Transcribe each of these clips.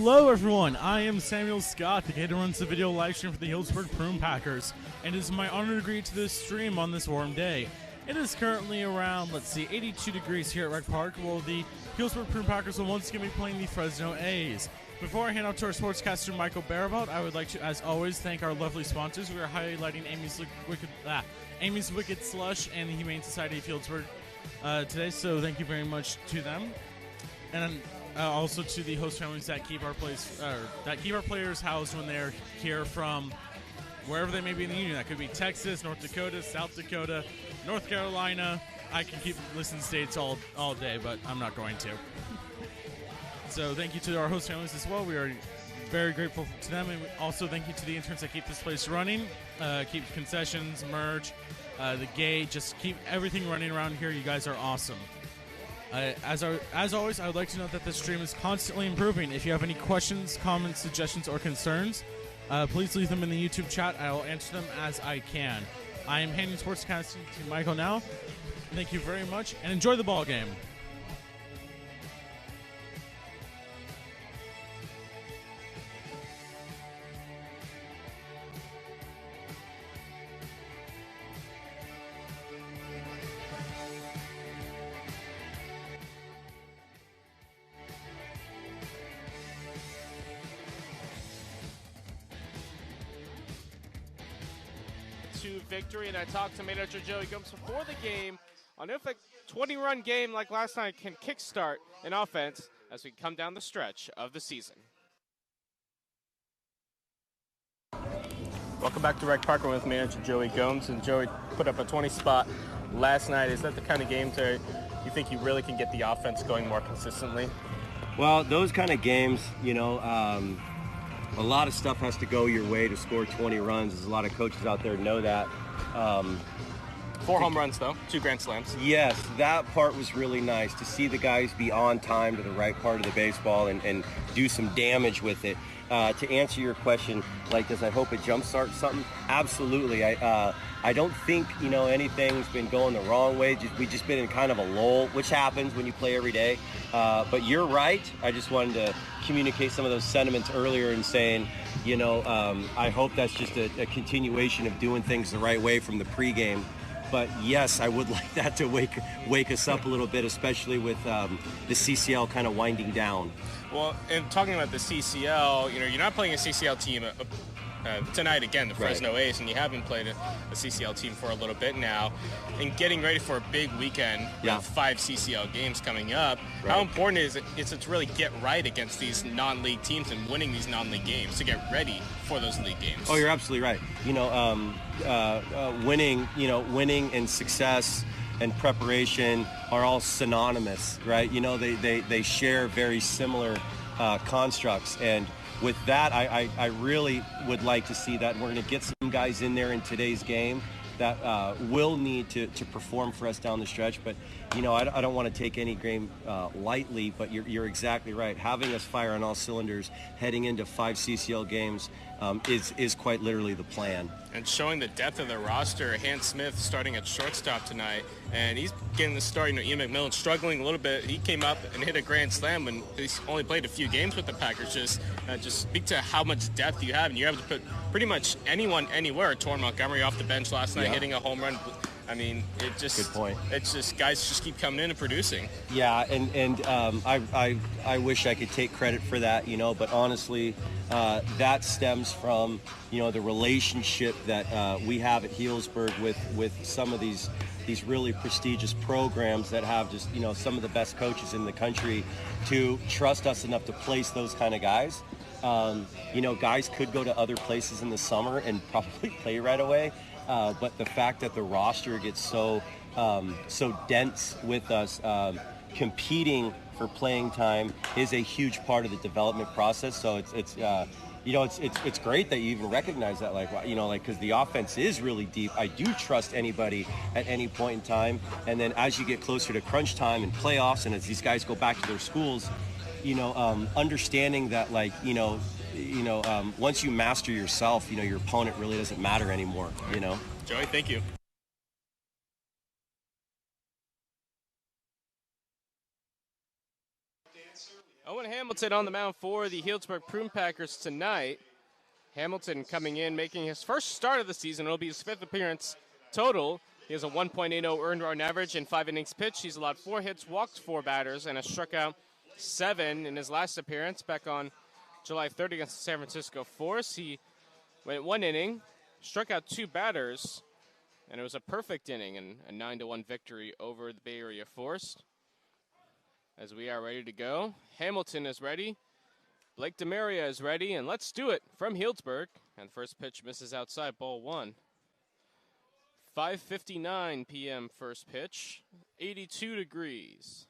Hello everyone, I am Samuel Scott, the kid who runs the video live stream for the Healdsburg Prune Packers, and it is my honor to agree to this stream on this warm day. It is currently around, 82 degrees here at Rec Park, while the Healdsburg Prune Packers will once again be playing the Fresno A's. Before I hand out to our sportscaster Michael Barabot, I would like to, as always, thank our lovely sponsors. We are highlighting Amy's Wicked Slush and the Humane Society of Healdsburg today, so thank you very much to them. And also to the host families that keep our players housed when they're here from wherever they may be in the union. That could be Texas, North Dakota, South Dakota, North Carolina. I can keep listing states all day, but I'm not going to. So thank you to our host families as well. We are very grateful to them, and also thank you to the interns that keep this place running, keep concessions, merch, the gate, just keep everything running around here. You guys are awesome. As always, I would like to note that this stream is constantly improving. If you have any questions, comments, suggestions, or concerns, please leave them in the YouTube chat. I will answer them as I can. I am handing sportscasting to Michael now. Thank you very much, and enjoy the ball game. Victory, and I talked to manager Joey Gomes before the game on if a 20-run game like last night can kickstart an offense as we come down the stretch of the season. Welcome back to Rec Park with manager Joey Gomes, and Joey put up a 20 spot last night. Is that the kind of games where you think you really can get the offense going more consistently? Well, those kind of games, you know, a lot of stuff has to go your way to score 20 runs. There's a lot of coaches out there know that. 4 home runs, though. 2 grand slams. Yes, that part was really nice to see the guys be on time to the right part of the baseball and do some damage with it. To answer your question, does I hope it jumpstarts something? Absolutely. I don't think, anything's been going the wrong way. We've just been in kind of a lull, which happens when you play every day. But you're right. I just wanted to communicate some of those sentiments earlier and saying, I hope that's just a continuation of doing things the right way from the pregame. But yes, I would like that to wake us up a little bit, especially with the CCL kind of winding down. Well, and talking about the CCL, you're not playing a CCL team tonight again, the Fresno A's, and you haven't played a CCL team for a little bit now. And getting ready for a big weekend with 5 CCL games coming up, how important is it to really get right against these non-league teams and winning these non-league games to get ready for those league games? Oh, you're absolutely right. Winning and success and preparation are all synonymous, right? They share very similar constructs, and with that, I really would like to see that. We're going to get some guys in there in today's game that will need to perform for us down the stretch. But, I don't want to take any game lightly, but you're exactly right. Having us fire on all cylinders heading into 5 CCL games is quite literally the plan. And showing the depth of the roster, Hans Smith starting at shortstop tonight, and he's getting the start. Ian McMillan struggling a little bit. He came up and hit a grand slam when he's only played a few games with the Packers. Just speak to how much depth you have, and you're able to put pretty much anyone anywhere. Torrin Montgomery off the bench last night, hitting a home run. I mean, good point. It's just guys just keep coming in and producing. Yeah, and I wish I could take credit for that, but honestly, that stems from the relationship that we have at Healdsburg with some of these really prestigious programs that have just some of the best coaches in the country to trust us enough to place those kind of guys. Guys could go to other places in the summer and probably play right away. But the fact that the roster gets so dense with us competing for playing time is a huge part of the development process. So it's great that you even recognize that, because the offense is really deep. I do trust anybody at any point in time, and then as you get closer to crunch time and playoffs, and as these guys go back to their schools, understanding that once you master yourself, your opponent really doesn't matter anymore, Joey, thank you. Owen Hamilton on the mound for the Healdsburg Prune Packers tonight. Hamilton coming in, making his first start of the season. It'll be his 5th appearance total. He has a 1.80 earned run average in 5 innings pitched. He's allowed 4 hits, walked 4 batters, and has struck out 7 in his last appearance back on July 3rd against the San Francisco Force. He went 1 inning, struck out 2 batters, and it was a perfect inning and a 9-1 victory over the Bay Area Force. As we are ready to go, Hamilton is ready. Blake DeMaria is ready, and let's do it from Healdsburg. And first pitch misses outside, ball 1. 5:59 p.m. first pitch, 82 degrees.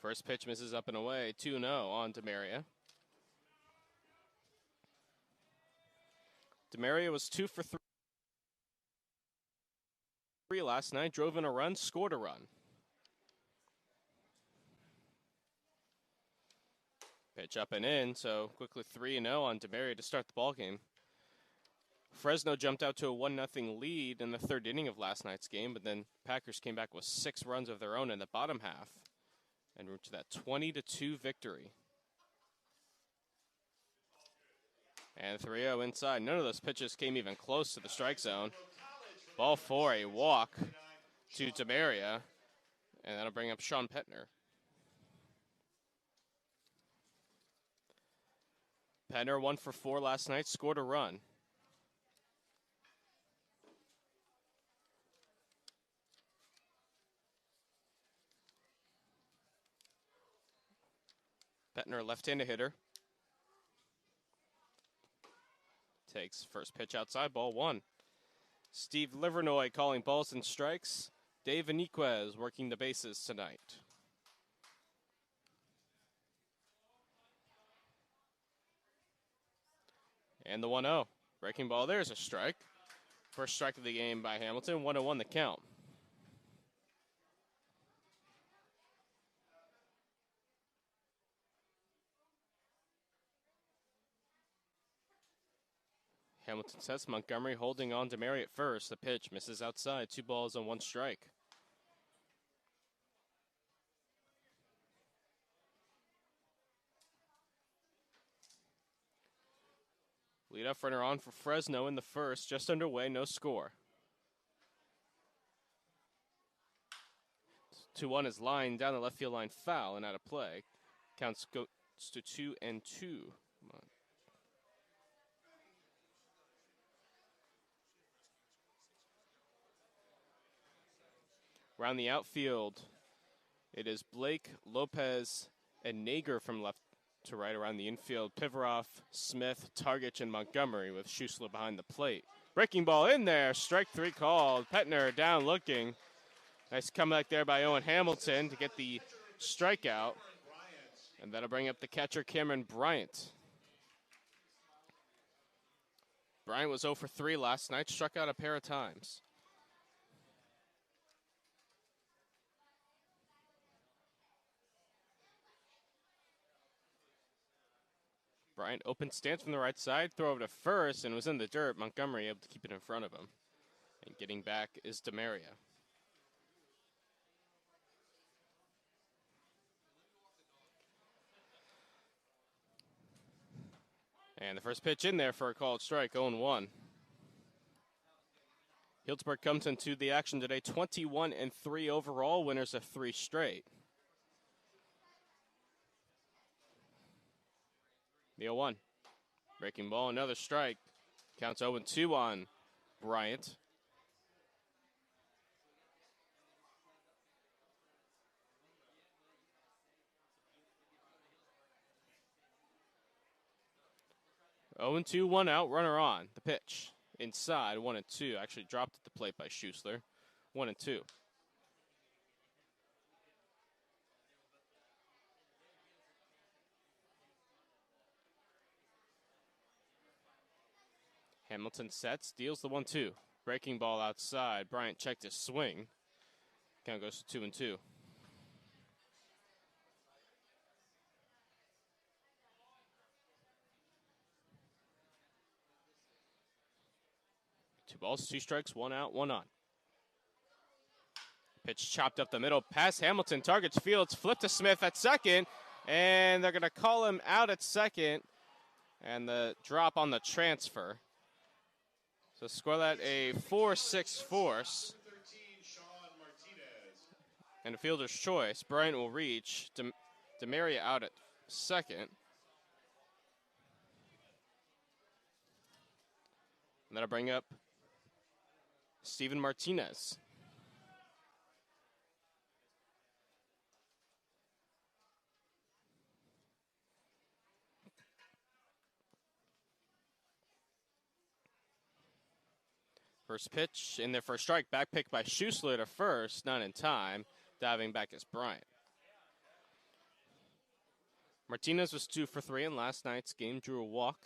First pitch misses up and away, 2-0 on DeMaria. DeMaria was 2 for 3 last night, drove in a run, scored a run. Pitch up and in, so quickly 3-0 on DeMaria to start the ballgame. Fresno jumped out to a 1-0 lead in the 3rd inning of last night's game, but then Packers came back with 6 runs of their own in the bottom half and reached that 20-2 victory. And 3-0 inside. None of those pitches came even close to the strike zone. Ball 4, a walk to DeMaria, and that'll bring up Sean Petner. Petner 1 for 4 last night, scored a run. Petner, left-handed hitter. Takes first pitch outside, ball 1. Steve Livernoy calling balls and strikes. Dave Aniquez working the bases tonight. And the 1-0. Breaking ball, there's a strike. First strike of the game by Hamilton, 1-1 the count. Hamilton sets Montgomery holding on to Mary at first. The pitch misses outside, 2 balls and 1 strike. Leadoff runner on for Fresno in the first, just underway, no score. 2-1 is lined down the left field line, foul and out of play. Counts goes to 2-2. Around the outfield, it is Blake, Lopez, and Nager from left to right. Around the infield, Pivaroff, Smith, Targich, and Montgomery with Schussler behind the plate. Breaking ball in there, strike 3 called. Petner down looking. Nice comeback there by Owen Hamilton to get the strikeout. And that'll bring up the catcher, Cameron Bryant. Bryant was 0 for 3 last night, struck out a pair of times. Bryant open stance from the right side, throw over to first, and was in the dirt. Montgomery able to keep it in front of him. And getting back is DeMaria. And the first pitch in there for a called strike, 0-1. Healdsburg comes into the action today 21-3 overall, winners of 3 straight. The 0-1. Breaking ball, another strike. Counts 0-2 on Bryant. Oh and 2, 1 out, runner on. The pitch inside, 1-2. Actually dropped at the plate by Schussler. 1-2. Hamilton sets, deals the 1-2. Breaking ball outside. Bryant checked his swing. Count goes to 2-2. Two balls, 2 strikes, 1 out, 1 on. Pitch chopped up the middle, past Hamilton, targets Fields, flip to Smith at second, and they're going to call him out at second, and the drop on the transfer. So score that a 4-6 force. And a fielder's choice. Bryant will reach. DeMaria out at second. And that'll bring up Steven Martinez. First pitch in there for a strike. Back pick by Schussler to first. Not in time. Diving back is Bryant. Martinez was 2 for 3 in last night's game. Drew a walk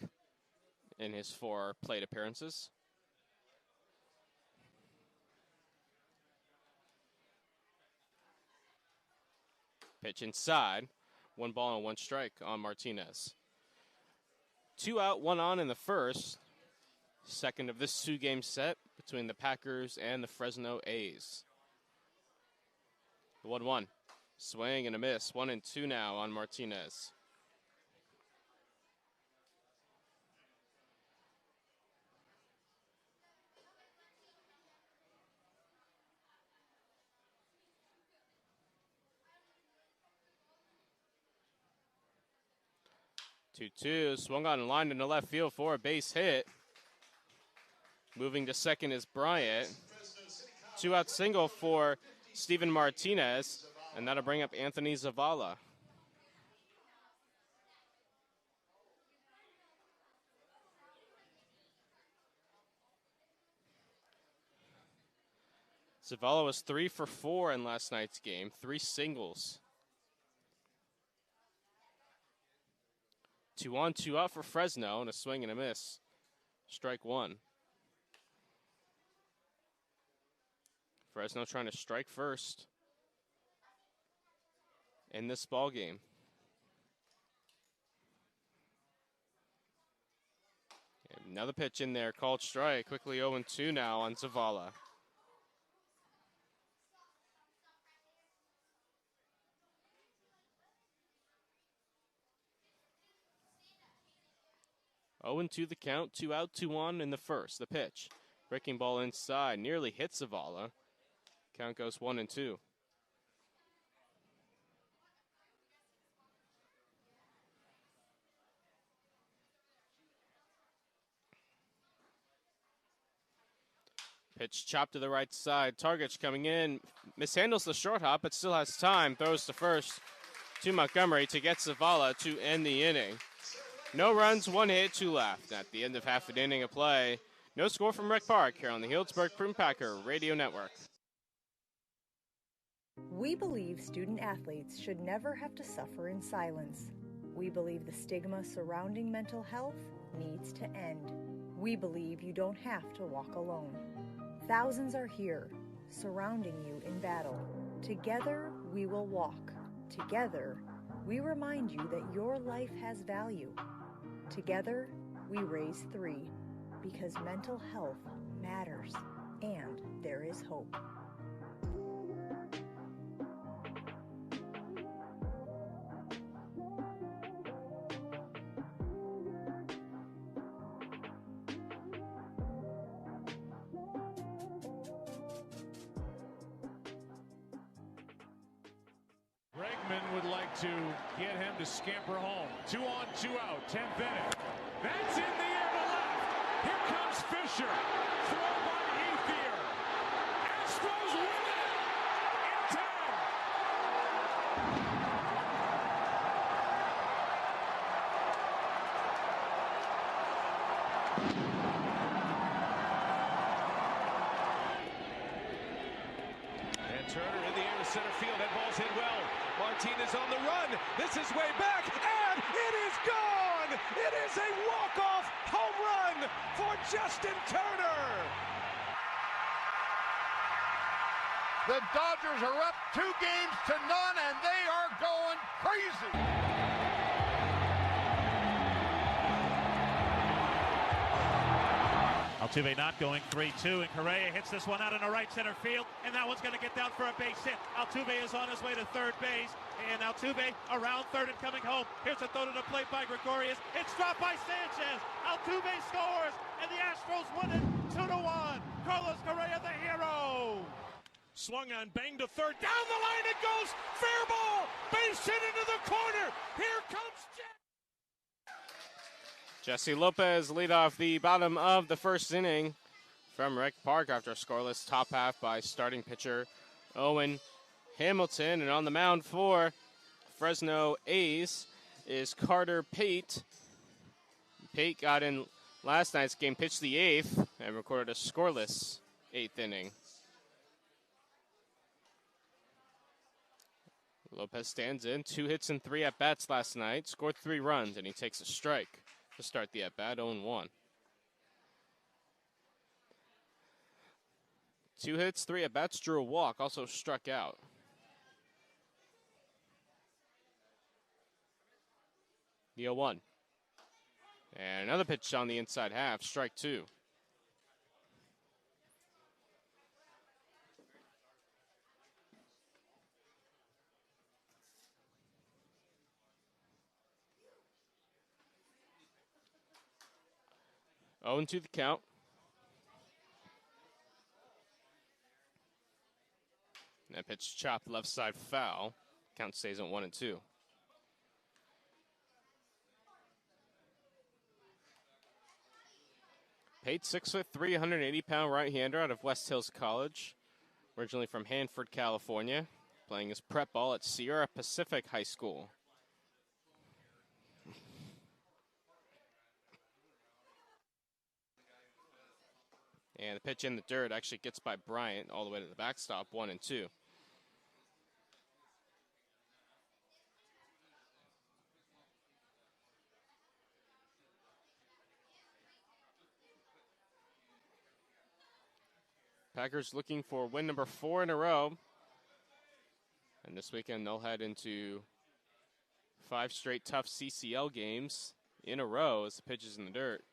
in his 4 plate appearances. Pitch inside. 1 ball and 1 strike on Martinez. 2 out, 1 on in the first. Second of this 2-game set between the Packers and the Fresno A's. The 1-1. Swing and a miss. 1-2 now on Martinez. Two-two. Swung on and lined into left field for a base hit. Moving to second is Bryant. 2-out single for Steven Martinez, and that'll bring up Anthony Zavala. Zavala was 3 for 4 in last night's game, 3 singles. 2 on, 2 out for Fresno, and a swing and a miss. Strike 1. Fresno trying to strike first in this ball game. Another pitch in there, called strike. Quickly 0-2 now on Zavala. To the count, 2 out, 2 on in the first. The pitch, breaking ball inside, nearly hits Zavala. Count goes 1-2. Pitch chopped to the right side. Target's coming in. Mishandles the short hop, but still has time. Throws to first to Montgomery to get Zavala to end the inning. No runs, 1 hit, 2 left. At the end of half an inning of play, no score from Rec Park here on the Healdsburg Prune Packer Radio Network. We believe student athletes should never have to suffer in silence. We believe the stigma surrounding mental health needs to end. We believe you don't have to walk alone. Thousands are here, surrounding you in battle. Together, we will walk. Together, we remind you that your life has value. Together, we raise 3, because mental health matters, and there is hope. Would like to get him to scamper home. 2 on, 2 out, 10th inning. That's in the air to left. Here comes Fisher. Throw by Ethier. Astros win it in time. And Turner in the air to center field. That ball's hit well. Martinez on the run. This is way back, and it is gone! It is a walk-off home run for Justin Turner! The Dodgers are up 2 games to none, and they are going crazy! A Altuve not going 3-2, and Correa hits this one out in the right center field, and that one's going to get down for a base hit. Altuve is on his way to third base, and Altuve around third and coming home. Here's a throw to the plate by Gregorius. It's dropped by Sanchez. Altuve scores, and the Astros win it 2-1. Carlos Correa, the hero. Swung on, banged to third. Down the line it goes. Fair ball. Base hit into the corner. Here comes Jack. Jesse Lopez lead off the bottom of the first inning from Rec Park after a scoreless top half by starting pitcher Owen Hamilton. And on the mound for Fresno A's is Carter Pate. Pate got in last night's game, pitched the eighth, and recorded a scoreless eighth inning. Lopez stands in, 2 hits and 3 at-bats last night, scored 3 runs, and he takes a strike to start the at-bat, 0-1. 2 hits, 3 at-bats, drew a walk, also struck out. The 0-1. And another pitch on the inside half, strike 2. Oh, 0-2 the count. And that pitch chopped left side foul. Count stays at 1-2. Pate, 6'3", 180-pound right-hander out of West Hills College. Originally from Hanford, California. Playing his prep ball at Sierra Pacific High School. And the pitch in the dirt actually gets by Bryant all the way to the backstop, 1-2. Packers looking for win number 4 in a row. And this weekend they'll head into 5 straight tough CCL games in a row as the pitch is in the dirt,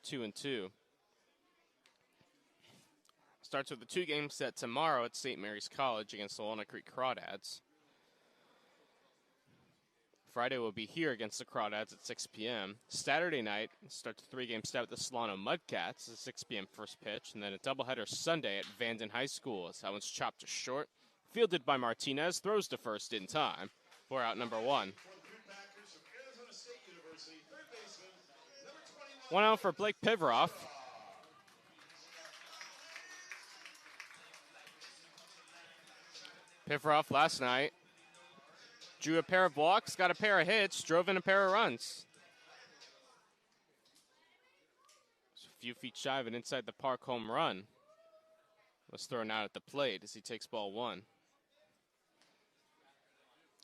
2-2. Starts with the 2-game set tomorrow at St. Mary's College against the Walnut Creek Crawdads. Friday will be here against the Crawdads at 6 p.m. Saturday night starts a 3-game set with the Solano Mudcats at 6 p.m. first pitch. And then a doubleheader Sunday at Vanden High School as that one's chopped to short. Fielded by Martinez, throws to first in time for out number 1. 1 out for Blake Piveroff. Piveroff last night drew a pair of walks, got a pair of hits, drove in a pair of runs. A few feet shy of an inside the park home run was thrown out at the plate as he takes ball 1.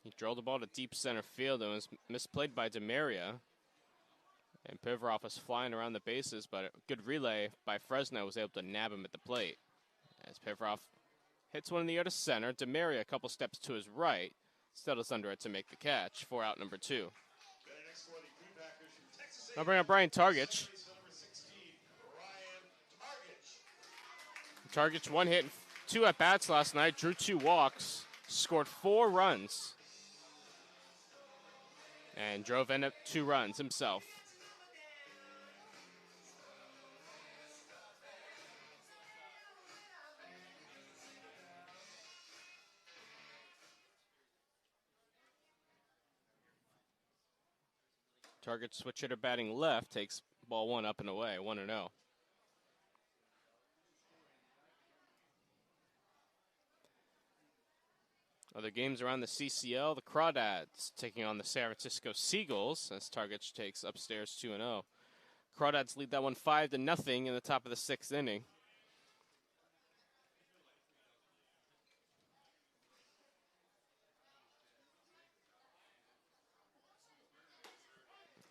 He drilled the ball to deep center field and was misplayed by DeMaria. And Piveroff was flying around the bases, but a good relay by Fresno was able to nab him at the plate. As Piveroff hits one in the air to center, DeMaria a couple steps to his right, settles under it to make the catch for out number 2. I'll bring up Brian Targich. Targich 1 hit, 2 at-bats last night, drew 2 walks, scored 4 runs, and drove in 2 runs himself. Target switch hitter batting left, takes ball 1 up and away, 1-0. Other games around the CCL, the Crawdads taking on the San Francisco Seagulls as Target takes upstairs 2-0. Crawdads lead that one 5-0 in the top of the 6th inning.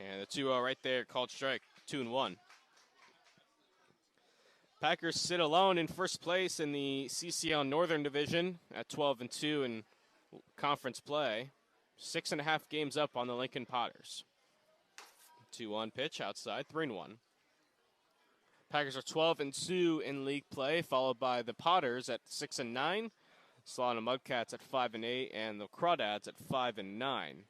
And the 2-0 right there, called strike, 2-1. Packers sit alone in first place in the CCL Northern Division at 12-2 in conference play. 6.5 games up on the Lincoln Potters. 2-1 pitch outside, 3-1. Packers are 12-2 in league play, followed by the Potters at 6-9, Salina Mudcats at 5-8, and the Crawdads at 5-9.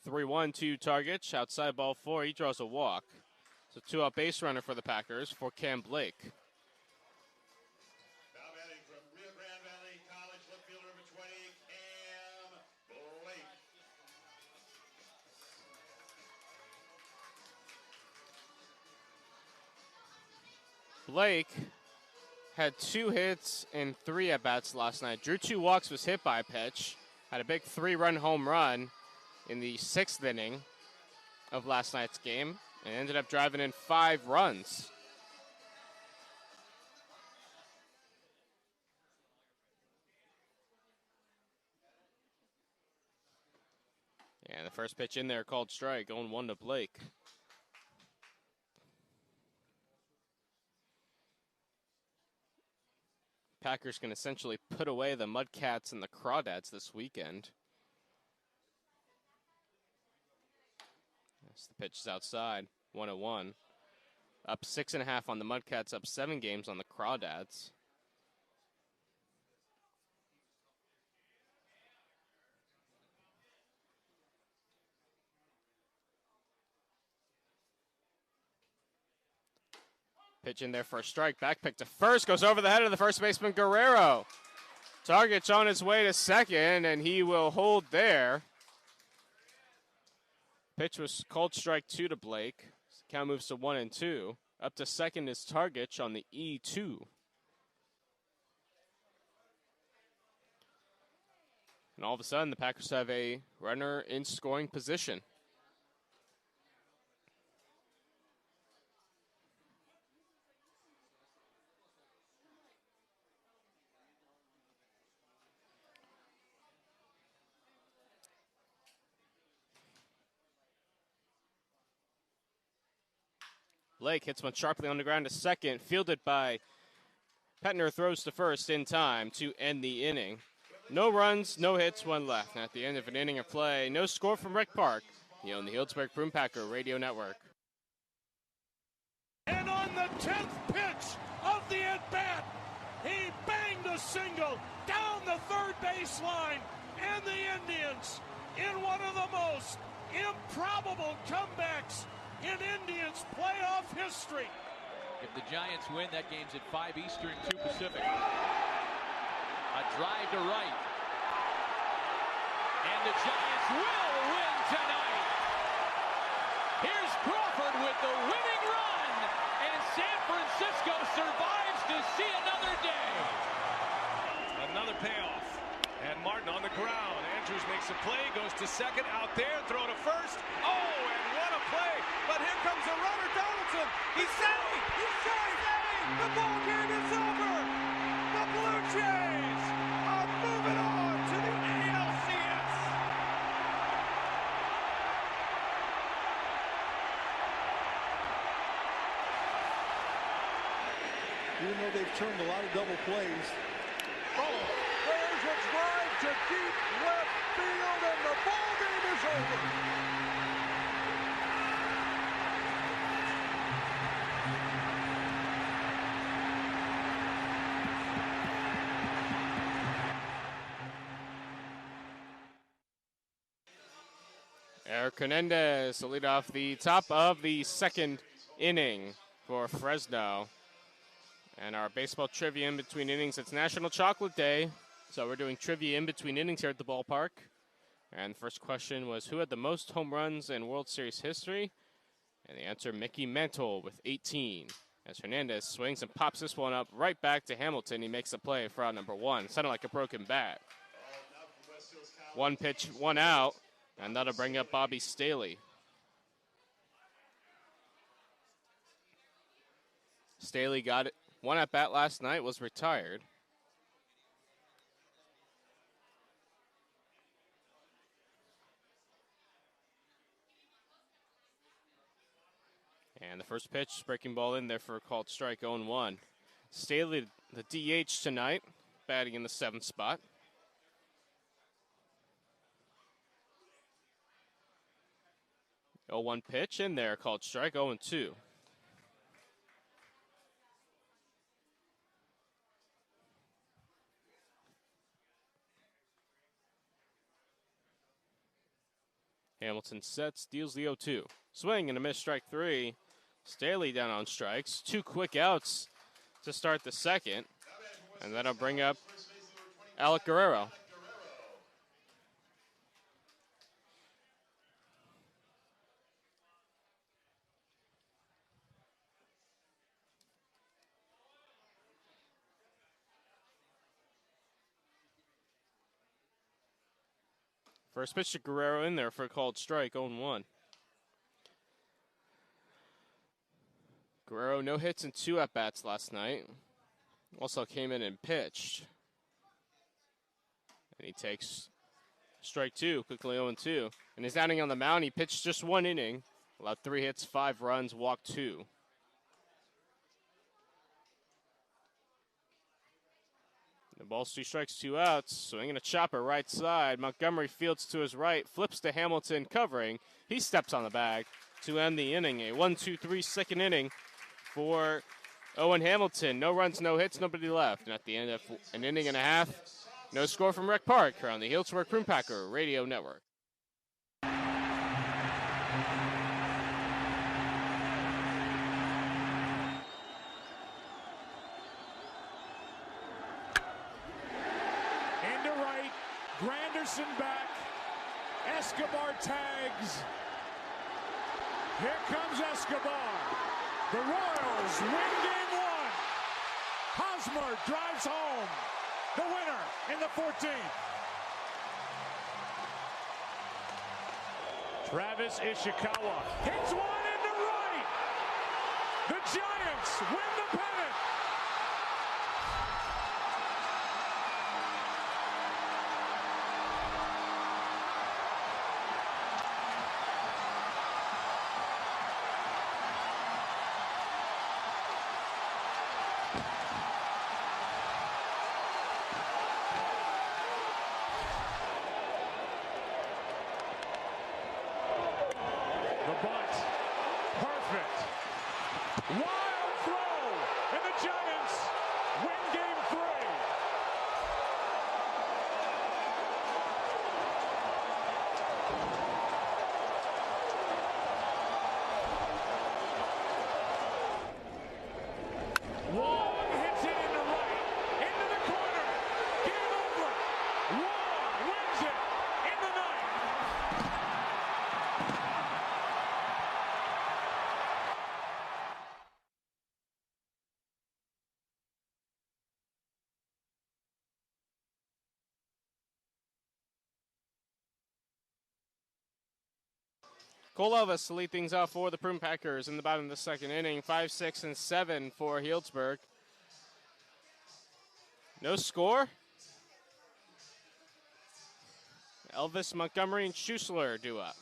Three-1 to Targich, outside ball 4. He draws a walk. So 2-out base runner for the Packers for Cam Blake. Now batting from Rio Grande Valley College, left fielder number 20, Cam Blake. Blake had 2 hits and 3 at-bats last night. Drew 2 walks, was hit by a pitch. Had a big 3-run home run in the 6th inning of last night's game and ended up driving in 5 runs. And the first pitch in there called strike, going 1 to Blake. Packers can essentially put away the Mudcats and the Crawdads this weekend. As the pitch is outside, 1-1. Up 6.5 on the Mudcats, up 7 games on the Crawdads. Pitch in there for a strike. Back pick to first. Goes over the head of the first baseman, Guerrero. Target's on his way to second, and he will hold there. Pitch was called strike 2 to Blake. Count moves to 1-2. Up to second is Targich on the E2. And all of a sudden, the Packers have a runner in scoring position. Blake hits one sharply on the ground to second, fielded by Petner, throws to first in time to end the inning. No runs, no hits, 1 left. And at the end of an inning of play, no score from Rec Park. You own the Healdsburg Prune Packer Radio Network. And on the 10th pitch of the at-bat, he banged a single down the third baseline, and the Indians, in one of the most improbable comebacks in Indians playoff history. If the Giants win, that game's at 5 Eastern, 2 Pacific. A drive to right. And the Giants will win tonight. Here's Crawford with the winning run. And San Francisco survives to see another day. Another payoff. And Martin on the ground. Andrews makes a play, goes to second, out there, throw to first. Oh, and what a play. But here comes the runner, Donaldson. He's safe. He's safe. The ball game is over. The Blue Jays are moving on to the ALCS. Even though they've turned a lot of double plays. Oh, there's a drive to deep left field, and the ball game is over. Eric Hernandez will lead off the top of the 2nd inning for Fresno. And our baseball trivia in between innings, it's National Chocolate Day. So we're doing trivia in between innings here at the ballpark. And the first question was, who had the most home runs in World Series history? And the answer, Mickey Mantle with 18. As Hernandez swings and pops this one up right back to Hamilton, he makes a play for out number 1. Sounded like a broken bat. 1 pitch, 1 out. And that'll bring up Bobby Staley. Staley got it. 1 at bat last night, was retired. And the first pitch, breaking ball in there for a called strike, 0-1. Staley, the DH tonight, batting in the 7th spot. 0-1 pitch in there, called strike, 0-2. Hamilton sets, deals the 0-2. Swing and a miss, strike 3. Staley down on strikes. 2 quick outs to start the second. And that'll bring up Alec Guerrero. First pitch to Guerrero in there for a called strike, 0-1. Guerrero, no hits and 2 at-bats last night. Also came in and pitched. And he takes strike 2, quickly 0-2. And his outing on the mound, he pitched just 1 inning. Allowed 3 hits, 5 runs, walked 2. The ball's 2 strikes, 2 outs. Swinging a chopper right side. Montgomery fields to his right, flips to Hamilton, covering. He steps on the bag to end the inning. A 1-2-3 second inning for Owen Hamilton. No runs, no hits, nobody left. And at the end of an inning and a half, no score from Rec Park here on the Healdsburg Prune Packer Radio Network. Granderson back. Escobar tags. Here comes Escobar. The Royals win game 1. Hosmer drives home. The winner in the 14th. Travis Ishikawa hits one into right. The Giants win the pennant. Cole Elvis to lead things off for the Prune Packers in the bottom of the second inning. 5, 6, and 7 for Healdsburg. No score. Elvis, Montgomery, and Schussler do up.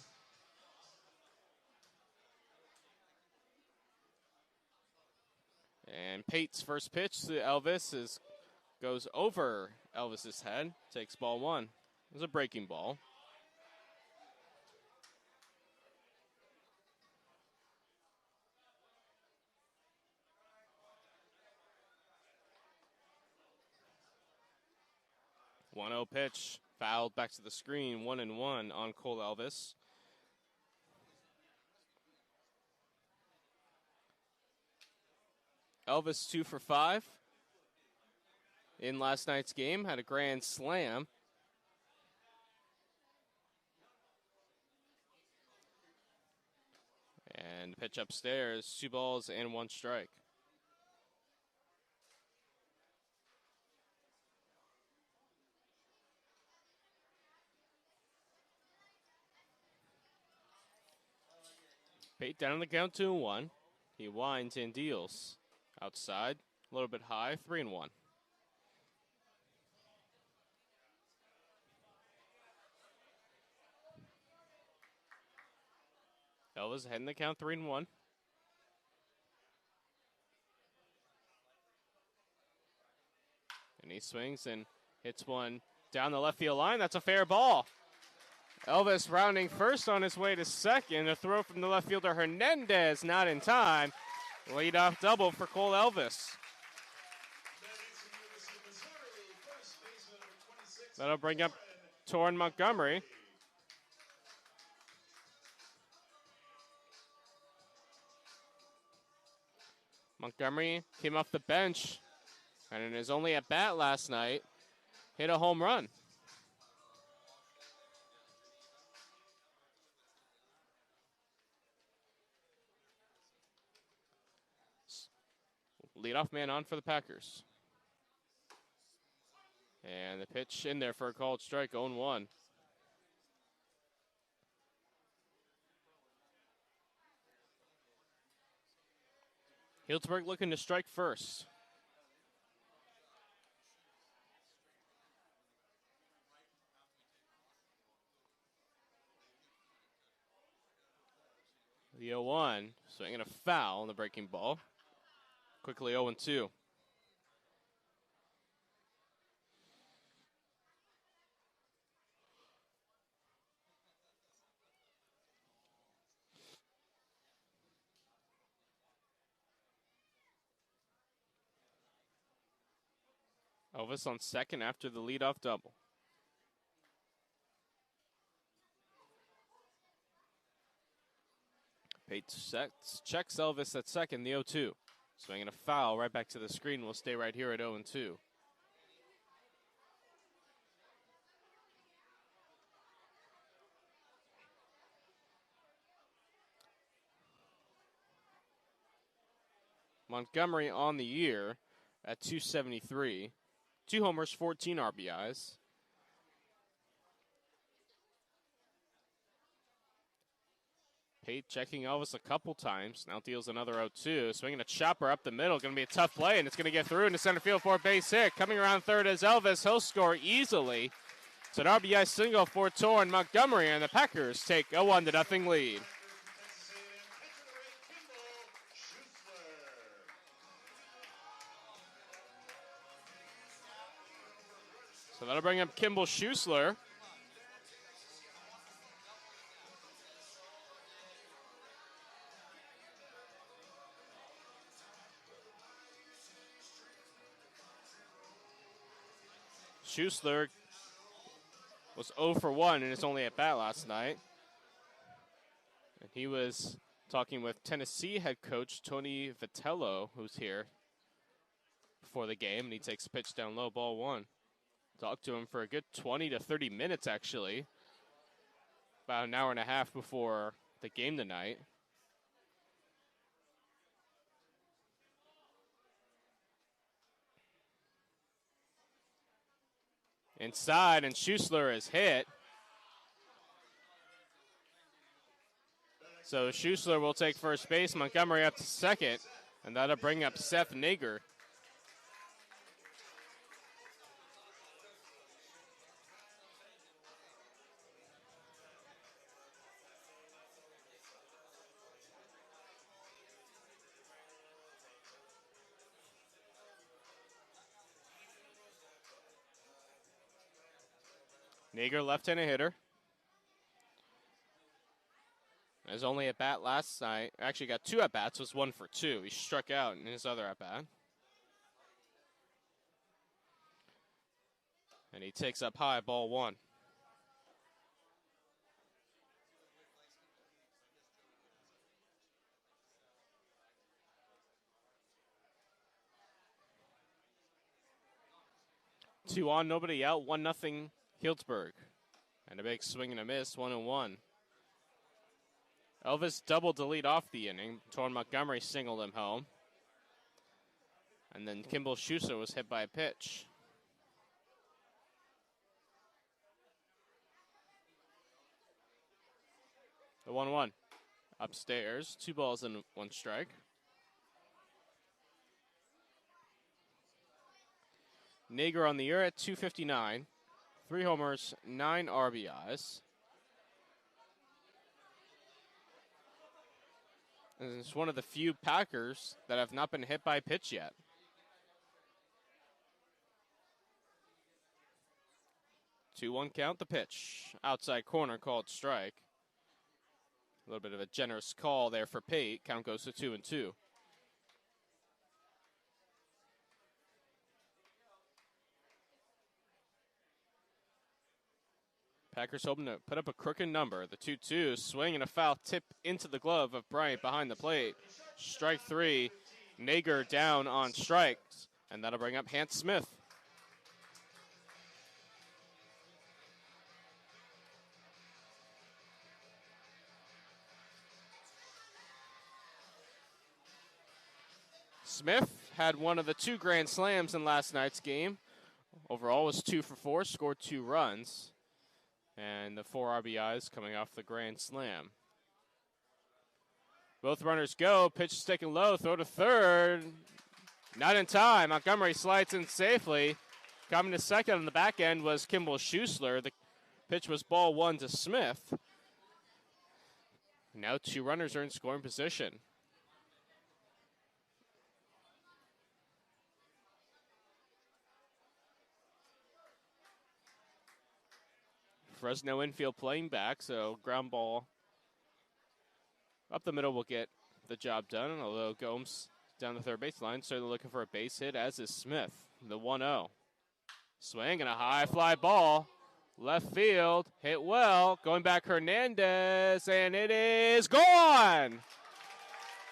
And Pate's first pitch to Elvis goes over Elvis's head. Takes ball 1. It was a breaking ball. One-zero pitch, fouled back to the screen, 1-1 on Cole Elvis. Elvis 2 for 5 in last night's game, had a grand slam. And pitch upstairs, 2 balls and 1 strike. Pate down on the count, 2-1. He winds and deals. Outside, a little bit high, 3-1. Elvis ahead in the count, 3-1. And he swings and hits one down the left field line. That's a fair ball. Elvis rounding first on his way to second. A throw from the left fielder Hernandez, not in time. Leadoff double for Cole Elvis. That'll bring up Torrin Montgomery. Montgomery came off the bench and in his only at bat last night, hit a home run. Leadoff man on for the Packers. And the pitch in there for a called strike, 0-1. Healdsburg looking to strike first. The 0-1, swinging a foul on the breaking ball. Quickly 0-2. Elvis on second after the leadoff double. Pate checks Elvis at second, the 0-2. Swinging a foul right back to the screen. We'll stay right here at 0-2. Montgomery on the year at 273. 2 homers, 14 RBIs. Pate checking Elvis a couple times. Now deals another 0-2. Swinging a chopper up the middle. Going to be a tough play, and it's going to get through into center field for a base hit. Coming around third is Elvis. He'll score easily. It's an RBI single for Torrin Montgomery, and the Packers take a 1-0 lead. So that'll bring up Kimball Schuessler. Schuessler was 0 for 1 in his only at bat last night. And he was talking with Tennessee head coach Tony Vitello, who's here before the game, and he takes a pitch down low, ball 1. Talked to him for a good 20 to 30 minutes, actually. About an hour and a half before the game tonight. Inside, and Schuessler is hit. So Schuessler will take first base, Montgomery up to second, and that'll bring up Seth Nager. Nager, left-handed hitter. His only at-bat last night, actually got 2 at-bats, was 1 for 2. He struck out in his other at-bat. And he takes up high, ball 1. Two on, nobody out, 1-0 Healdsburg. And a big swing and a miss, 1-1. Elvis doubled to lead off the inning. Torrin Montgomery singled him home. And then Kimball Schuessler was hit by a pitch. The 1-1. Upstairs, 2 balls and 1 strike. Nager on the year at 259. 3 homers, 9 RBIs. And it's one of the few Packers that have not been hit by a pitch yet. 2-1 count, the pitch. Outside corner called strike. A little bit of a generous call there for Pate. Count goes to 2-2. Packers hoping to put up a crooked number. The 2-2 swing and a foul tip into the glove of Bryant behind the plate. Strike 3. Nager down on strikes, and that'll bring up Hans Smith. Smith had one of the 2 grand slams in last night's game. Overall was 2 for 4, scored 2 runs. And the 4 RBIs coming off the grand slam. Both runners go. Pitch is taken low. Throw to third. Not in time. Montgomery slides in safely. Coming to second on the back end was Kimball Schusler. The pitch was ball 1 to Smith. Now 2 runners are in scoring position. Fresno infield playing back, so ground ball up the middle will get the job done, although Gomes down the third baseline, certainly looking for a base hit, as is Smith. The 1-0. Swing and a high fly ball. Left field, hit well. Going back Hernandez, and it is gone!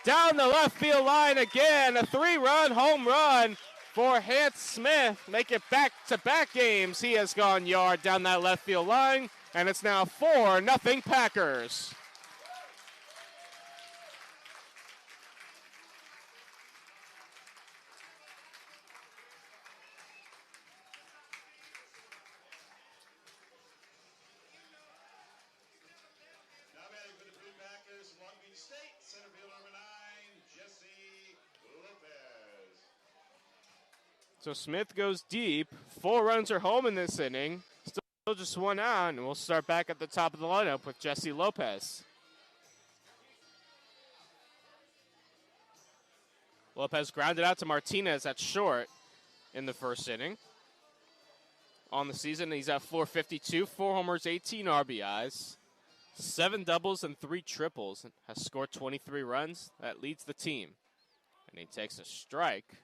Down the left field line again, a 3-run home run for Hans Smith. Make it back-to-back games. He has gone yard down that left field line, and it's now 4-0 Packers. Now batting for the Prune Packers, Long Beach State, center field number 9, Jesse Lopez. So Smith goes deep. 4 runs are home in this inning. Still just 1 out, and we'll start back at the top of the lineup with Jesse Lopez. Lopez grounded out to Martinez at short in the first inning. On the season, he's at .452, 4 homers, 18 RBIs, 7 doubles and 3 triples, and has scored 23 runs. That leads the team. And he takes a strike,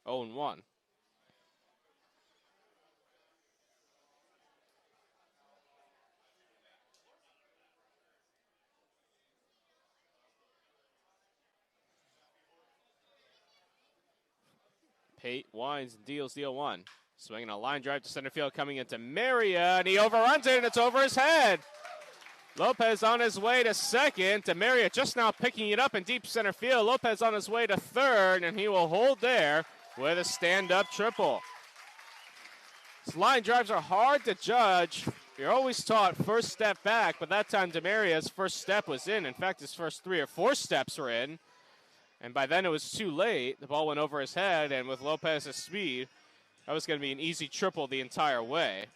0-1. Pate winds and deals the 0-1. Swinging a line drive to center field coming into Maria, and he overruns it, and it's over his head. Lopez on his way to second. DeMaria just now picking it up in deep center field. Lopez on his way to third, and he will hold there with a stand-up triple. These line drives are hard to judge. You're always taught first step back, but that time DeMaria's first step was in. In fact, his first 3 or 4 steps were in. And by then it was too late. The ball went over his head, and with Lopez's speed, that was going to be an easy triple the entire way.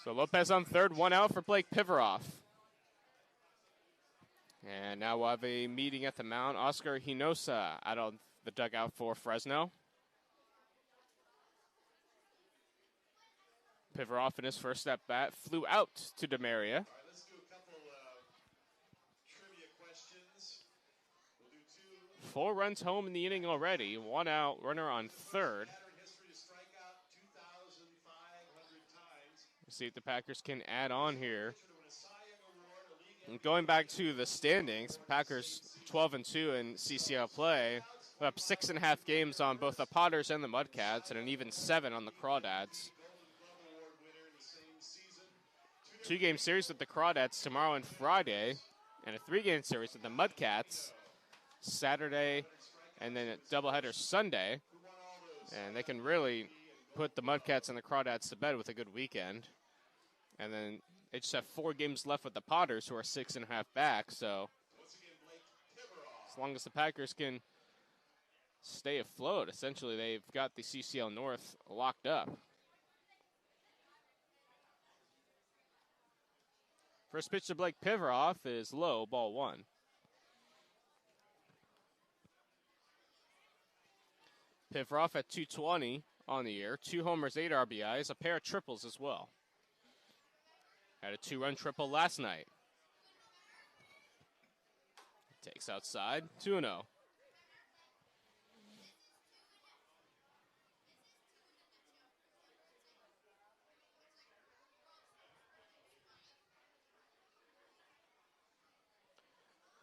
So Lopez on third, 1 out for Blake Pivaroff. And now we'll have a meeting at the mound. Oscar Hinosa out of the dugout for Fresno. Pivaroff in his first at bat flew out to DeMaria. 4 runs home in the inning already. 1 out, runner on third. We'll see if the Packers can add on here. And going back to the standings, Packers 12-2 in CCL play. We're up 6.5 games on both the Potters and the Mudcats, and an even 7 on the Crawdads. 2-game series with the Crawdads tomorrow and Friday, and a 3-game series with the Mudcats Saturday, and then a doubleheader Sunday. And they can really put the Mudcats and the Crawdads to bed with a good weekend. And then they just have 4 games left with the Potters, who are 6.5 back. So as long as the Packers can stay afloat, essentially they've got the CCL North locked up. First pitch to Blake Pivaroff is low, ball 1. Pivaroff at 220 on the year. 2 homers, 8 RBIs, a pair of triples as well. Had a 2-run triple last night. Takes outside, 2-0.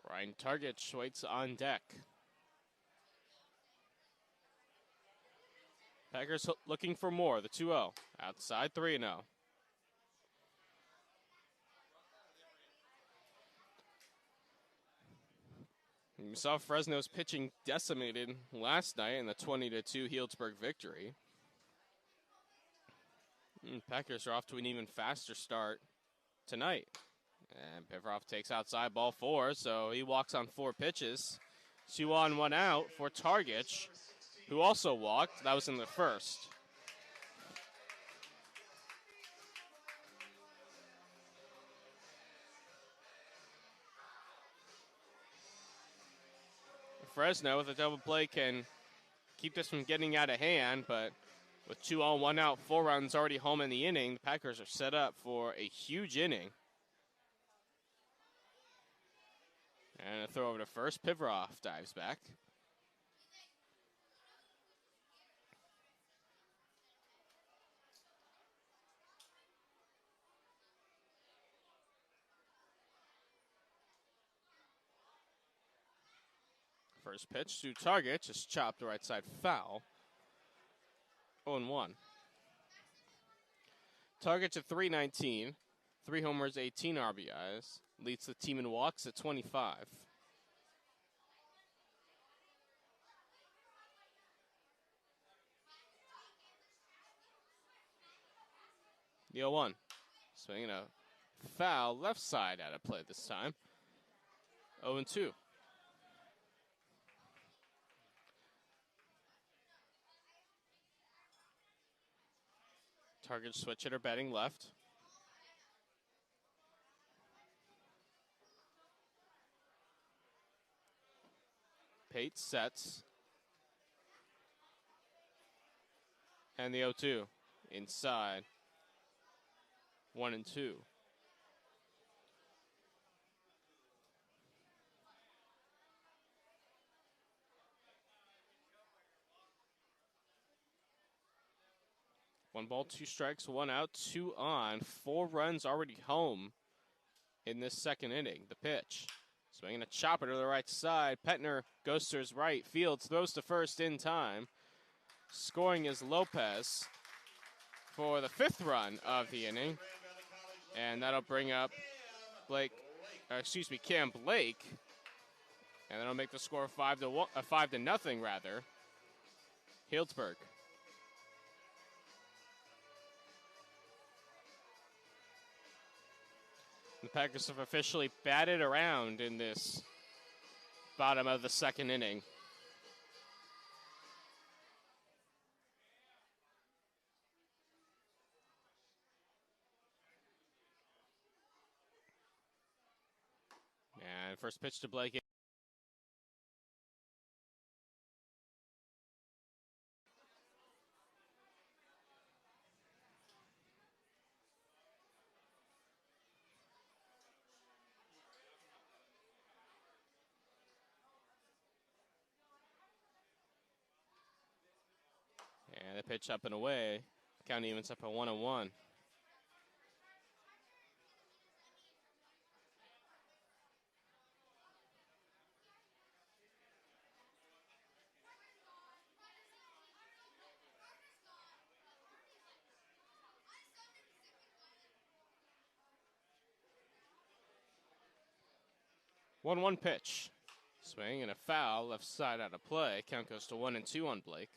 Ryan Target waits on deck. Packers looking for more, the 2-0. Outside, 3-0. We saw Fresno's pitching decimated last night in the 20-2 Healdsburg victory. Packers are off to an even faster start tonight. And Pivaroff takes outside, ball 4, so he walks on 4 pitches. 2 on, 1 out for Targich, who also walked. That was in the first. Fresno with a double play can keep this from getting out of hand, but with 2 on, 1 out, 4 runs already home in the inning, the Packers are set up for a huge inning. And a throw over to first. Pivaroff dives back. First pitch to Target, just chopped right side foul. 0-1. Target to 319, 3 homers, 18 RBIs. Leads the team in walks at 25. The 0-1. Swinging a foul left side out of play this time. 0-2. Target switch hitter batting left. Pate sets. And the 0-2. Inside. 1-2. One ball, 2 strikes, 1 out, 2 on. 4 runs already home in this second inning. The pitch. Swinging a chopper to the right side. Petner goes to his right. Fields throws to first in time. Scoring is Lopez for the 5th run of the inning. And that'll bring up Cam Blake. And that'll make the score 5-0 rather. Healdsburg. The Packers have officially batted around in this bottom of the second inning. And first pitch to Blake. 'And the pitch up and away. Count evens up at 1-1. One pitch. Swing and a foul, left side out of play. Count goes to 1-2 on Blake.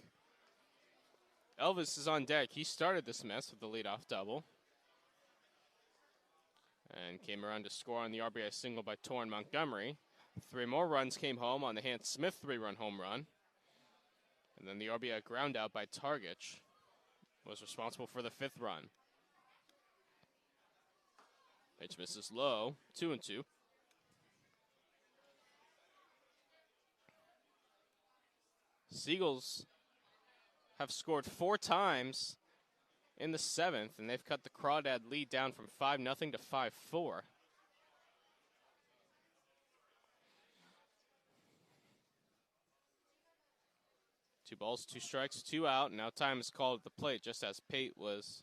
Elvis is on deck. He started this mess with the leadoff double. And came around to score on the RBI single by Torrin Montgomery. 3 more runs came home on the Hans Smith 3-run home run. And then the RBI ground out by Targich was responsible for the 5th run. Pitch misses low, 2-2. Seagulls have scored 4 times in the 7th, and they've cut the Crawdad lead down from 5-0 to 5-4. Two balls, 2 strikes, 2 out. Now time is called at the plate just as Pate was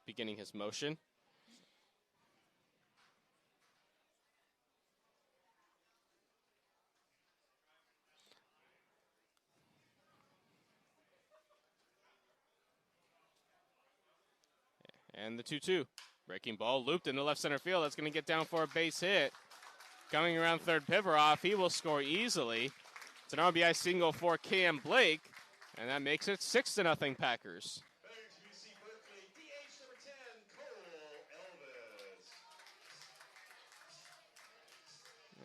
beginning his motion. And the 2-2. Breaking ball looped into left center field. That's going to get down for a base hit. Coming around third, Pivaroff. He will score easily. It's an RBI single for Cam Blake, and that makes it 6-0 Packers.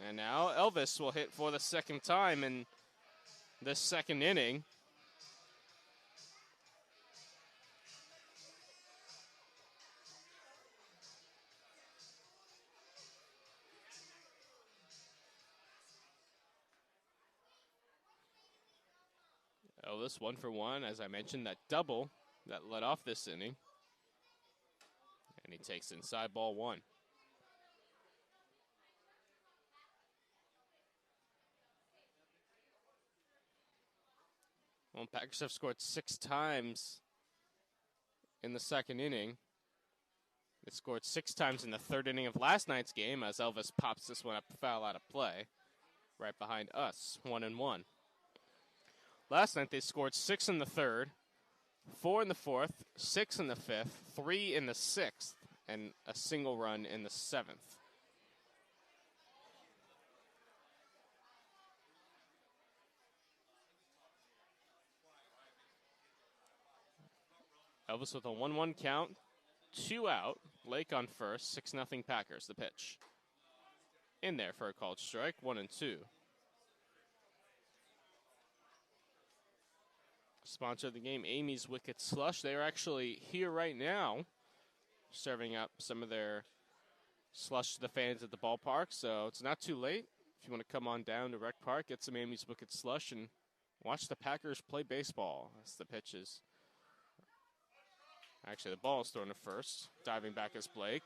And now Elvis will hit for the second time in this second inning. Elvis 1 for 1, as I mentioned, that double that led off this inning. And he takes inside ball 1. Well, Packers have scored 6 times in the second inning. They scored 6 times in the third inning of last night's game as Elvis pops this one up, foul out of play. Right behind us, 1-1. Last night they scored 6 in the third, 4 in the fourth, 6 in the fifth, 3 in the sixth, and a single run in the seventh. Elvis with a 1-1 count, 2 out. Blake on first, 6-0 Packers. The pitch. In there for a called strike, 1-2. Sponsor of the game, Amy's Wicked Slush. They are actually here right now, serving up some of their slush to the fans at the ballpark. So it's not too late. If you want to come on down to Rec Park, get some Amy's Wicked Slush and watch the Packers play baseball. That's the pitches. Actually, the ball is thrown to first. Diving back is Blake.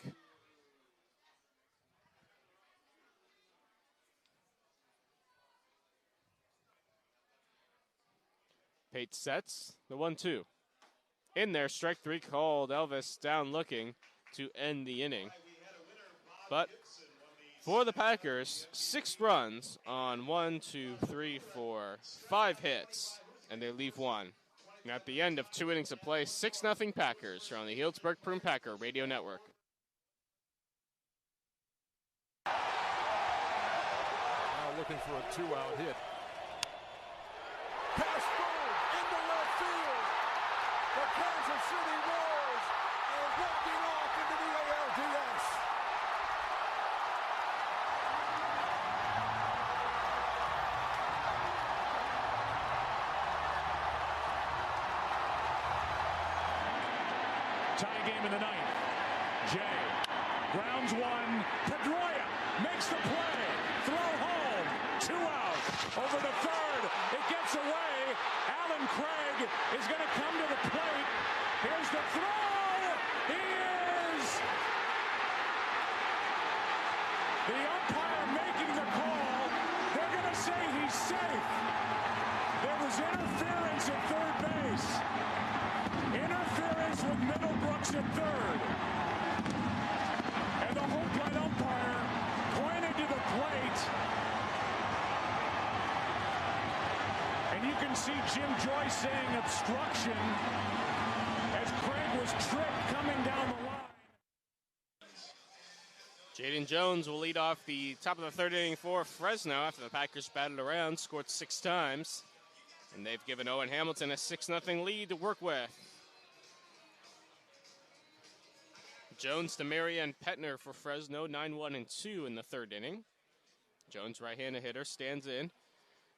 Pate sets the 1-2. In there, strike 3 called. Elvis down looking to end the inning. But for the Packers, 6 runs on 5 hits, and they leave 1. And at the end of 2 innings of play, 6-0 Packers here on the Healdsburg Prune Packer Radio Network. Now looking for a 2-out hit. Pass forward into left field. The Kansas City Royals are walking off into the ALDS. Tie game in the 9th. Jay grounds 1. Pedroia makes the play. Throw home. 2 out. Over the third. It gets away. Alan Craig is going to come to the plate. Here's the throw. He is. The umpire making the call. They're going to say he's safe. There was interference at third base. Interference with Middlebrooks at third. And the home plate umpire pointed to the plate. And you can see Jim Joyce saying obstruction as Craig was tripped coming down the line. Jaden Jones will lead off the top of the third inning for Fresno after the Packers batted around, scored 6 times. And they've given Owen Hamilton a 6-0 lead to work with. Jones to Marianne Petner for Fresno, 9-1-2 in the third inning. Jones, right-handed hitter, stands in.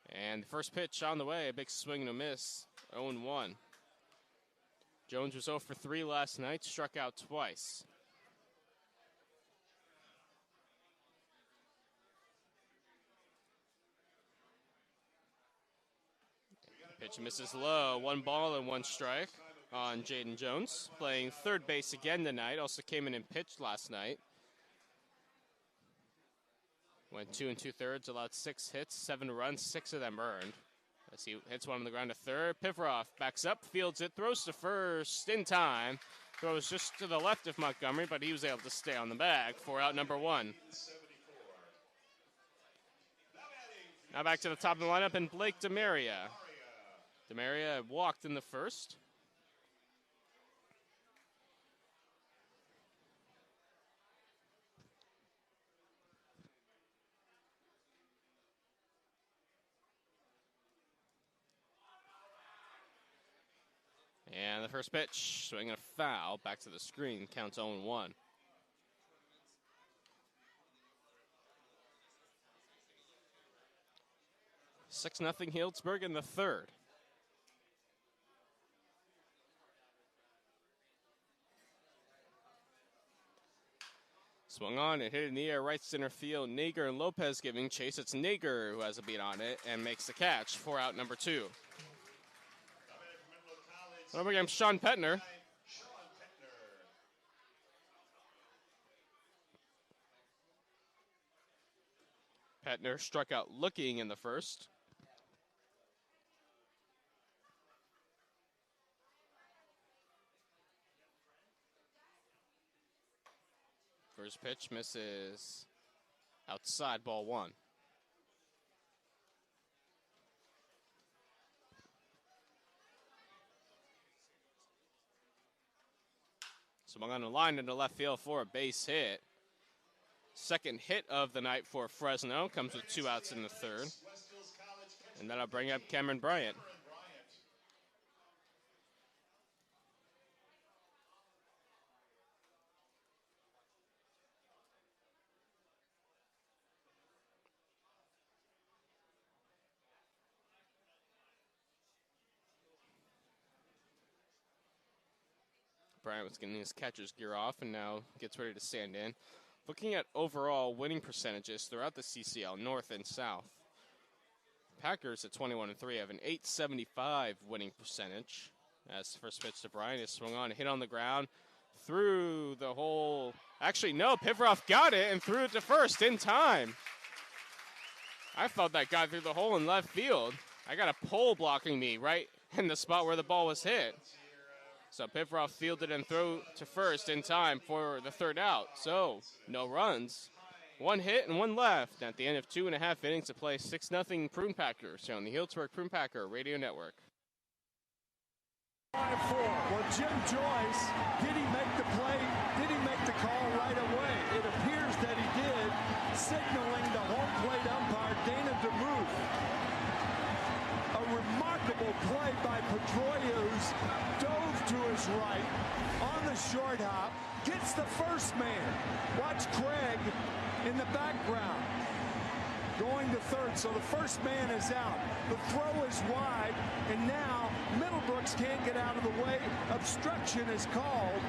And the first pitch on the way, a big swing and a miss, 0-1. Jones was 0 for 3 last night, struck out twice. Pitch misses low. 1 ball and 1 strike on Jaden Jones, playing third base again tonight. Also came in and pitched last night. Went 2 2/3, allowed 6 hits, 7 runs, 6 of them earned. As he hits one on the ground to third. Pivaroff backs up, fields it, throws to first in time. Throws just to the left of Montgomery, but he was able to stay on the bag for out number 1. Now back to the top of the lineup, and Blake DeMaria. DeMaria walked in the first. And the first pitch, swinging a foul, back to the screen, counts 0-1. Six nothing Healdsburg in the third. Swung on and hit in the air, right center field. Nager and Lopez giving chase. It's Nager who has a beat on it and makes the catch for out number 2. Over against Sean Petner. Petner struck out looking in the first. First pitch misses outside, ball 1. Swung on the line into left field for a base hit. Second hit of the night for Fresno. Comes with 2 outs in the third. And that'll bring up Cameron Bryant. Bryant was getting his catcher's gear off and now gets ready to stand in. Looking at overall winning percentages throughout the CCL, North and South. Packers at 21-3 have an .875 winning percentage. As the first pitch to Bryant is swung on, hit on the ground, through the hole. Actually, no, Pivaroff got it and threw it to first in time. I thought that got through the hole in left field. I got a pole blocking me right in the spot where the ball was hit. So Pivaroff fielded and threw to first in time for the third out. So no runs, 1 hit and 1 left at the end of 2.5 innings to play. 6-0 Prune Packers on the Healdsburg Prune Packer Radio Network. 5-4. Well, Jim Joyce, did he make the play? Did he make the call right away? It appears that he did, signaling the home plate umpire, Dana DeMuth. A remarkable play by Pedroia's, dove to his right on the short hop, gets the first man. Watch Craig in the background going to third. So the first man is out. The throw is wide, and now Middlebrooks can't get out of the way. Obstruction is called.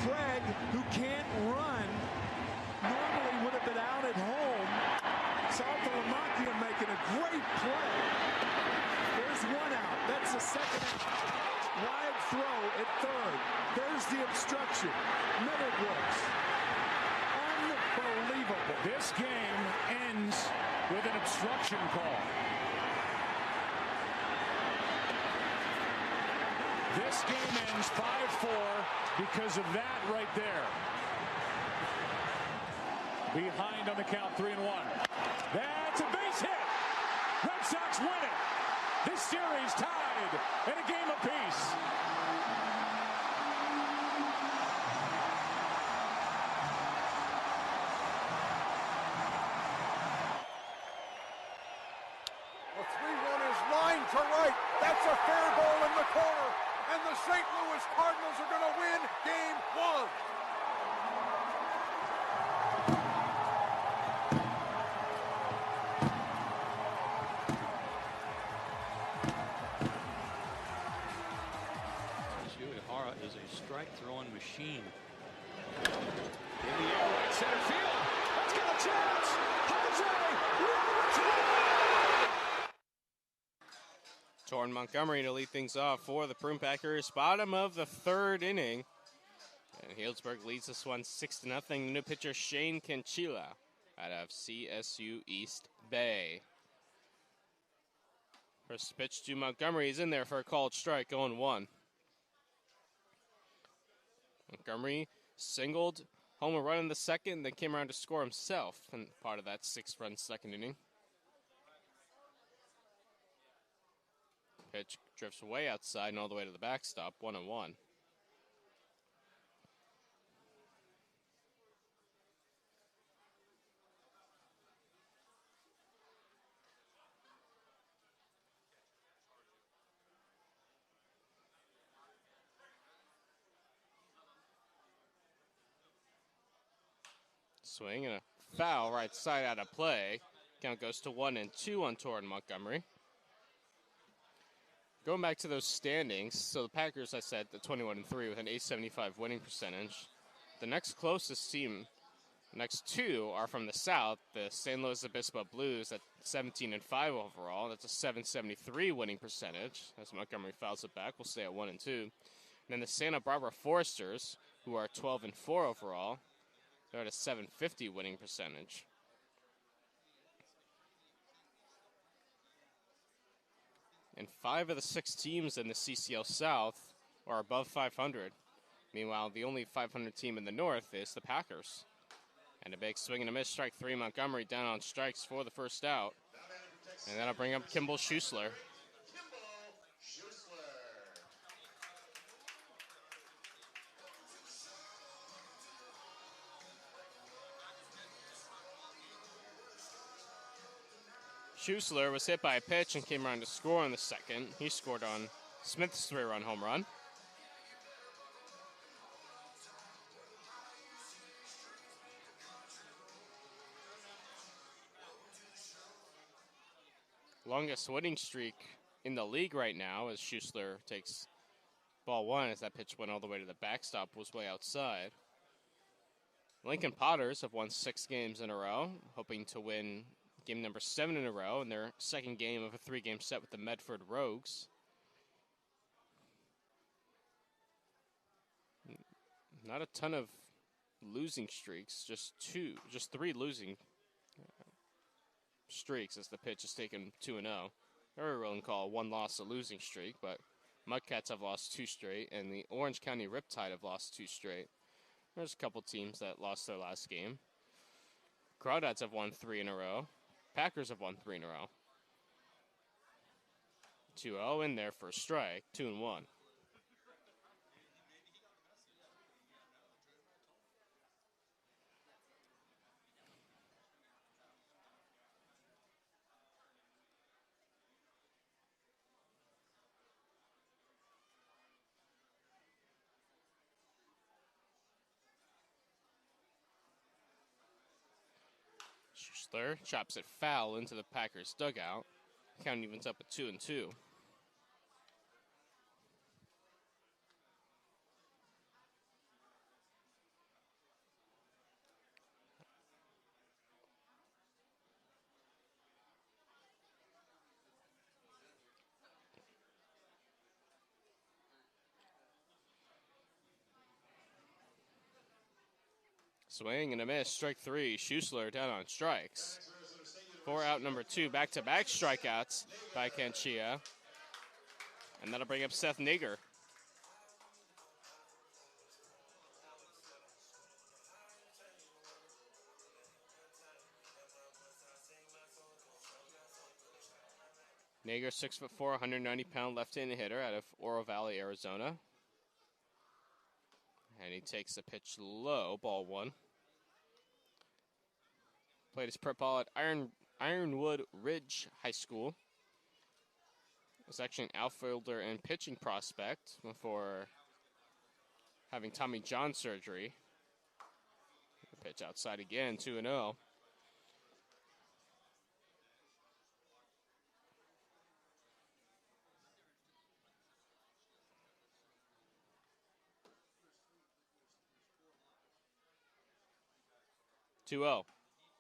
Craig, who can't run, normally would have been out at home. Saltalamacchia making a great play. There's 1 out. That's the second wide throw at third. There's the obstruction. Middlebrooks. Unbelievable. This game ends with an obstruction call. This game ends 5-4 because of that right there. Behind on the count, 3-1. That's a base hit. Red Sox win it. This series tied at a game apiece. The 3-1 is lined to right. That's a fair ball in the corner. And the St. Louis Cardinals are going to win Game 1. Is a strike-throwing machine. In the air, right center field. Let's get a chance. Jose, Torrin Montgomery to lead things off for the Prune Packers. Bottom of the third inning. And Healdsburg leads this one 6-0. New pitcher Shane Canchila out of CSU East Bay. First pitch to Montgomery is in there for a called strike, 0-1. Montgomery singled, home run in the second, then came around to score himself in part of that 6-run second inning. Pitch drifts way outside and all the way to the backstop, 1-1. Swing and a foul right side out of play. Count goes to 1-2 on Torrin Montgomery. Going back to those standings, so the Packers, I said, at 21-3 with an .875 winning percentage. The next closest team, the next two are from the South, the San Luis Obispo Blues at 17-5 overall. That's a .773 winning percentage. As Montgomery fouls it back, we'll stay at 1-2. And then the Santa Barbara Foresters, who are 12-4 overall. They're at a .750 winning percentage. And 5 of the 6 teams in the CCL South are above 500. Meanwhile, the only 500 team in the North is the Packers. And a big swing and a miss, strike 3. Montgomery down on strikes for the first out. And that'll bring up Kimball Schusler. Schusler was hit by a pitch and came around to score in the second. He scored on Smith's 3-run home run. Longest winning streak in the league right now as Schusler takes ball 1 as that pitch went all the way to the backstop, was way outside. Lincoln Potters have won 6 games in a row, hoping to win game number 7 in a row in their second game of a 3-game set with the Medford Rogues. Not a ton of losing streaks, just 3 losing streaks as the pitch is taken 2-0. Very willing to call 1 loss a losing streak, but Mudcats have lost 2 straight, and the Orange County Riptide have lost 2 straight. There's a couple teams that lost their last game. Crawdads have won 3 in a row. Packers have won 3 in a row. 2-0 in there for a strike, 2-1. Schusler chops it foul into the Packers dugout. Count evens up at 2-2. Swing and a miss, strike 3. Schusler down on strikes. 4 out number 2, back-to-back strikeouts by Canchilla. And that'll bring up Seth Nager. Nager, 6'4", 190-pound left-handed hitter out of Oro Valley, Arizona. And he takes the pitch low, ball 1. Played his prep ball at Ironwood Ridge High School. Was actually an outfielder and pitching prospect before having Tommy John surgery. The pitch outside again, 2-0.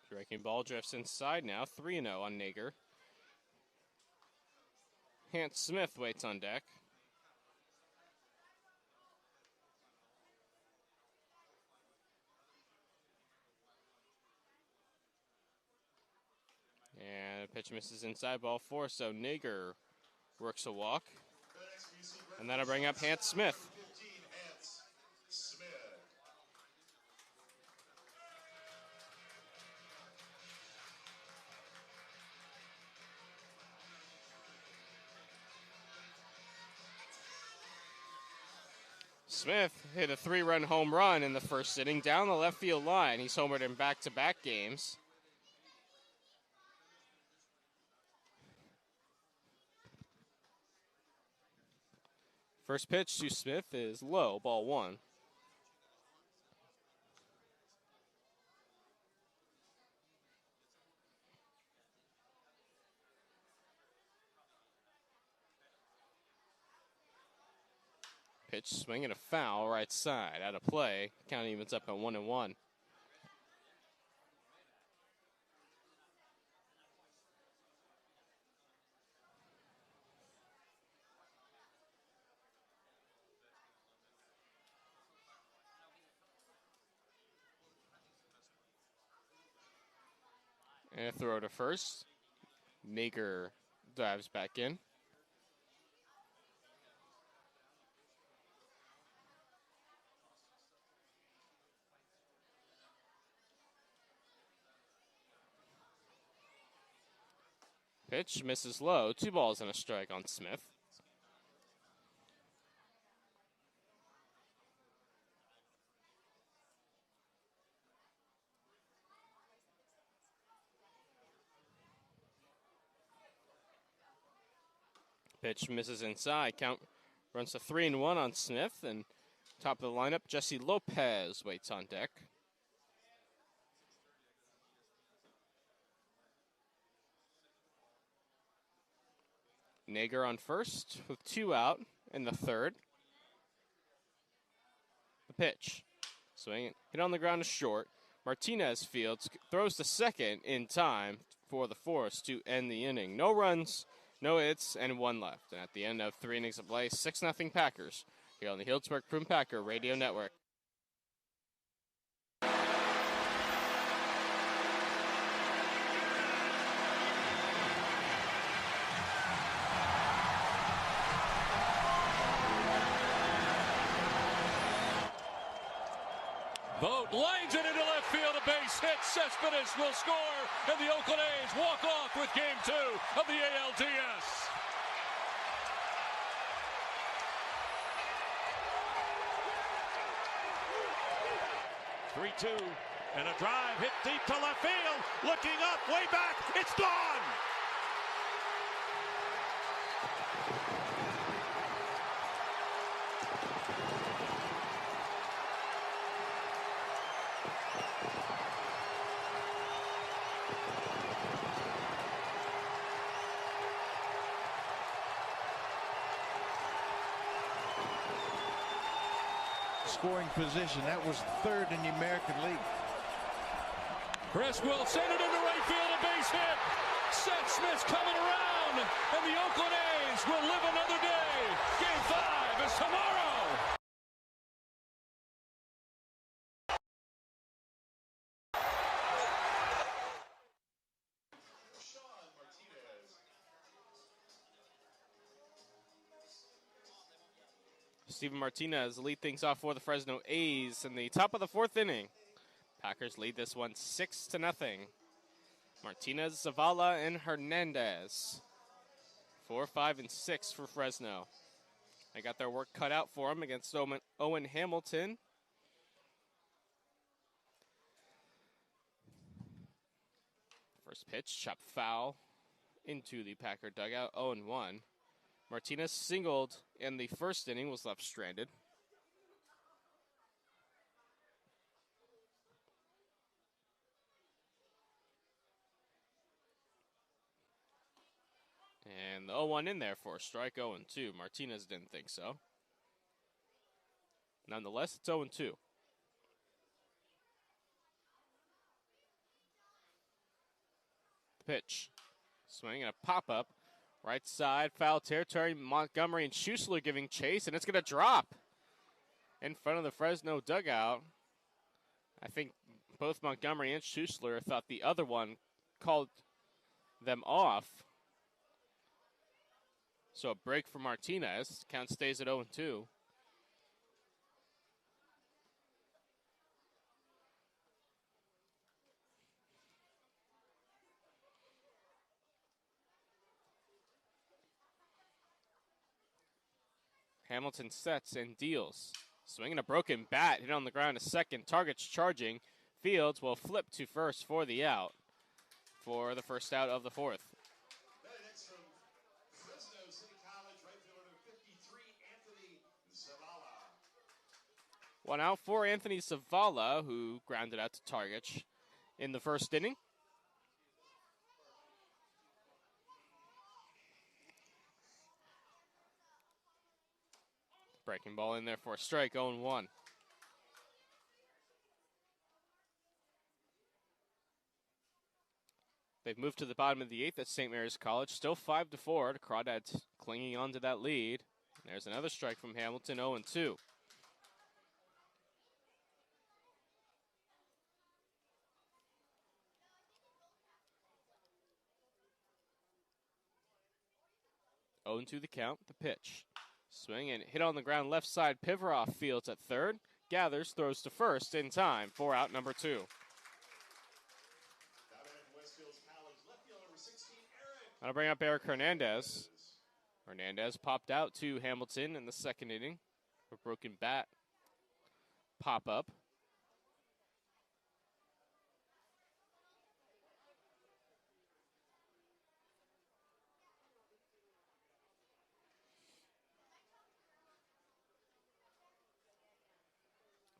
Breaking ball drifts inside now, 3-0 on Nager. Hans Smith waits on deck. And the pitch misses inside, ball 4, so Nager works a walk. And that'll bring up Hans Smith. Smith hit a 3-run home run in the first inning down the left field line. He's homered in back-to-back games. First pitch to Smith is low, ball 1. Pitch swinging a foul right side, out of play. Count evens up at 1-1. And a throw to first. Nager dives back in. Pitch misses low. 2 balls and a strike on Smith. Pitch misses inside. Count runs to 3-1 on Smith. And top of the lineup, Jesse Lopez waits on deck. Nager on first with 2 out in the third. The pitch. Swing, hit on the ground to short. Martinez fields, throws to second in time for the Force to end the inning. No runs, no hits, and 1 left. And at the end of 3 innings of play, 6-0 Packers here on the Healdsburg Prune Packer Radio Network. Vogt lines it into left field, a base hit. Cespedes will score, and the Oakland A's walk off with Game 2 of the ALDS. 3-2, and a drive hit deep to left field. Looking up, way back, it's gone! Scoring position. That was 3rd in the American League. Chris will send it into right field, a base hit. Seth Smith's coming around, and the Oakland A's will live another day. Game 5 is tomorrow. Steven Martinez lead things off for the Fresno A's in the top of the 4th inning. Packers lead this one 6-0. Martinez, Zavala, and Hernandez. 4, 5, and 6 for Fresno. They got their work cut out for them against Owen Hamilton. First pitch, chopped foul into the Packer dugout, 0-1. Martinez singled in the first inning, was left stranded. And the 0-1 in there for a strike, 0-2. Martinez didn't think so. Nonetheless, it's 0-2. Pitch. Swing and a pop-up Right side, foul territory. Montgomery and Schussler giving chase, and it's going to drop in front of the Fresno dugout. I think both Montgomery and Schussler thought the other one called them off. So a break for Martinez. Count stays at 0-2. Hamilton sets and deals. Swinging a broken bat, hit on the ground a second. Target's charging. Fields will flip to first for the out. For the first out of the fourth. Next from Fresno City College, right fielder number 53, Anthony Zavala. One out for Anthony Zavala, who grounded out to Target in the first inning. Breaking ball in there for a strike, 0-1. They've moved to the bottom of the eighth at St. Mary's College. Still 5-4. Crawdads clinging on to that lead. There's another strike from Hamilton, 0-2. To the count, the pitch. Swing and hit on the ground left side. Pivaroff fields at third. Gathers, throws to first in time for out number 2. I'll bring up Eric Hernandez. Hernandez popped out to Hamilton in the second inning. A broken bat pop up.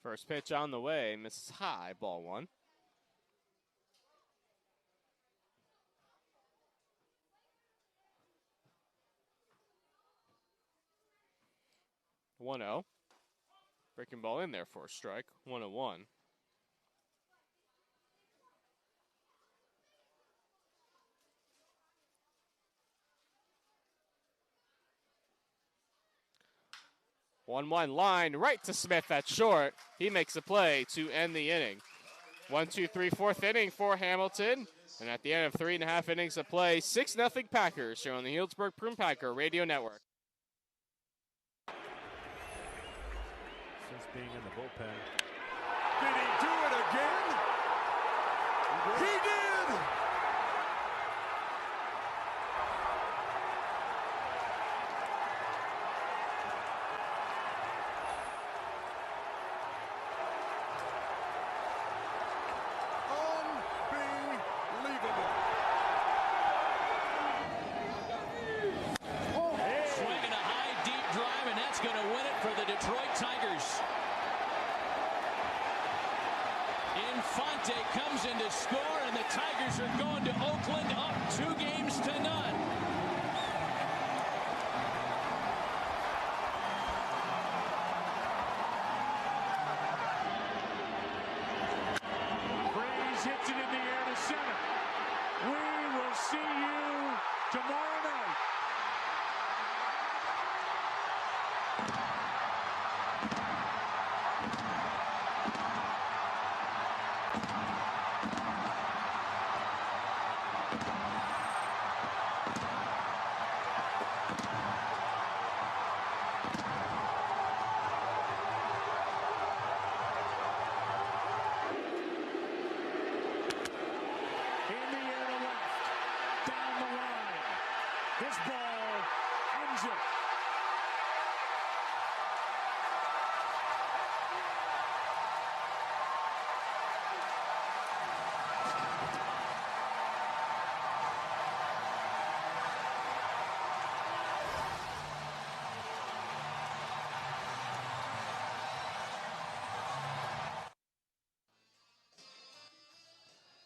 First pitch on the way, misses high, ball 1. One-0. Breaking ball in there for a strike, 1-1. One line right to Smith at short. He makes a play to end the inning. 1, 2, 3, fourth inning for Hamilton. And at the end of 3.5 innings of play, 6-0 Packers here on the Healdsburg Prune Packer Radio Network. Since being in the bullpen. Did he do it again? He did! Comes in to score, and the Tigers are going to Oakland up 2-0. Freeze hits it in the air to center. We will see you tomorrow night.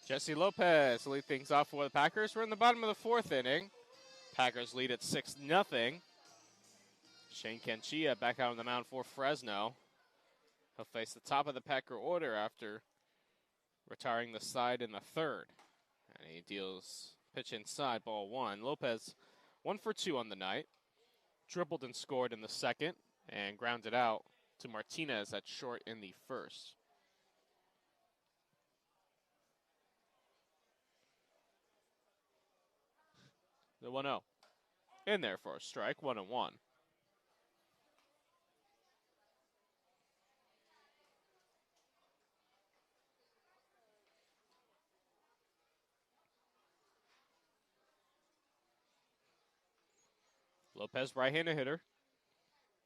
Jesse Lopez lead things off for the Packers. We're in the bottom of the fourth inning. Packers lead at 6-0. Shane Canchia back out on the mound for Fresno. He'll face the top of the Packer order after retiring the side in the third. And he deals pitch inside, ball 1. Lopez 1 for 2 on the night. Tripled and scored in the second and grounded out to Martinez at short in the first. The 1-0. In there for a strike, 1-1. Lopez, right-handed hitter,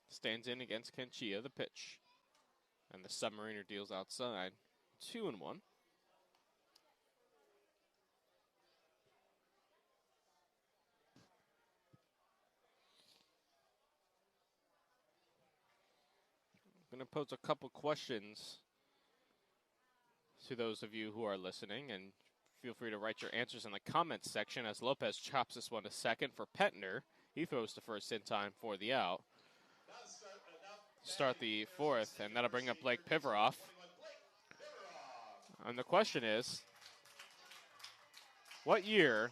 stands in against Canchilla, the pitch. And the Submariner deals outside, 2-1. I'm going to pose a couple questions to those of you who are listening, and feel free to write your answers in the comments section as Lopez chops this one to second for Petner. He throws to first in time for the out. Start the fourth, and that'll bring up Blake Pivaroff. And the question is, what year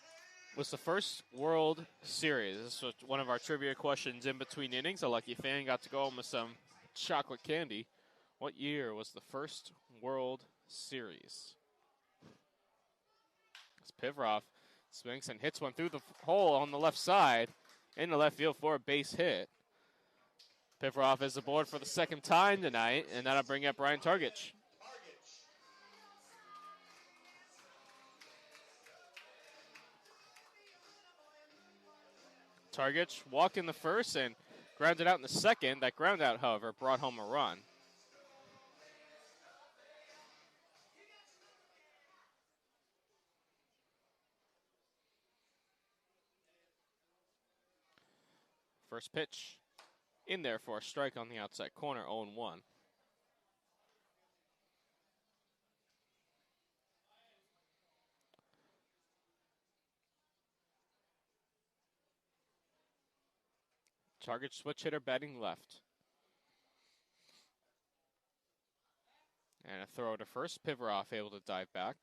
was the first World Series? This was one of our trivia questions in between innings. A lucky fan got to go home with some chocolate candy. What year was the first World Series? As Pivaroff swings and hits one through the hole on the left side in the left field for a base hit. Pivaroff is aboard for the second time tonight, and that'll bring up Ryan Targich. Targich walked in the first and grounded out in the second. That ground out, however, brought home a run. First pitch in there for a strike on the outside corner, 0-1. Target switch hitter batting left. And a throw to first. Pivaroff able to dive back.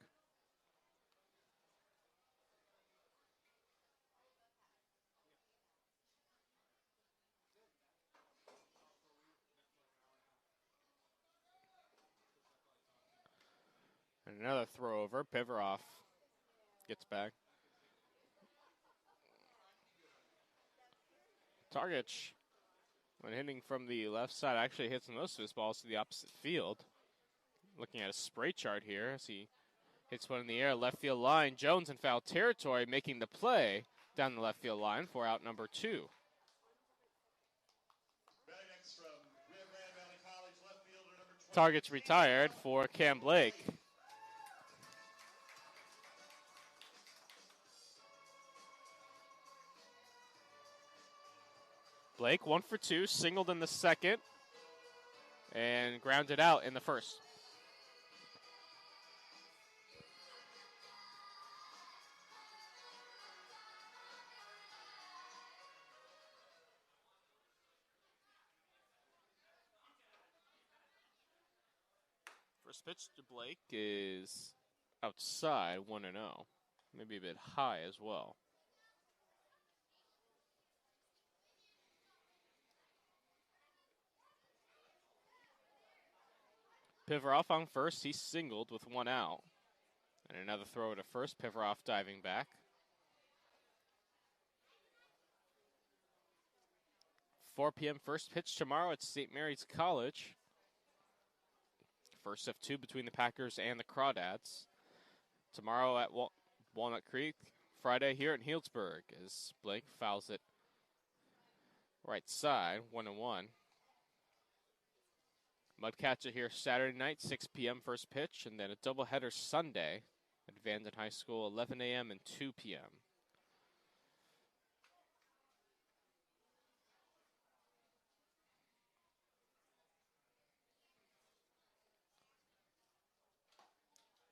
And another throw over. Pivaroff gets back. Targich, when hitting from the left side, actually hits most of his balls to the opposite field. Looking at a spray chart here as he hits one in the air, left field line. Jones in foul territory making the play down the left field line for out number 2. Targets retired for Cam Blake. Blake 1 for 2, singled in the second, and grounded out in the first. First pitch to Blake is outside, 1-0. Maybe a bit high as well. Pivaroff on first. He singled with 1 out. And another throw to first. Pivaroff diving back. 4 p.m. first pitch tomorrow at St. Mary's College. First of 2 between the Packers and the Crawdads. Tomorrow at Walnut Creek. Friday here at Healdsburg as Blake fouls it right side, 1-1. Mudcats are here Saturday night, 6 p.m. first pitch, and then a doubleheader Sunday at Vanden High School, 11 a.m. and 2 p.m.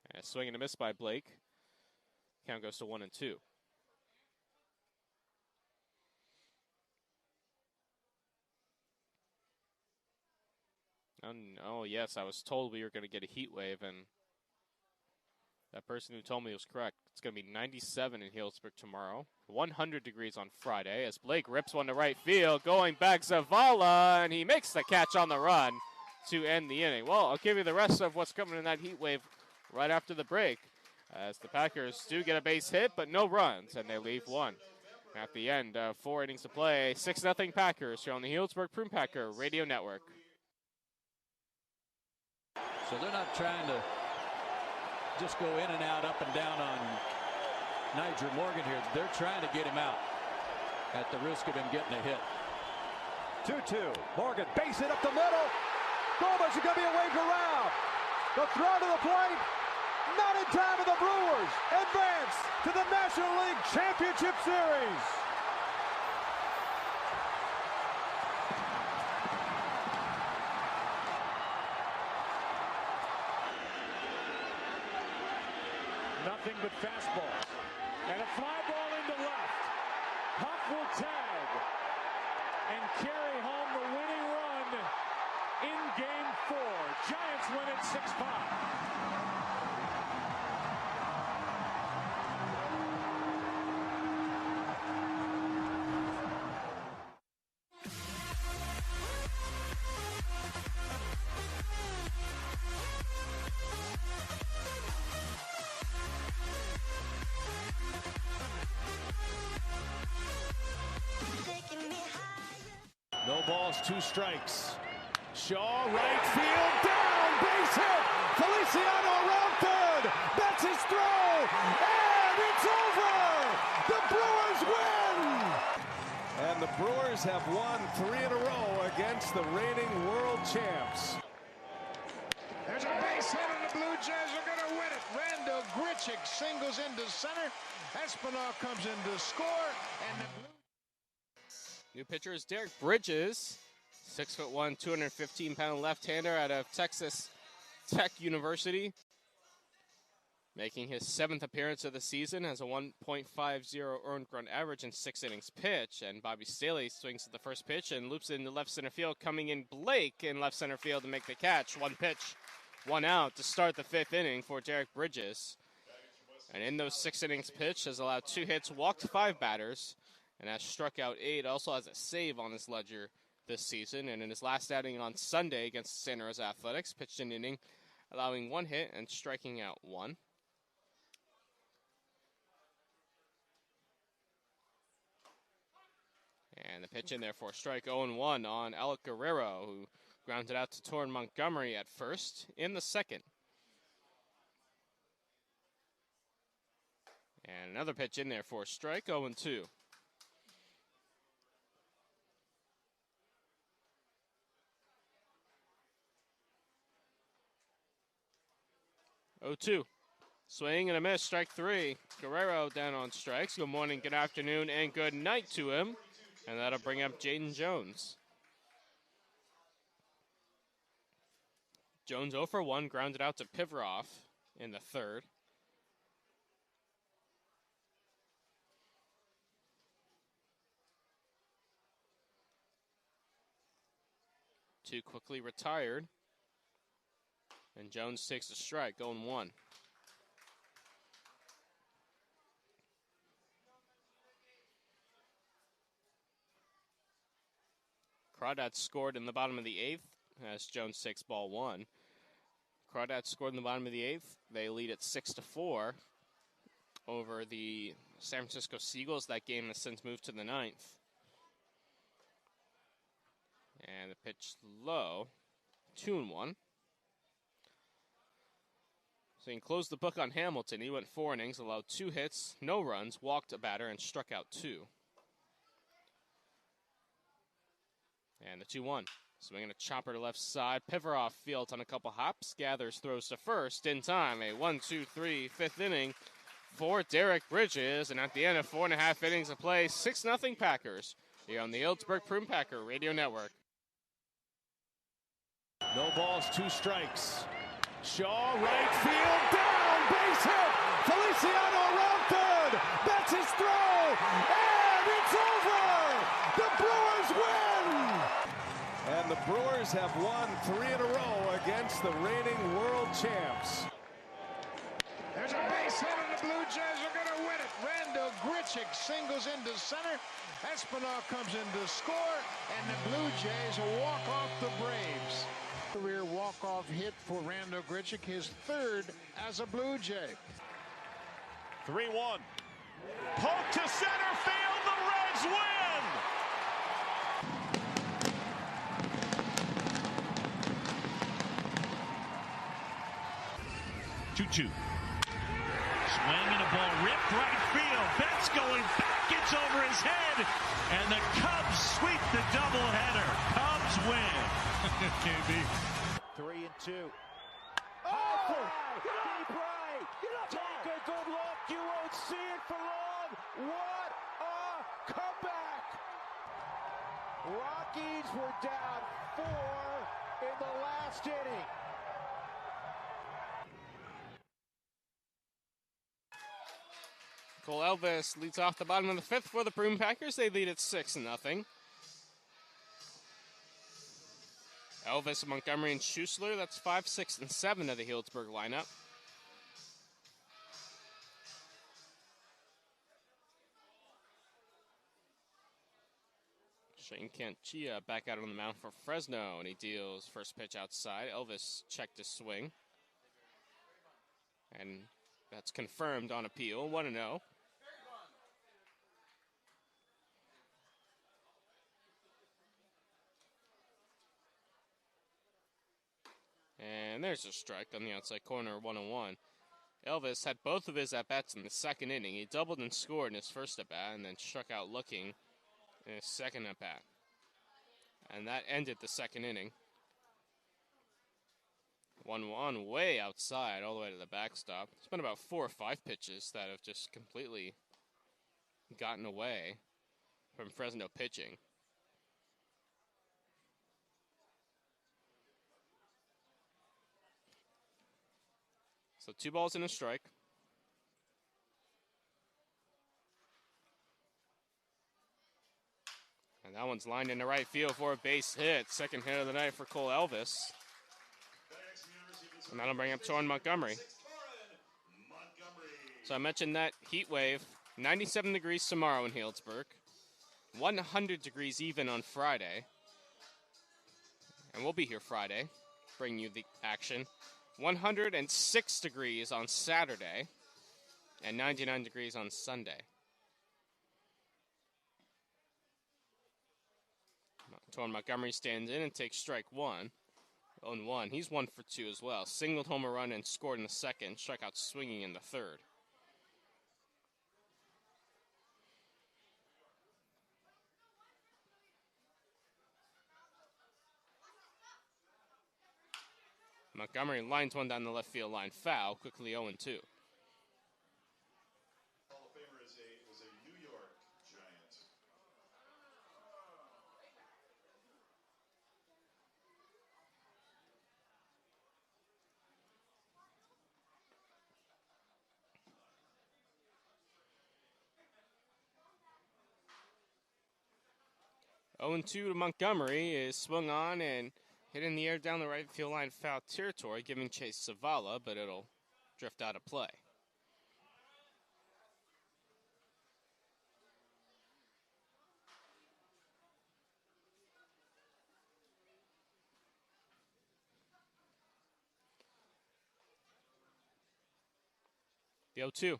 And a swing and a miss by Blake. Count goes to 1-2. Oh, yes, I was told we were going to get a heat wave, and That person who told me was correct. It's going to be 97 in Healdsburg tomorrow. 100 degrees on Friday as Blake rips one to right field. Going back Zavala, and he makes the catch on the run to end the inning. Well, I'll give you the rest of what's coming in that heat wave right after the break, as the Packers do get a base hit, but no runs, and they leave one. At the end of 4 innings to play, 6-0 Packers here on the Healdsburg Prune Packer Radio Network. So they're not trying to just go in and out, up and down on Nigel Morgan here. They're trying to get him out at the risk of him getting a hit. 2-2. Morgan, base it up the middle. Gomez is going to be waved around. The throw to the plate. Not in time for the Brewers. Advance to the National League Championship Series. Nothing but fastballs. And a fly ball into left. Huff will tag and carry home the winning run in Game 4. Giants win it 6-5. No balls, 2 strikes. Shaw, right field, down, base hit. Feliciano around third. That's his throw, and it's over. The Brewers win. And the Brewers have won 3 in a row against the reigning world champs. There's a base hit, and the Blue Jays are going to win it. Randall Grichuk singles into center. Espinal comes in to score, and the Blue... New pitcher is Derek Bridges, 6'1", 215-pound left-hander out of Texas Tech University. Making his 7th appearance of the season, has a 1.50 earned run average in 6 innings pitch. And Bobby Staley swings at the first pitch and loops it into left center field. Coming in Blake in left center field to make the catch. 1 pitch, 1 out to start the 5th inning for Derek Bridges. And in those 6 innings pitched, has allowed 2 hits, walked 5 batters, and has struck out 8. Also has a save on his ledger this season. And in his last outing on Sunday against Santa Rosa Athletics, pitched an inning, allowing 1 hit and striking out 1. And the pitch in there for a strike, 0-1 on Alec Guerrero, who grounded out to Torrin Montgomery at first in the 2nd. And another pitch in there for a strike, 0-2. 0-2. Swing and a miss, strike 3. Guerrero down on strikes. Good morning, good afternoon, and good night to him. And that'll bring up Jaden Jones. Jones 0 for 1, grounded out to Pivarov in the 3rd. Two quickly retired. And Jones takes a strike, 0-1. Crawdad scored in the bottom of the 8th as Jones takes ball 1. Crawdad scored in the bottom of the 8th. They lead at 6-4 over the San Francisco Seagulls. That game has since moved to the 9th. And the pitch low, 2-1. So he can close the book on Hamilton. He went 4 innings, allowed 2 hits, no runs, walked a batter, and struck out 2. And the 2-1. Swinging a chopper to left side. Pivarov fields on a couple hops. Gathers, throws to first in time. A 1-2-3 5th inning for Derek Bridges. And at the end of 4.5 innings of play, 6-0 Packers here on the Healdsburg Prune Packer Radio Network. No balls, 2 strikes. Shaw, right field, down, base hit. Feliciano around third. That's his throw, and it's over. The Brewers win. And the Brewers have won 3 in a row against the reigning world champs. There's a base hit, and the Blue Jays are going to win it. Randall Grichuk singles into center. Espinal comes in to score, and the Blue Jays walk off the Braves. Career walk-off hit for Randall Grichuk, his third as a Blue Jay. 3-1. Poke to center field. The Reds win. 2-2. Swing and a ball ripped right field. Betts going back. It's over his head. And the Cubs sweep the doubleheader. Cubs win. KB. 3-2. Oh! Deep right! Take a good look. You won't see it for long. What a comeback! Rockies were down 4 in the last inning. Cole Elvis leads off the bottom of the 5th for the Prune Packers. They lead at 6-0. Elvis, Montgomery, and Schussler. That's 5, 6, and 7 of the Healdsburg lineup. Shane Canchia back out on the mound for Fresno, and he deals first pitch outside. Elvis checked his swing. And that's confirmed on appeal, 1-0. And there's a strike on the outside corner, 1-1. Elvis had both of his at-bats in the second inning. He doubled and scored in his first at-bat and then struck out looking in his second at-bat. And that ended the second inning. 1-1 way outside all the way to the backstop. It's been about 4 or 5 pitches that have just completely gotten away from Fresno pitching. So 2 balls and a strike. And that one's lined into right field for a base hit. Second hit of the night for Cole Elvis. And that'll bring up Torrin Montgomery. So I mentioned that heat wave, 97 degrees tomorrow in Healdsburg, 100 degrees even on Friday. And we'll be here Friday, bringing you the action. 106 degrees on Saturday, and 99 degrees on Sunday. Torrin Montgomery stands in and takes strike 1. 0-1. He's 1 for 2 as well. Singled home a run and scored in the second. Struck out swinging in the third. Montgomery lines one down the left field line. Foul. Quickly 0-2. Hall of Famer is a New York Giant. Oh, 2 to Montgomery is swung on and hit in the air down the right field line, foul territory, giving chase Zavala, but it'll drift out of play. The 0-2.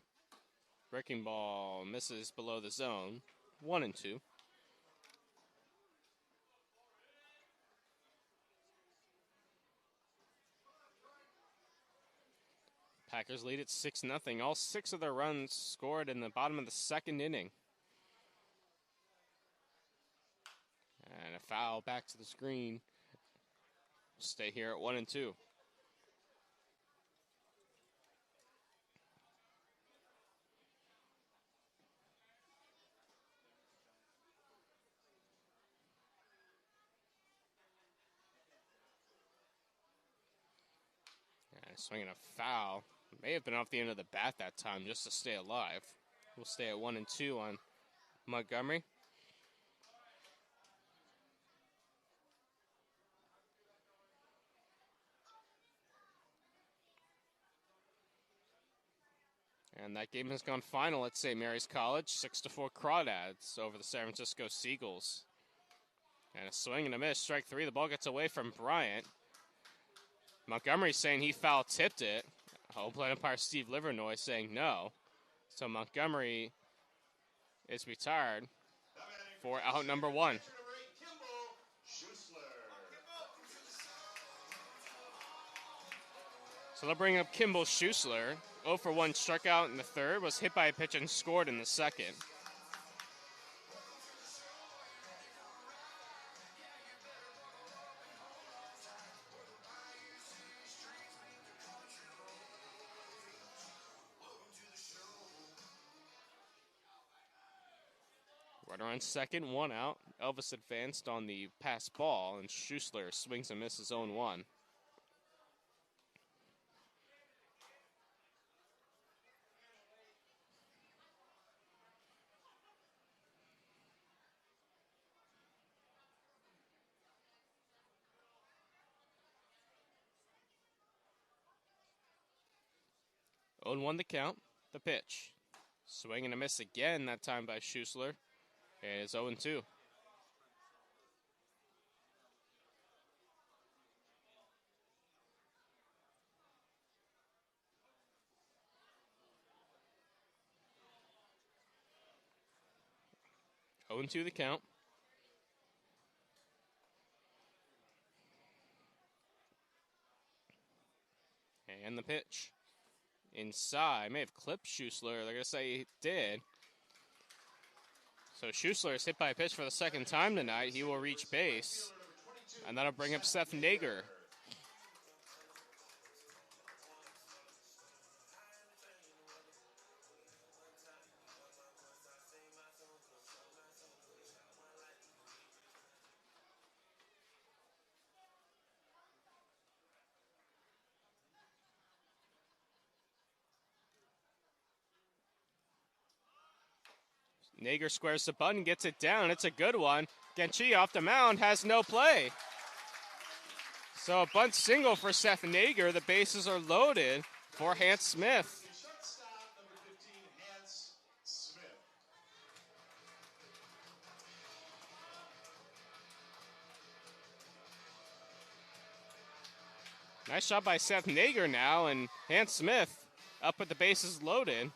Breaking ball misses below the zone. 1-2. Packers lead at 6-0. All 6 of their runs scored in the bottom of the second inning. And a foul back to the screen. Stay here at 1-2. And swinging a foul. May have been off the end of the bat that time just to stay alive. We'll stay at 1-2 on Montgomery. And that game has gone final at St. Mary's College, 6-4 Crawdads over the San Francisco Seagulls. And a swing and a miss, strike three. The ball gets away from Bryant. Montgomery saying he foul tipped it. Home plate umpire Steve Livernoy saying no. So Montgomery is retired for out number one. So they'll bring up Kimball Schuessler. 0 for 1 struck out in the third, was hit by a pitch and scored in the second. Runner on second, one out. Elvis advanced on the pass ball, and Schuessler swings and misses 0-1. On 1 the count, the pitch. Swing and a miss again, that time by Schuessler. And it's 0-2. The count. And the pitch. Inside. May have clipped Schuessler. They're going to say he did. So Schuessler is hit by a pitch for the second time tonight. He will reach base. And that'll bring up Seth Nager. Nager squares the button, gets it down. It's a good one. Genchi off the mound has no play. So a bunt single for Seth Nager. The bases are loaded for Hans Smith. Nice shot by Seth Nager now, and Hans Smith up with the bases loaded.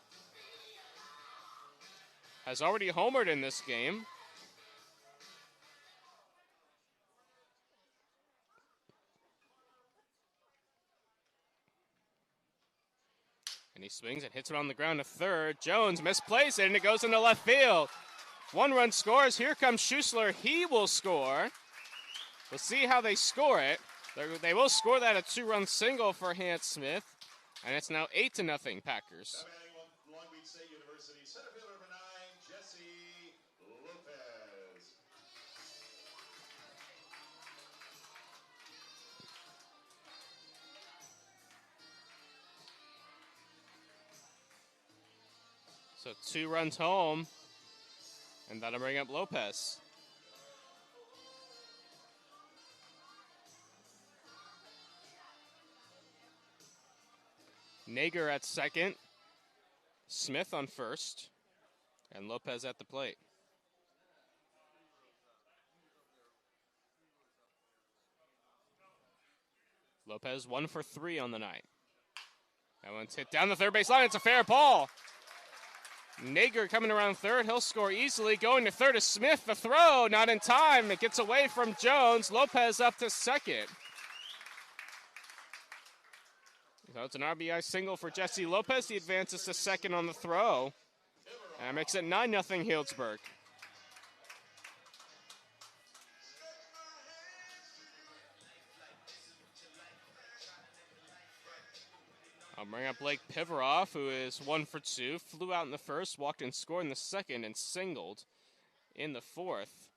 Has already homered in this game. And he swings and hits it on the ground to third. Jones misplays it, and it goes into left field. 1 run scores. Here comes Schuessler. He will score. We'll see how they score it. They will score that a 2-run single for Hans Smith. And it's now 8-0 Packers. Long Beach State University, center fielder number 9, Jesse Lopez. So 2 runs home, and that'll bring up Lopez. Nager at second, Smith on first, and Lopez at the plate. Lopez 1 for 3 on the night. That one's hit down the third base line. It's a fair ball. Nager coming around third. He'll score easily. Going to third is Smith. The throw, not in time. It gets away from Jones. Lopez up to second. So it's an RBI single for Jesse Lopez. He advances to second on the throw. And makes it 9-0 Healdsburg. I'll bring up Blake Pivaroff, who is 1 for 2. Flew out in the first, walked and scored in the second, and singled in the fourth.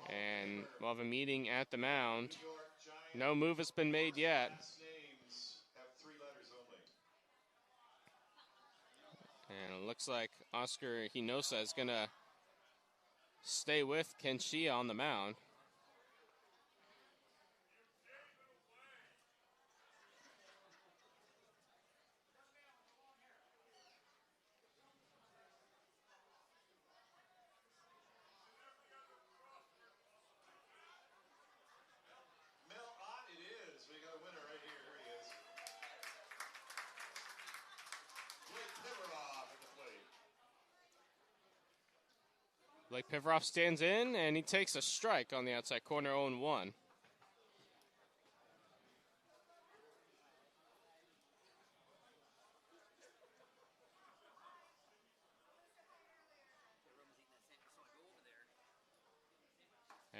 And we'll have a meeting at the mound. No move has been made yet. And it looks like Oscar Hinosa is going to stay with Kenshia on the mound. Blake Pivaroff stands in, and he takes a strike on the outside corner, 0-1.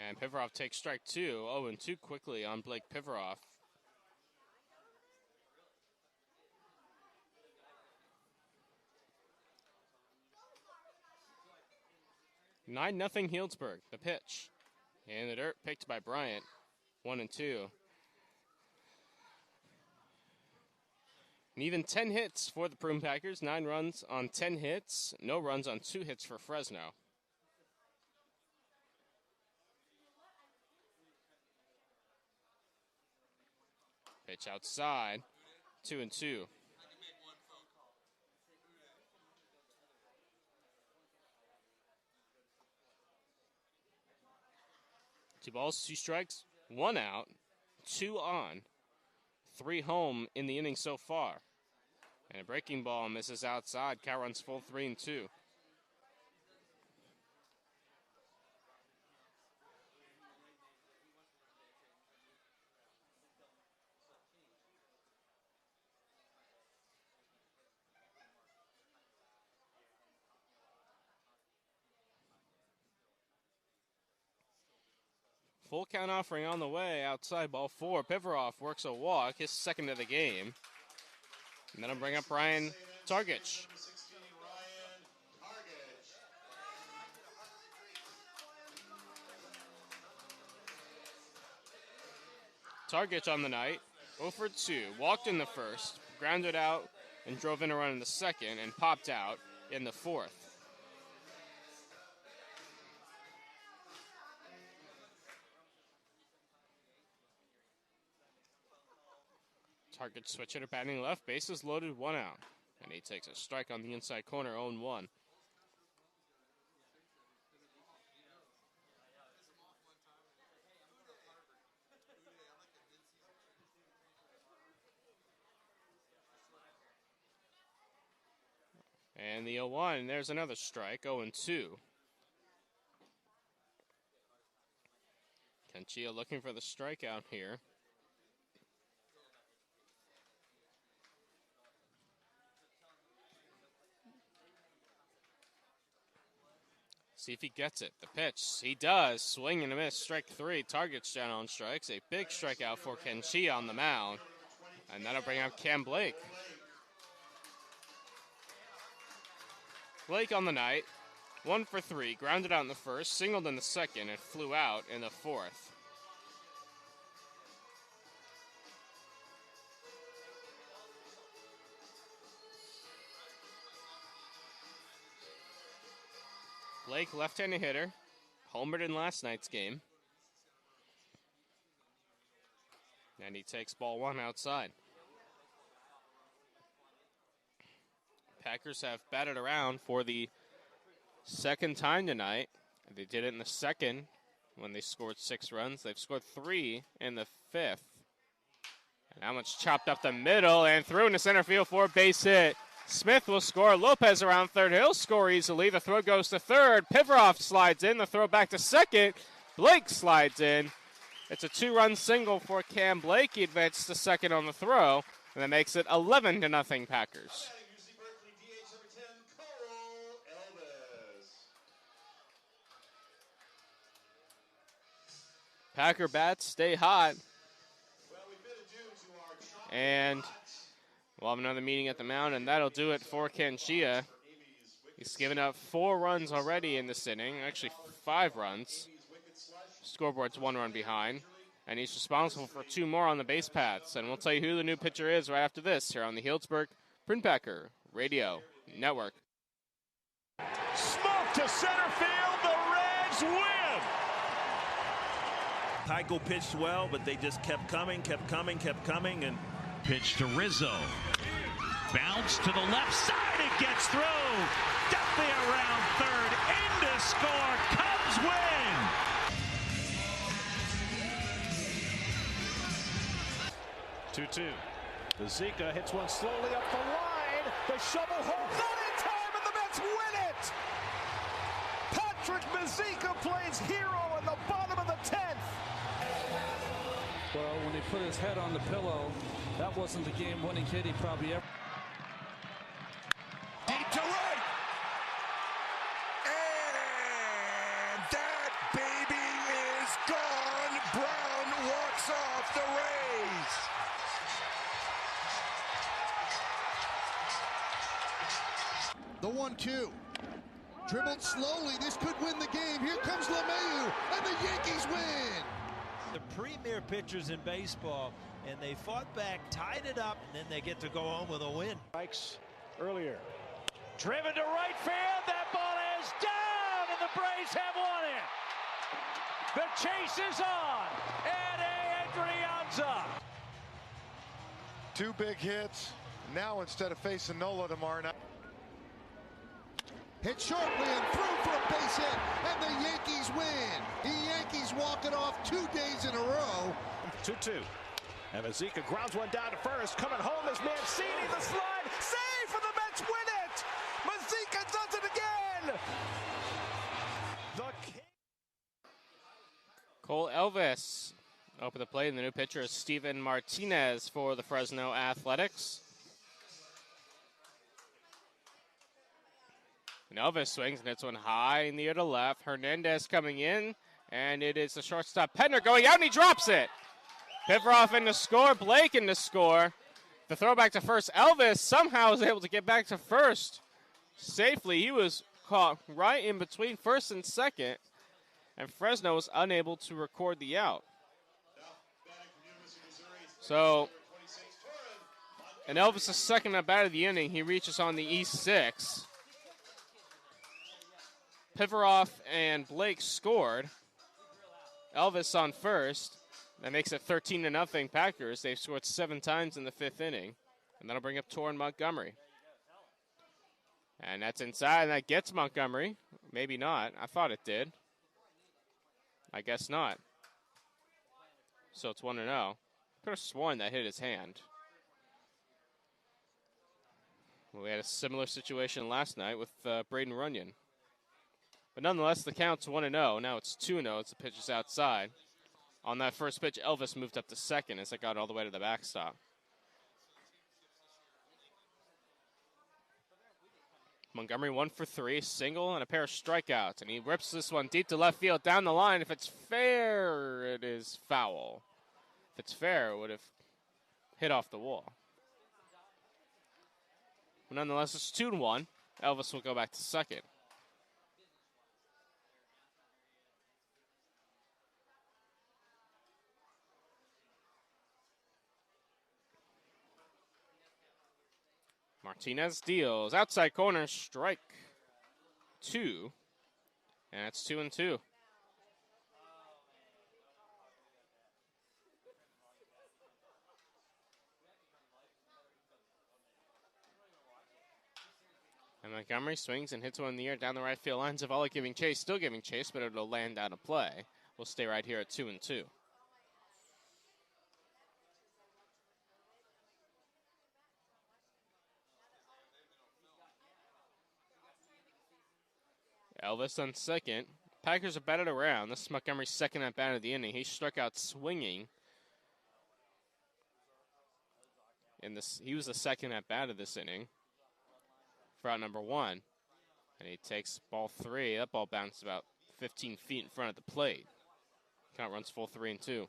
And Pivaroff takes strike 2, 0-2 quickly on Blake Pivaroff. 9-0 Healdsburg. The pitch. In the dirt, picked by Bryant. 1-2. And even 10 hits for the Prune Packers. 9 runs on 10 hits. No runs on 2 hits for Fresno. Pitch outside. 2-2. Two balls, 2 strikes, 1 out, 2 on, 3 home in the inning so far. And a breaking ball misses outside. Count runs full, 3-2. Full count offering on the way, outside ball 4. Pivaroff works a walk, his second of the game. And then I'll bring up Ryan Targich. Targich on the night, 0 for 2. Walked in the first, grounded out, and drove in a run in the second, and popped out in the fourth. Target switch hitter batting left, bases loaded, 1 out. And he takes a strike on the inside corner, 0-1. And the 0-1, there's another strike, 0-2. Kenchia looking for the strikeout here. See if he gets it. The pitch. He does. Swing and a miss. Strike 3. Targets down on strikes. A big strikeout for Kenchia on the mound. And that'll bring up Cam Blake. Blake on the night. 1 for 3. Grounded out in the first. Singled in the second. And flew out in the fourth. Blake, left-handed hitter, homered in last night's game. And he takes ball 1 outside. Packers have batted around for the second time tonight. They did it in the second when they scored 6 runs. They've scored 3 in the 5th. And that one's chopped up the middle and through into center field for a base hit. Smith will score. Lopez around third. He'll score easily. The throw goes to third. Pivaroff slides in. The throw back to second. Blake slides in. It's a 2-run single for Cam Blake. He advances to second on the throw, and that makes it 11-0 Packers. Packer bats stay hot. And we'll have another meeting at the mound, and that'll do it for Kenchia. He's given up 4 runs already in this inning, actually 5 runs. Scoreboard's 1 run behind, and he's responsible for 2 more on the base paths. And we'll tell you who the new pitcher is right after this here on the Healdsburg Prune Packer Radio Network. Smoke to center field. The Reds win. Tycho pitched well, but they just kept coming, and pitch to Rizzo. Bounce to the left side. It gets through. Duffy around third. In to score. Cubs win. 2-2. Zika hits one slowly up the line. The shovel hole. Not in time, and the Mets win it. Patrick Mazeika plays hero in the bottom of the 10th. Well, when he put his head on the pillow, that wasn't the game-winning hit he probably ever. Deep to right. And that baby is gone. Brown walks off the Rays. The 1-2. Dribbled slowly. This could win the game. Here comes LeMahieu, and the Yankees win. The premier pitchers in baseball, and they fought back, tied it up, and then they get to go home with a win. Strikes earlier. Driven to right field. That ball is down, and the Braves have won it. The chase is on. Eddie Adrianza. 2 big hits. Now instead of facing Nola tomorrow night. Hit shortly and through for a base hit, and the Yankees win. The Yankees walk it off 2 days in a row. 2-2. And Mazeika grounds one down to first. Coming home is Mancini. The slide. Save for the Mets. Win it. Mazeika does it again. The King. Cole Elvis open the plate, and the new pitcher is Steven Martinez for the Fresno Athletics. And Elvis swings and hits one high in the air to left. Hernandez coming in, and it is the shortstop Penner going out, and he drops it. Pivaroff in to score, Blake in to score. The throw back to first. Elvis somehow was able to get back to first safely. He was caught right in between first and second, and Fresno was unable to record the out. So, and Elvis' second at bat of the inning, he reaches on the E6. Pivaroff and Blake scored. Elvis on first. That makes it 13-0 Packers. They've scored 7 times in the 5th inning. And that'll bring up Torrin Montgomery. And that's inside, and that gets Montgomery. Maybe not. I thought it did. I guess not. So it's 1-0. Could have sworn that hit his hand. We had a similar situation last night with Braden Runyon. But nonetheless, the count's 1-0. Now it's 2-0 as the pitch is outside. On that first pitch, Elvis moved up to second as it got all the way to the backstop. Montgomery 1 for 3, single and a pair of strikeouts. And he rips this one deep to left field down the line. If it's fair, it is foul. If it's fair, it would have hit off the wall. But nonetheless, it's 2-1. Elvis will go back to second. Martinez deals. Outside corner, strike 2. And it's 2-2. And Montgomery swings and hits one in the air down the right field line. Zavala giving chase, still giving chase, but it'll land out of play. We'll stay right here at 2-2. Elvis on second. Packers are batted around. This is Montgomery's second at bat of the inning. He struck out swinging. He was the second at bat of this inning for out number 1. And he takes ball 3. That ball bounced about 15 feet in front of the plate. Count runs full 3-2.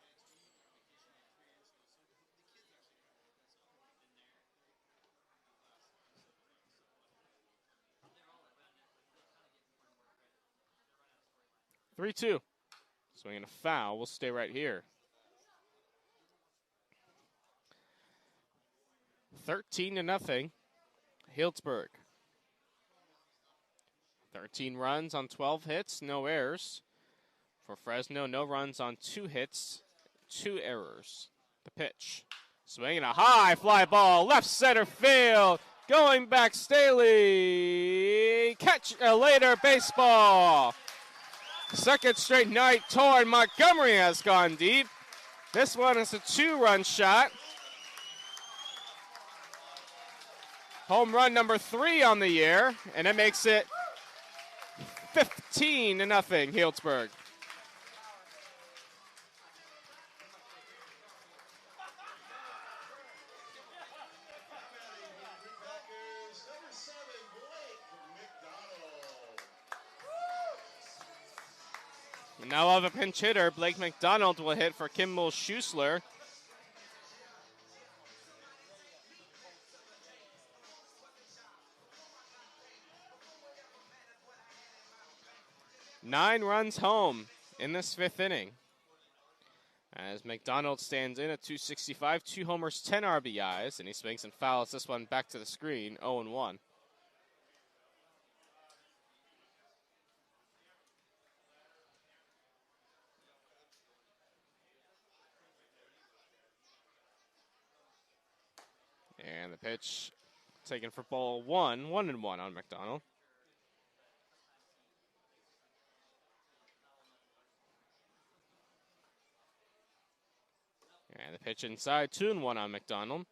Three-two. Swinging a foul. We'll stay right here. 13-0. Healdsburg. 13 runs on 12 hits, no errors. For Fresno, no runs on 2 hits, 2 errors. The pitch. Swinging a high fly ball, left center field. Going back, Staley. Catch later, baseball. Second straight night, Torrin Montgomery has gone deep. This one is a 2-run shot. Home run number 3 on the year, and it makes it 15-0, Healdsburg. And now we'll have a pinch hitter. Blake McDonald will hit for Kimball Schusler. Nine runs home in this fifth inning. As McDonald stands in at 265, 2 homers, 10 RBIs, and he swings and fouls this one back to the screen, 0-1. And the pitch taken for ball 1, 1-1 on McDonald. And the pitch inside, 2-1 on McDonald.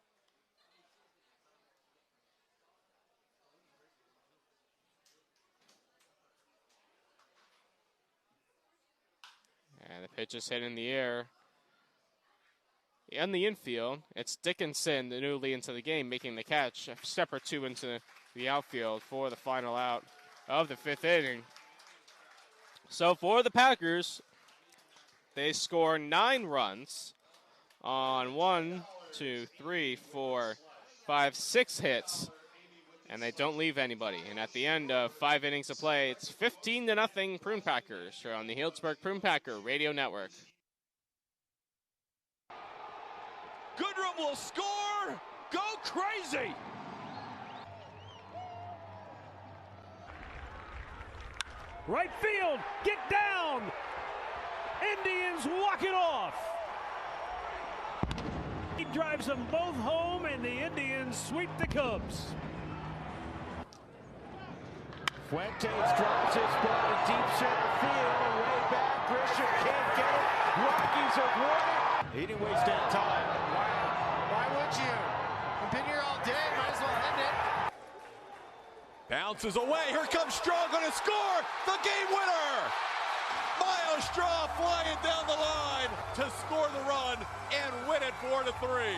And the pitch is hit in the air. In the infield, it's Dickinson, the newly into the game, making the catch. A step or two into the outfield for the final out of the fifth inning. So for the Packers, they score 9 runs on 1, 2, 3, 4, 5, 6 hits, and they don't leave anybody. And at the end of 5 innings of play, it's 15-0 Prune Packers here on the Healdsburg Prune Packer Radio Network. Goodrum will score. Go crazy. Right field, get down. Indians walk it off. He drives them both home, and the Indians sweep the Cubs. Fuentes drops his ball to deep center field. Way back, Grisham can't get it. Rockies have won it. He didn't waste any time. Why would you? You've been here all day, might as well end it. Bounces away. Here comes Straw, going to score the game winner. Miles Straw flying down the line to score the run and win it 4-3.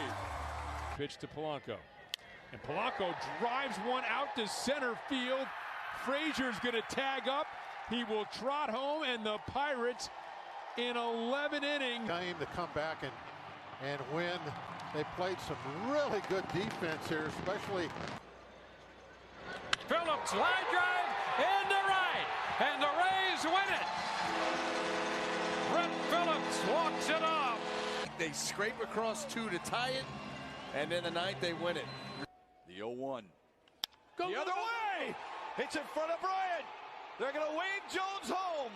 Pitch to Polanco. And Polanco drives one out to center field. Frazier's going to tag up. He will trot home, and the Pirates in 11 innings. Game to come back and win. They played some really good defense here, especially. Phillips, line drive into right, and the Rays win it. Brett Phillips walks it off. They scrape across 2 to tie it, and in the 9th they win it. The 0-1. Go the other way. It's in front of Bryant. They're going to wave Jones home.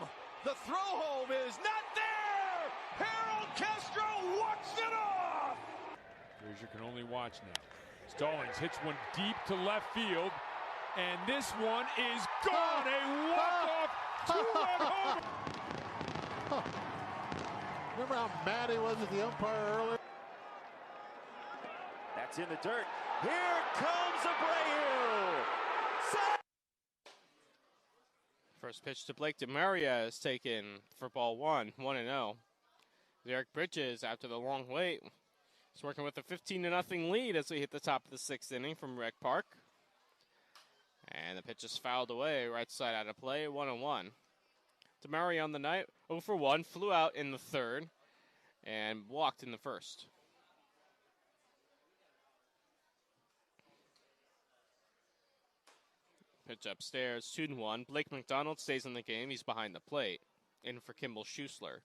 The throw home is not there. Harold Castro walks it off. Frazier can only watch now. Stallings hits one deep to left field, and this one is gone. A walk-off two-run home. Remember how mad he was at the umpire earlier? That's in the dirt. Here comes Abreu. First pitch to Blake DeMaria is taken for ball 1, 1-0. Derek Bridges, after the long wait, is working with a 15-0 lead as we hit the top of the 6th inning from Rec Park. And the pitch is fouled away, right side out of play, 1-1. DeMaria on the night, 0 for 1, flew out in the 3rd and walked in the 1st. Pitch upstairs, 2-1. Blake McDonald stays in the game. He's behind the plate. In for Kimball Schusler.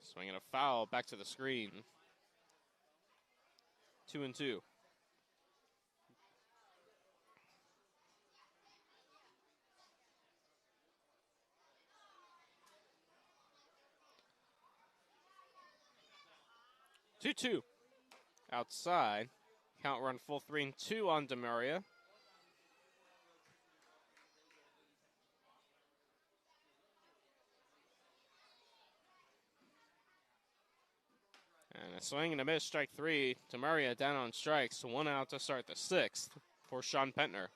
Swinging a foul back to the screen. 2-2. Two outside. Count run full 3-2 on DeMaria. And a swing and a miss, strike three. Tamaria down on strikes. 1 out to start the 6th for Sean Pentner.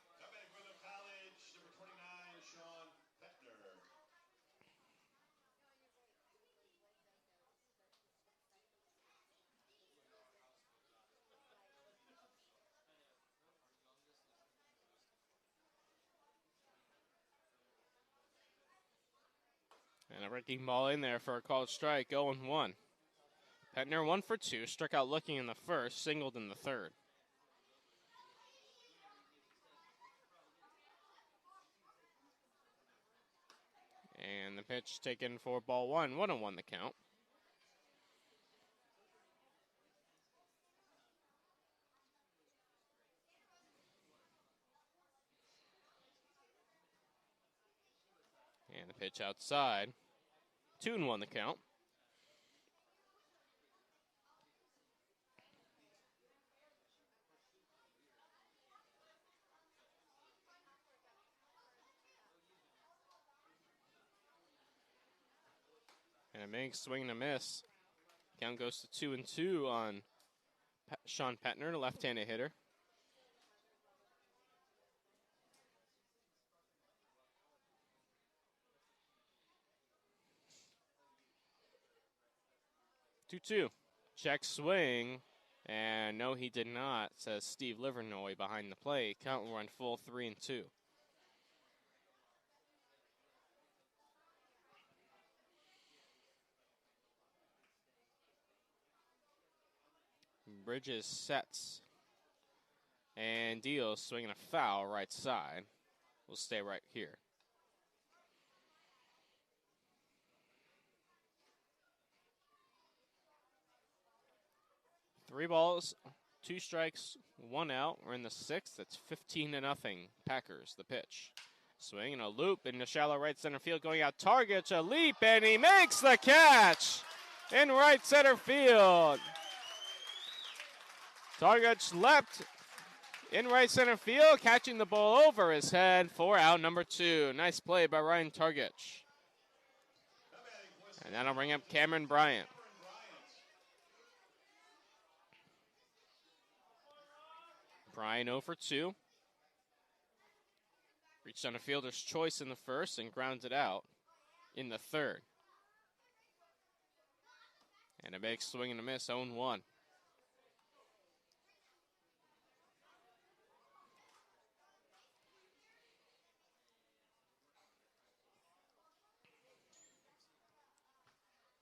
And a breaking ball in there for a called strike, 0-1. Pentner 1 for 2, struck out looking in the first, singled in the third. And the pitch taken for ball 1, 1-1 the count. And the pitch outside, 2-1 the count. And a big swing and a miss. Count goes to 2-2 on Sean Pentner, the left-handed hitter. Two. Check swing. And no, he did not, says Steve Livernoy behind the plate. Count will run full 3-2. Bridges sets and deals, swinging a foul right side. We'll stay right here. Three balls, 2 strikes, 1 out. We're in the 6th. It's 15-0. Packers, the pitch. Swing and a loop in the shallow right center field. Going out, Targets a leap, and he makes the catch in right center field. Targets leapt in right center field, catching the ball over his head for out number 2. Nice play by Ryan Targets. And that'll bring up Cameron Bryant. Bryant 0 for 2. Reached on a fielder's choice in the first and grounded out in the third. And a big swing and a miss, 0-1.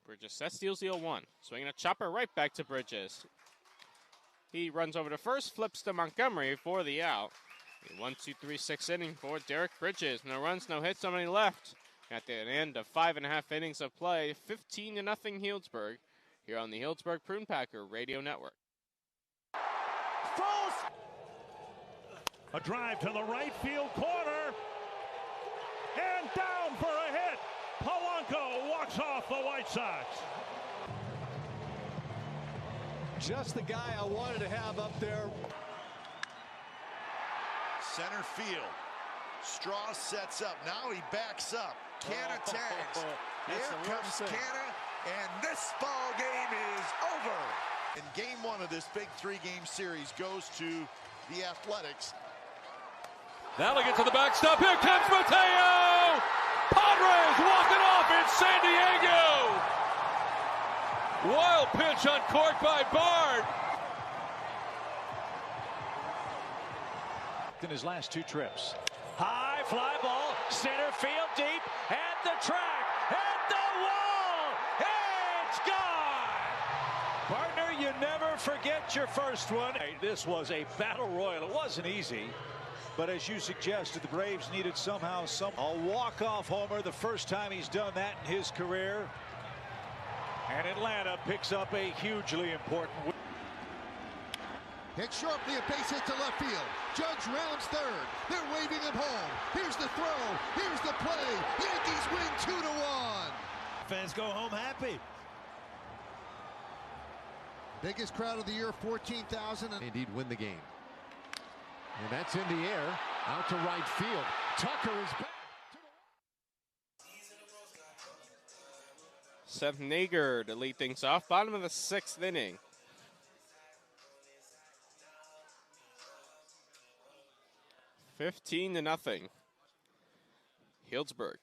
Bridges sets, steals the 0-1. Swinging a chopper right back to Bridges. He runs over to first, flips to Montgomery for the out. A 1-2-3-6 inning for Derek Bridges. No runs, no hits, nobody left. At the end of 5.5 innings of play, 15-0 Healdsburg, here on the Healdsburg Prune Packer Radio Network. A drive to the right field corner. And down for a hit. Polanco walks off the White Sox. Just the guy I wanted to have up there. Center field. Straw sets up. Now he backs up. Canna tags. Here comes Canna, and this ball game is over. And game 1 of this big 3-game series goes to the Athletics. That'll get to the backstop. Here comes Mateo! Padres walking off in San Diego! Wild pitch uncorked by Bard. In his last 2 trips. High fly ball, center field deep, at the track, at the wall, it's gone! Partner, you never forget your first one. This was a battle royal. It wasn't easy, but as you suggested, the Braves needed somehow a walk-off homer, the first time he's done that in his career. And Atlanta picks up a hugely important win. Hit sharply, a base hit to left field. Judge rounds third. They're waving him home. Here's the throw. Here's the play. Yankees win 2-1. Fans go home happy. Biggest crowd of the year, 14,000. Indeed win the game. And that's in the air. Out to right field. Tucker is back. Seth Nager to lead things off. Bottom of the 6th inning. (15-0). Healdsburg.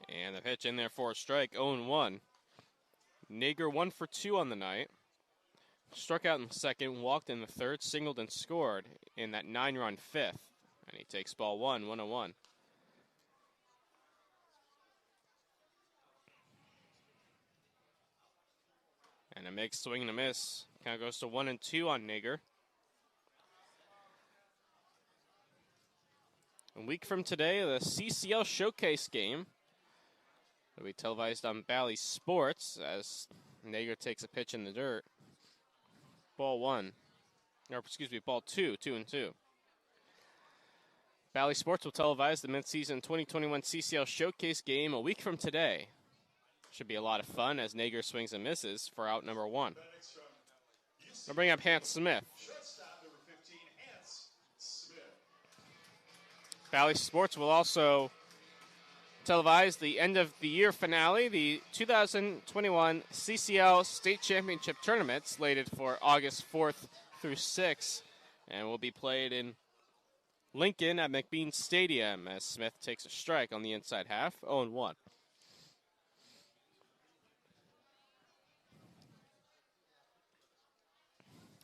And the pitch in there for a strike, 0-1. Nager 1 for 2 on the night. Struck out in the 2nd, walked in the 3rd, singled and scored in that 9-run 5th. And he takes ball 1, 1-1. And a mixed swing and a miss. Kind of goes to 1-2 on Nager. A week from today, the CCL Showcase game will be televised on Bally Sports as Nager takes a pitch in the dirt. Ball 1. Or, excuse me, ball 2, 2-2. Bally Sports will televise the midseason 2021 CCL Showcase game a week from today. Should be a lot of fun as Nager swings and misses for out number 1. I'll bring up Hans Smith. Bally Sports will also televise the end of the year finale, the 2021 CCL State Championship Tournament, slated for August 4th through 6th, and will be played in Lincoln at McBean Stadium as Smith takes a strike on the inside half, 0-1.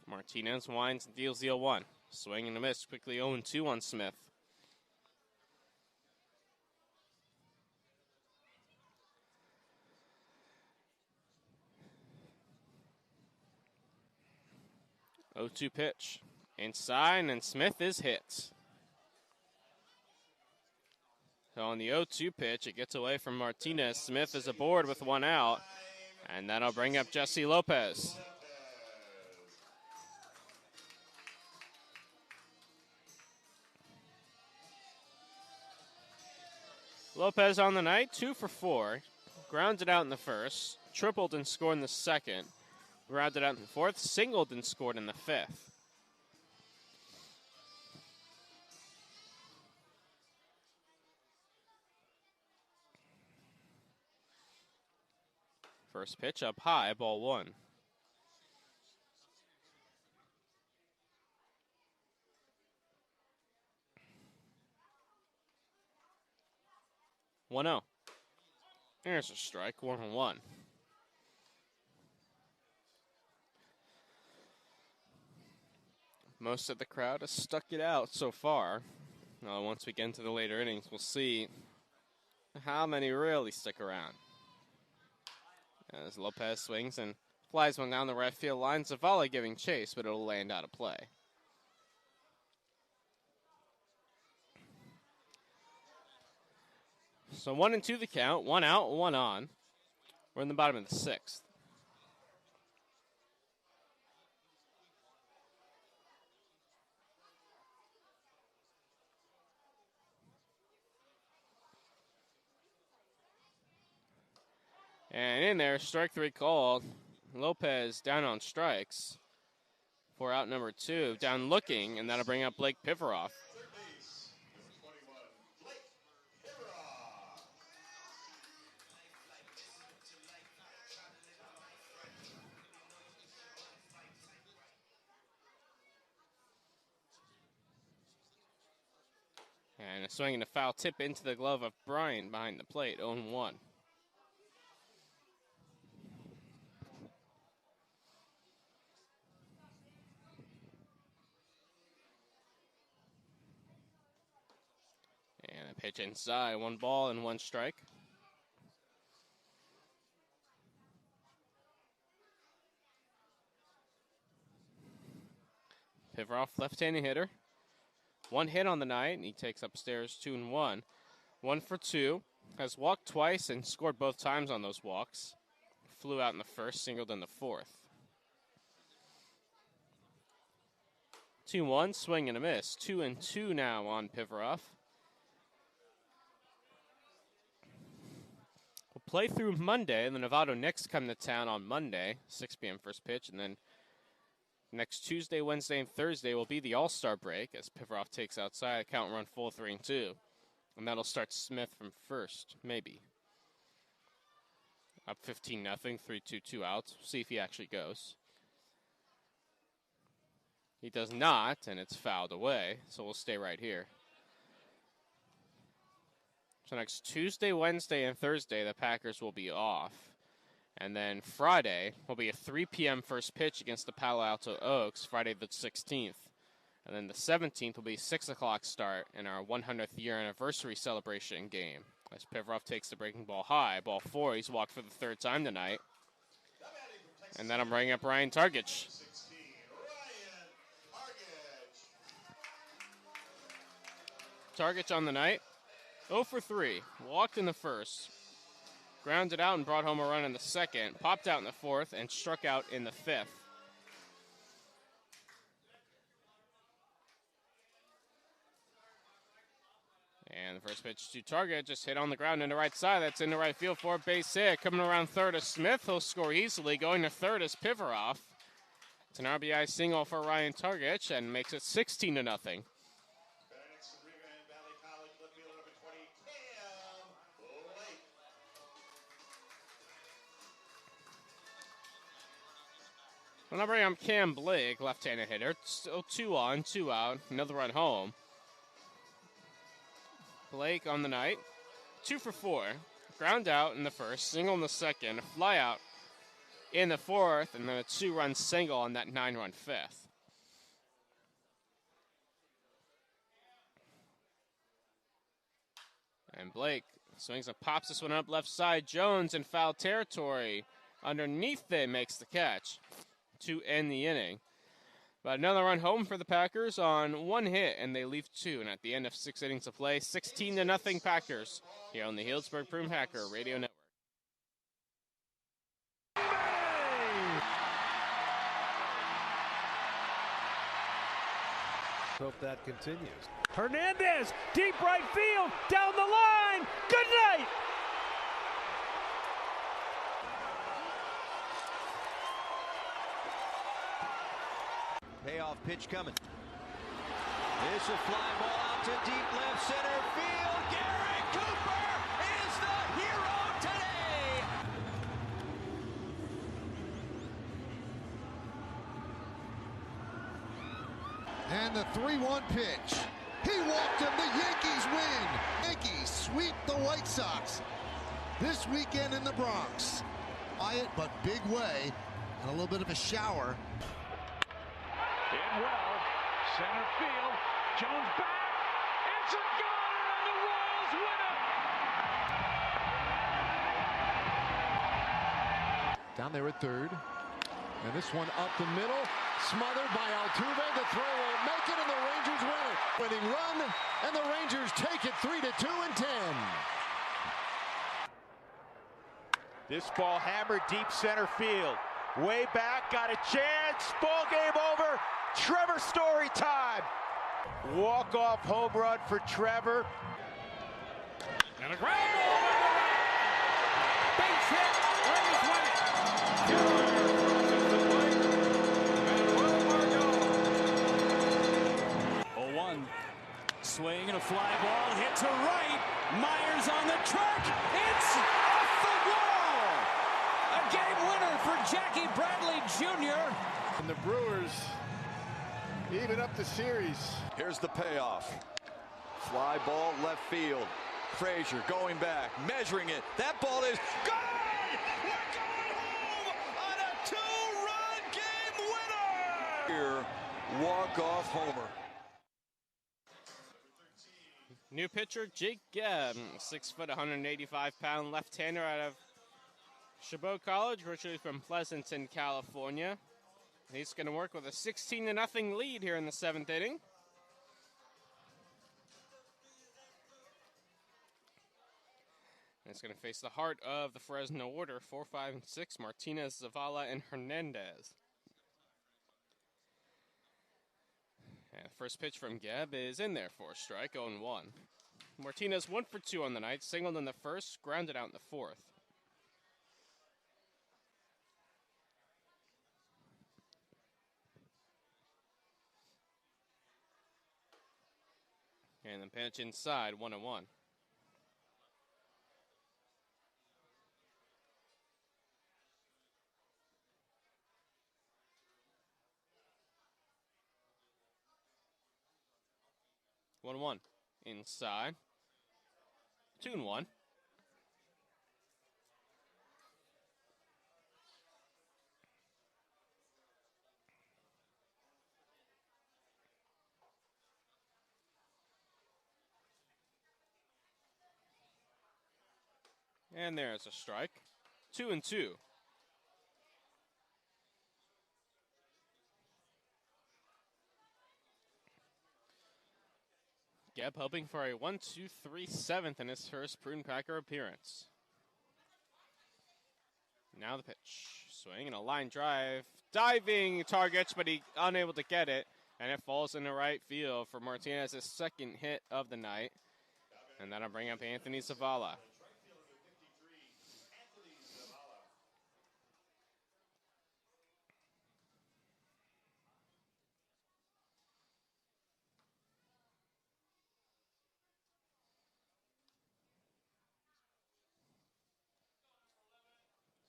Martinez winds and deals the 0-1. Swing and a miss, quickly 0-2 on Smith. Oh, 2 pitch. Inside, and Smith is hit. So on the 0-2 pitch, it gets away from Martinez. Smith is aboard with 1 out, and that'll bring up Jesse Lopez. Lopez on the night, 2 for 4. Grounded out in the 1st, tripled and scored in the 2nd. Grounded out in the 4th, singled and scored in the 5th. First pitch up high, ball 1. (1-0). There's a strike, 1-1. Most of the crowd has stuck it out so far. Once we get into the later innings, we'll see how many really stick around. As Lopez swings and flies one down the right field line, Zavala giving chase, but it'll land out of play. So 1-2 the count, 1 out, 1 on. We're in the bottom of the 6th. And in there, strike 3 called. Lopez down on strikes for out number 2. Down looking, and that'll bring up Blake Pivaroff. And a swing and a foul tip into the glove of Bryant behind the plate, 0-1. And a pitch inside, 1 ball and 1 strike. Pivaroff, left-handed hitter. 1 hit on the night, and he takes upstairs 2-1. 1 for 2. Has walked twice and scored both times on those walks. Flew out in the 1st, singled in the 4th. 2-1, swing and a miss. 2-2 now on Pivaroff. We'll play through Monday. The Novato Knicks come to town on Monday, 6 p.m. first pitch, and then next Tuesday, Wednesday, and Thursday will be the All-Star break as Pivaroff takes outside, count run full 3-2. And that'll start Smith from first, maybe. Up 15-0, 3-2 outs. See if he actually goes. He does not, and it's fouled away, so we'll stay right here. So next Tuesday, Wednesday, and Thursday, the Packers will be off. And then Friday will be a 3 p.m. first pitch against the Palo Alto Oaks, Friday the 16th. And then the 17th will be 6 o'clock start in our 100th year anniversary celebration game. As Pivarov takes the breaking ball high. Ball 4, he's walked for the 3rd time tonight. And then I'm bringing up Ryan Targich. Targich on the night, 0 for 3. Walked in the first. Grounded out and brought home a run in the second. Popped out in the 4th and struck out in the 5th. And the first pitch to Target just hit on the ground in the right side. That's in the right field for a base hit. Coming around third is Smith. He'll score easily. Going to third is Pivarov. It's an RBI single for Ryan Targich and makes it 16-0. Well, now bring up Cam Blake, left-handed hitter. Still 2 on, 2 out. Another run home. Blake on the night, 2 for 4. Ground out in the first, single in the second, a fly out in the 4th, and then a 2-run single on that 9-run 5th. And Blake swings and pops this one up left side. Jones in foul territory. Underneath it makes the catch to end the inning. But another run home for the Packers on 1 hit, and they leave 2. And at the end of 6 innings of play, 16-0 Packers here on the Healdsburg Prune Packer Radio Network. Hope that continues. Hernandez, deep right field, down the line. Good night. Payoff pitch coming. It's a fly ball out to deep left center field. Garrett Cooper is the hero today. And the 3-1 pitch. He walked him. The Yankees win. Yankees sweep the White Sox this weekend in the Bronx. Quiet but big way, and a little bit of a shower. In well, center field, Jones back, it's a goner, and the Royals win it! Down there at third. And this one up the middle, smothered by Altuve. The throw won't make it, and the Rangers win it. Winning run, and the Rangers take it 3-2 and 10. This ball hammered deep center field. Way back, got a chance. Ball game over. Trevor Story time. Walk-off home run for Trevor. And a ground ball! Base hit! Rays win it! 0-1. Swing and a fly ball hit to right. Myers on the track. It's off the wall. A game winner for Jackie Bradley Jr. And the Brewers even up the series. Here's the payoff. Fly ball left field. Frazier going back, measuring it. That ball is gone! We're going home on a 2-run game winner! Here, walk-off homer. New pitcher, Jake Gebb, 6 foot, 185-pound left-hander out of Chabot College, originally from Pleasanton, California. He's going to work with a 16-0 lead here in the 7th inning. And it's going to face the heart of the Fresno order, 4, 5, and 6, Martinez, Zavala, and Hernandez. And first pitch from Gebb is in there for a strike, 0-1. Martinez 1 for 2 on the night, singled in the first, grounded out in the 4th. And the pitch inside, 1-1. 1-1. Inside. 2-1. And there's a strike. 2-2. Gebb hoping for a 1-2-3 7th in his first Prune Packer appearance. Now the pitch. Swing and a line drive. Diving targets, but he unable to get it. And it falls into right field for Martinez's second hit of the night. And that'll bring up Anthony Zavala.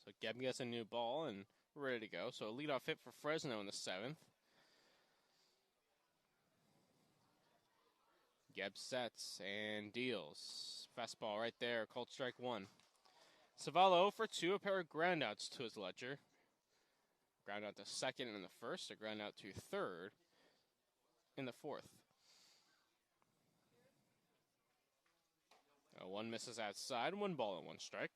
So Gebb gets a new ball and ready to go. So a leadoff hit for Fresno in the 7th. Gebb sets and deals. Fastball right there, called strike 1. Zavala 0 for 2, a pair of groundouts to his ledger. Ground out to second in the first, a ground out to third in the 4th. 1 misses outside, 1 ball and 1 strike.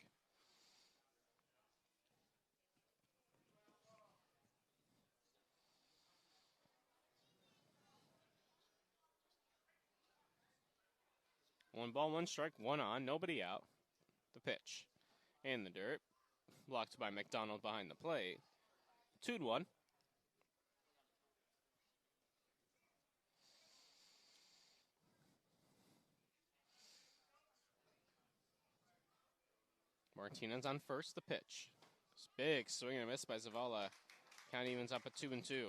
One ball, 1 strike, 1 on, nobody out. The pitch. In the dirt. Blocked by McDonald behind the plate. 2-1. Martinez on first, the pitch. It's big swing and a miss by Zavala. Count evens up at 2-2.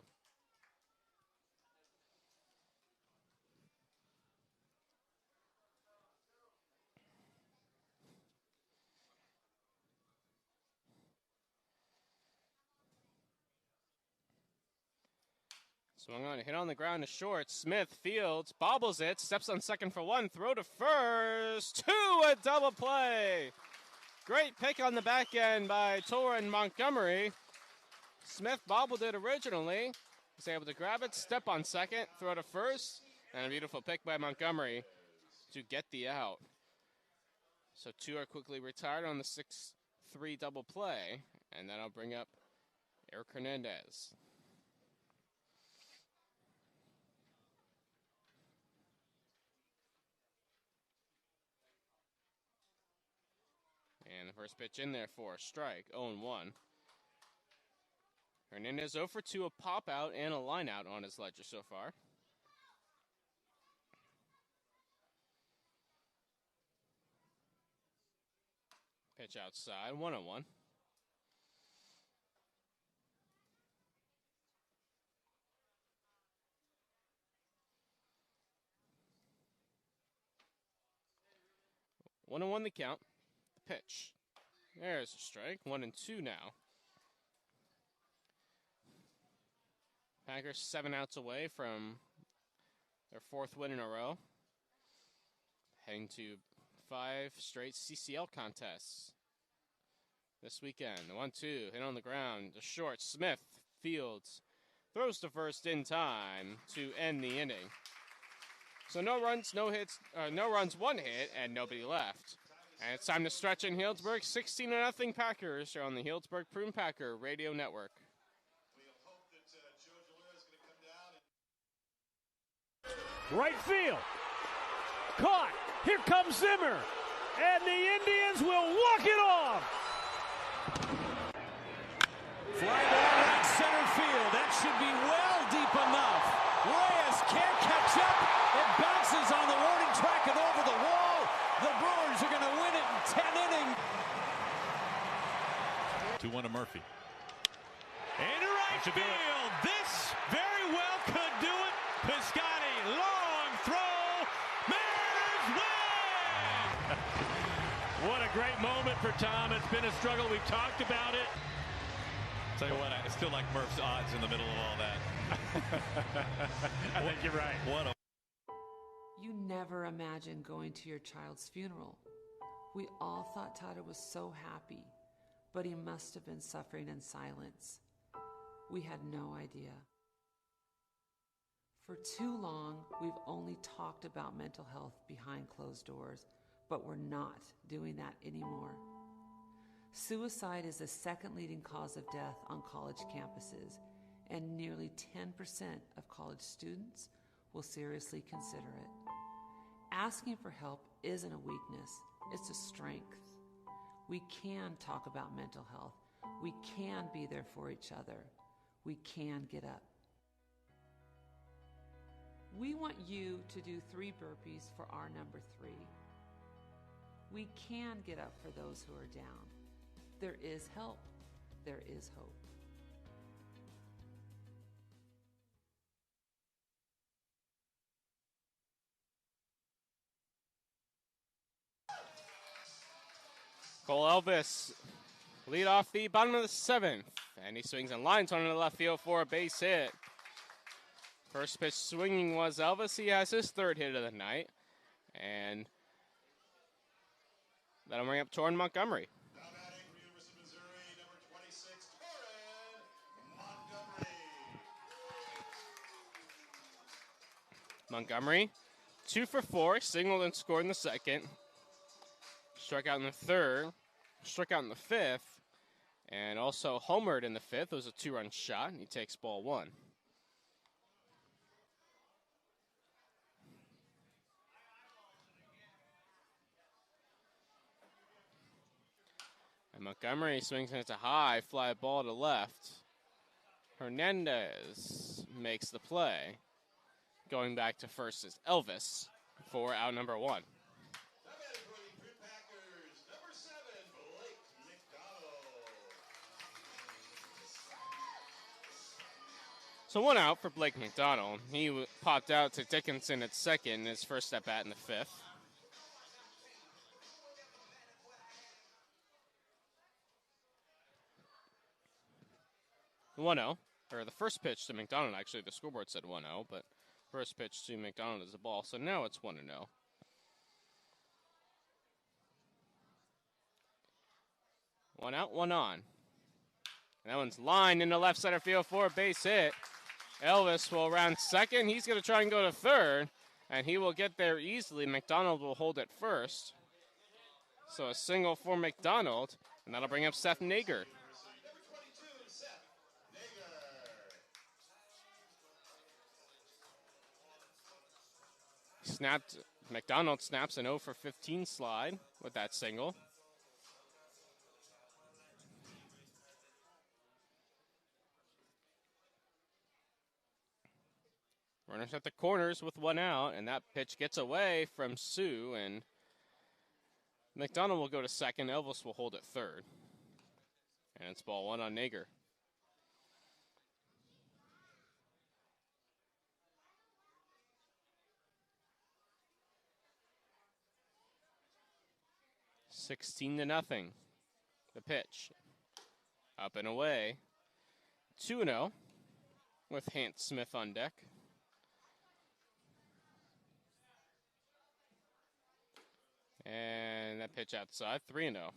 Swung on, hit on the ground to short. Smith fields, bobbles it, steps on second for 1, throw to first. 2, a double play. Great pick on the back end by Torin Montgomery. Smith bobbled it originally. Was able to grab it, step on second, throw to first, and a beautiful pick by Montgomery to get the out. So 2 are quickly retired on the 6-3 double play, and that'll bring up Eric Hernandez. And the first pitch in there for a strike, 0-1. Hernandez 0 for 2, a pop out and a line out on his ledger so far. Pitch outside, 1-1. One and 1 the count. The pitch. There's a strike. 1-2 now. Packers 7 outs away from their 4th win in a row. Heading to 5 straight CCL contests this weekend. The 1-2 hit on the ground. The short. Smith fields. Throws to first in time to end the inning. So no runs, no hits, no runs, 1 hit, and nobody left. And it's time to stretch in Healdsburg. 16-0 Packers are on the Healdsburg Prune Packer Radio Network. Right field. Caught. Here comes Zimmer. And the Indians will walk it off. Fly ball right center field. That should be well deep enough. Reyes can't catch up. It bounces on the warning track and over the wall. The Brewers are going to win it in 10 innings. 2-1 to Murphy. Into right field. This very well could do it. Piscotty, long throw. Mariners win! What a great moment for Tom. It's been a struggle. We've talked about it. Tell you what, I still like Murph's odds in the middle of all that. I think you're right. What a You never imagined going to your child's funeral. We all thought Tyler was so happy, but he must have been suffering in silence. We had no idea. For too long, we've only talked about mental health behind closed doors, but we're not doing that anymore. Suicide is the second leading cause of death on college campuses, and nearly 10% of college students will seriously consider it. Asking for help isn't a weakness, it's a strength. We can talk about mental health. We can be there for each other. We can get up. We want you to do 3 burpees for our number 3. We can get up for those who are down. There is help. There is hope. Cole Elvis lead off the bottom of the 7th, and he swings and lines on the left field for a base hit. First pitch swinging was Elvis. He has his 3rd hit of the night, and that'll bring up Torrin Montgomery. Montgomery, 2 for 4, singled and scored in the 2nd. Struck out in the 3rd, struck out in the 5th, and also homered in the 5th. It was a 2-run shot, and he takes ball 1. And Montgomery swings and it's a high fly ball to left. Hernandez makes the play. Going back to first is Elvis for out number 1. So 1 out for Blake McDonald. He popped out to Dickinson at 2nd, his first at bat in the 5th. One-0, or the first pitch to McDonald, actually, the scoreboard said 1-0, but first pitch to McDonald is a ball, so now it's 1-0. 1 out, 1 on. And that one's lined into left center field for a base hit. Elvis will round 2nd. He's going to try and go to 3rd, and he will get there easily. McDonald will hold it first. So a single for McDonald, and that'll bring up Seth Nager. McDonald snaps an 0 for 15 slide with that single. Runners at the corners with 1 out, and that pitch gets away from Sue, and McDonald will go to 2nd. Elvis will hold at 3rd. And it's ball 1 on Nager. $16-0. The pitch. Up and away. 2-0 with Hant Smith on deck. And that pitch outside, 3-0.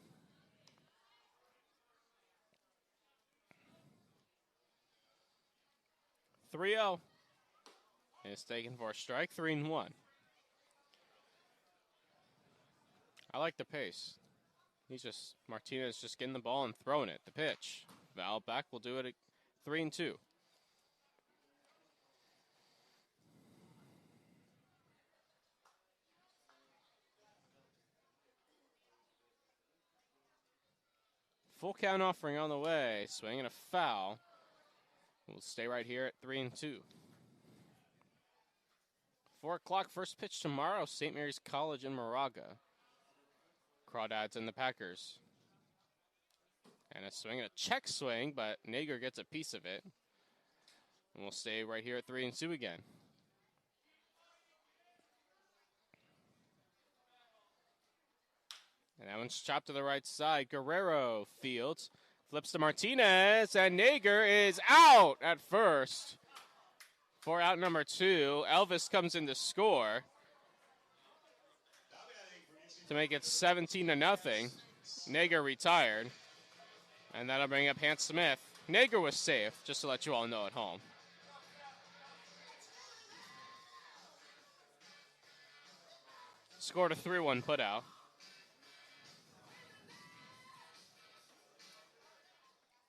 It's taken for a strike, 3-1. I like the pace. Martinez just getting the ball and throwing it. The pitch. Val back will do it at 3-2. Full count offering on the way. Swing and a foul. We'll stay right here at 3-2. 4 o'clock first pitch tomorrow. St. Mary's College in Moraga. Crawdads and the Packers. And a swing and a check swing, but Nager gets a piece of it. And we'll stay right here at 3-2 again. And that one's chopped to the right side. Guerrero fields. Flips to Martinez, and Nager is out at first for out number 2. Elvis comes in to score. to make it 17-0. Nager retired. And that'll bring up Hans Smith. Nager was safe, just to let you all know at home. Scored a 3-1 putout.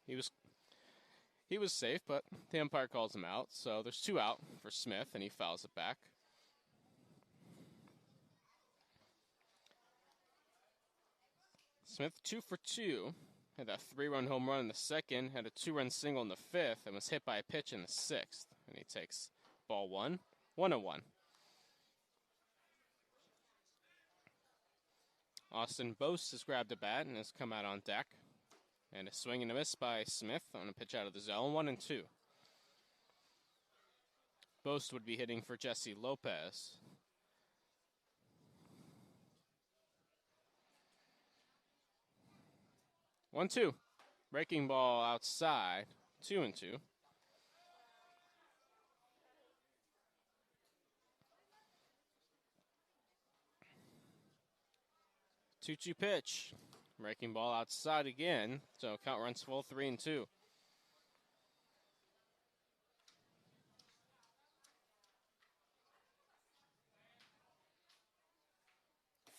He was safe, but the umpire calls him out. So there's 2 out for Smith, and he fouls it back. Smith 2 for 2. Had that 3-run home run in the second, had a 2-run single in the fifth, and was hit by a pitch in the sixth. And he takes ball 1, 1-1. Austin Boast has grabbed a bat and has come out on deck. And a swing and a miss by Smith on a pitch out of the zone, 1-2. Boast would be hitting for Jesse Lopez. One, 2. Breaking ball outside, 2-2. 2-2 pitch. Breaking ball outside again, so count runs full, 3-2.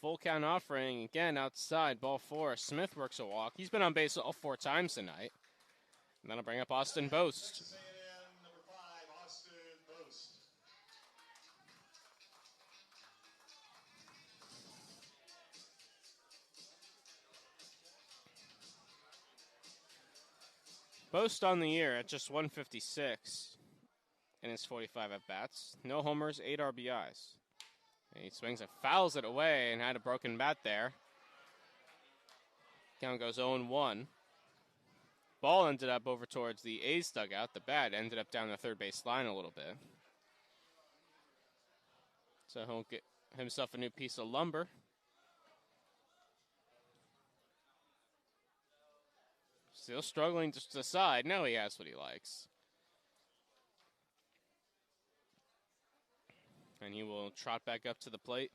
Full count offering again outside, ball 4. Smith works a walk. He's been on base all 4 times tonight. And that'll bring up Austin Boast. Number 5, Austin Boast. Boast on the year at just 156 in his 45 at-bats. No homers, 8 RBIs. And he swings and fouls it away and had a broken bat there. Count goes 0-1. Ball ended up over towards the A's dugout. The bat ended up down the third base line a little bit. So he'll get himself a new piece of lumber. Still struggling to decide. Now he has what he likes. And he will trot back up to the plate.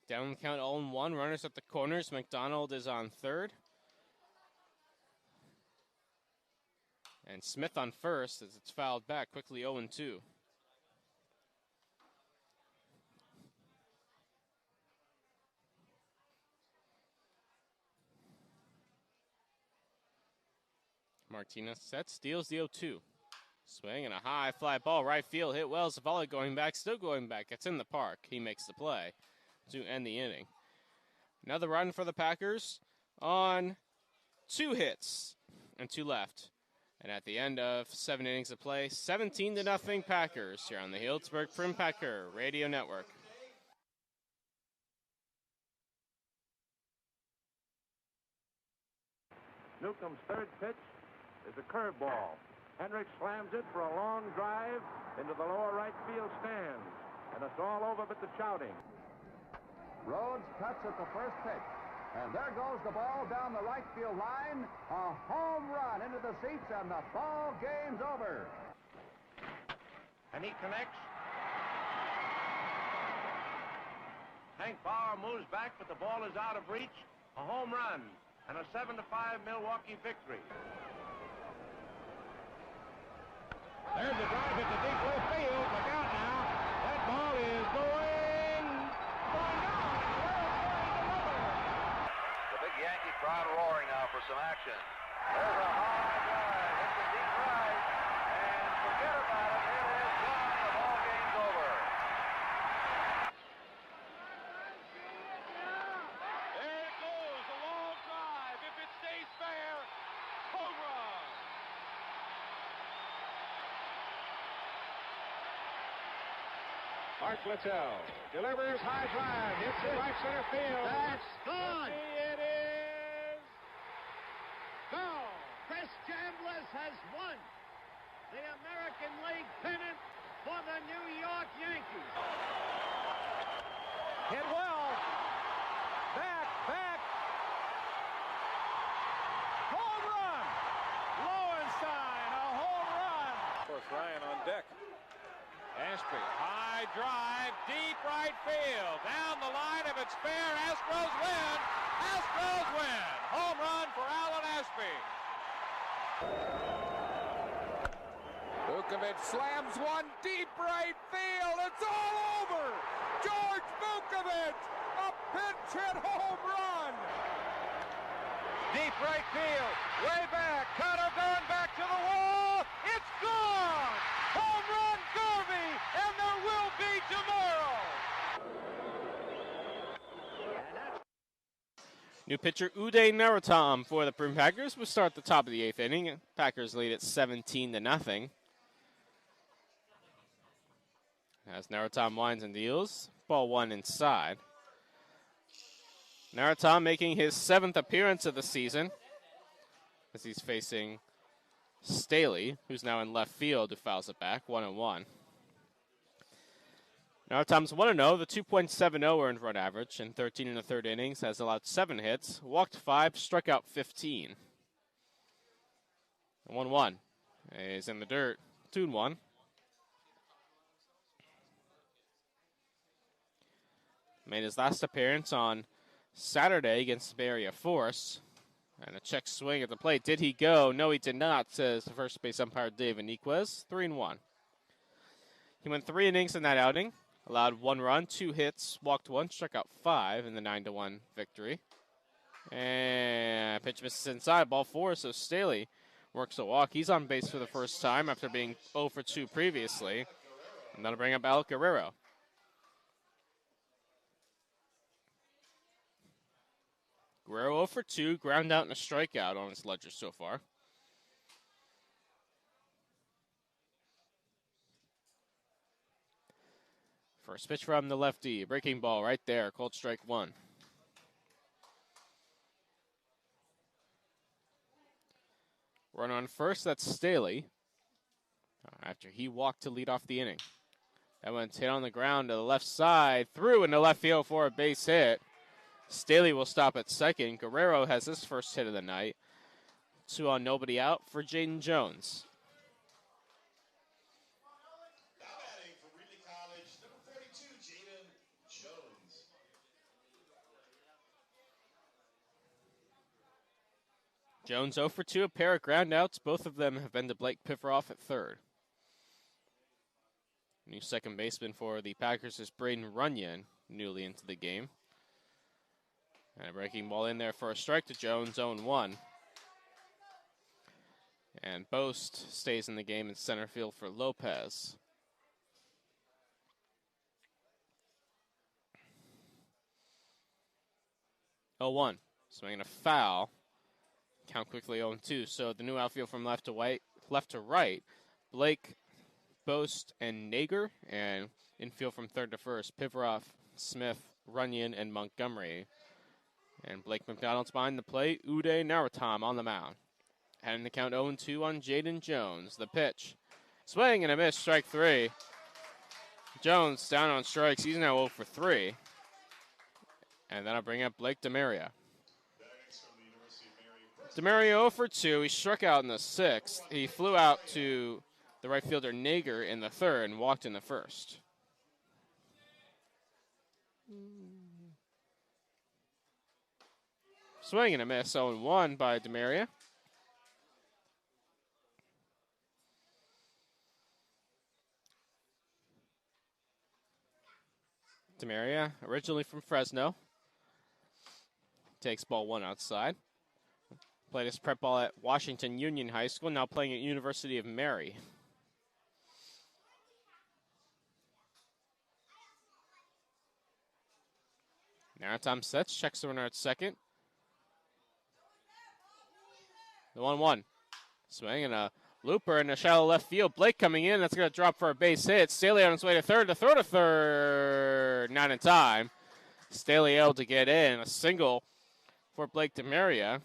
Down the count 0-1. Runners at the corners. McDonald is on third. And Smith on first as it's fouled back. Quickly 0-2. Martinez sets, steals the 0-2. Swing and a high fly ball, right field, hit well. Zavala going back, still going back. It's in the park. He makes the play to end the inning. Another run for the Packers on 2 hits and 2 left. And at the end of 7 innings of play, 17-0 Packers here on the Healdsburg Prune Packer Radio Network. Newcomb's third pitch is a curveball. Hendricks slams it for a long drive into the lower right field stands. And it's all over but the shouting. Rhodes cuts at the first pitch. And there goes the ball down the right field line. A home run into the seats, and the ball game's over. And he connects. Hank Bauer moves back, but the ball is out of reach. A home run and a 7-5 Milwaukee victory. There's a drive at the deep left field. Look out now. That ball is going down. The big Yankee crowd roaring now for some action. There's a high drive. It's a deep right. And forget about it. It is gone. The ball game's over. There it goes. A long drive. If it stays fair, home run. Art Littell delivers high drive. Hits it right center field. That's gone. It is gone. Chris Chambliss has won the American League pennant for the New York Yankees. hit well. Back. Home run. Lowenstein, a home run. Of course, Ryan on deck. Ashby, high drive, deep right field. Down the line, if it's fair, Astros win. Astros win. Home run for Alan Ashby. Vukovic slams one deep right field. It's all over. George Vukovic, a pinch hit home run. Deep right field, way back. Cutter going back to the wall. It's gone. Home run derby, and there will be tomorrow. New pitcher Uday Narottam for the Prune Packers will start the top of the 8th inning. Packers lead at 17-0. As Narottam winds and deals, ball one inside. Narottam making his 7th appearance of the season as he's facing Staley, who's now in left field, who fouls it back, 1-1. Narottam's 1-0, the 2.70 earned run average in 13 1/3 innings, has allowed 7 hits, walked 5, struck out 15. 1-1 is in the dirt, 2-1. Made his last appearance on Saturday against Bay Area Force. And a check swing at the plate. Did he go? No, he did not, says the first base umpire Dave Aniquez. 3-1. He went 3 innings in that outing. Allowed 1 run, 2 hits, walked 1, struck out 5 in the 9-1 victory. And pitch misses inside, ball 4, so Staley works a walk. He's on base for the first time after being 0 for 2 previously. And that'll bring up Alec Guerrero. Guerrero 0 for 2, ground out and a strikeout on his ledger so far. First pitch from the lefty, breaking ball right there, called strike 1. Run on first, that's Staley. After he walked to lead off the inning. That one's hit on the ground to the left side, through into left field for a base hit. Staley will stop at second. Guerrero has his first hit of the night. 2 on, nobody out for Jaden Jones. Now batting for Wheatley College, number 42, Jaden Jones. Jones 0 for 2, a pair of groundouts. Both of them have been to Blake Piffroff at third. New second baseman for the Packers is Braden Runyon, newly into the game. And a breaking ball in there for a strike to Jones, 0-1. And Boast stays in the game in center field for Lopez. Oh, 1. Swinging a foul. Count quickly 0-2. So the new outfield from left to right. Blake, Boast, and Nager. And infield from third to first. Pivoroff, Smith, Runyon, and Montgomery. And Blake McDonald's behind the plate. Uday Narottam on the mound. Having the count 0-2 on Jaden Jones. The pitch. Swing and a miss, strike 3. Jones down on strikes. He's now 0 for 3. And that'll bring up Blake DeMaria. DeMaria 0 for 2. He struck out in the 6th. He flew out to the right fielder Nager in the 3rd and walked in the 1st. Swing and a miss, 0-1 by DeMaria. DeMaria, originally from Fresno, takes ball 1 outside. Played his prep ball at Washington Union High School, now playing at University of Mary. Narottam sets, checks the runner at second. The 1-1. Swing and a looper in the shallow left field. Blake coming in. That's going to drop for a base hit. Staley on his way to third. To third. Not in time. Staley able to get in. A single for Blake DeMaria.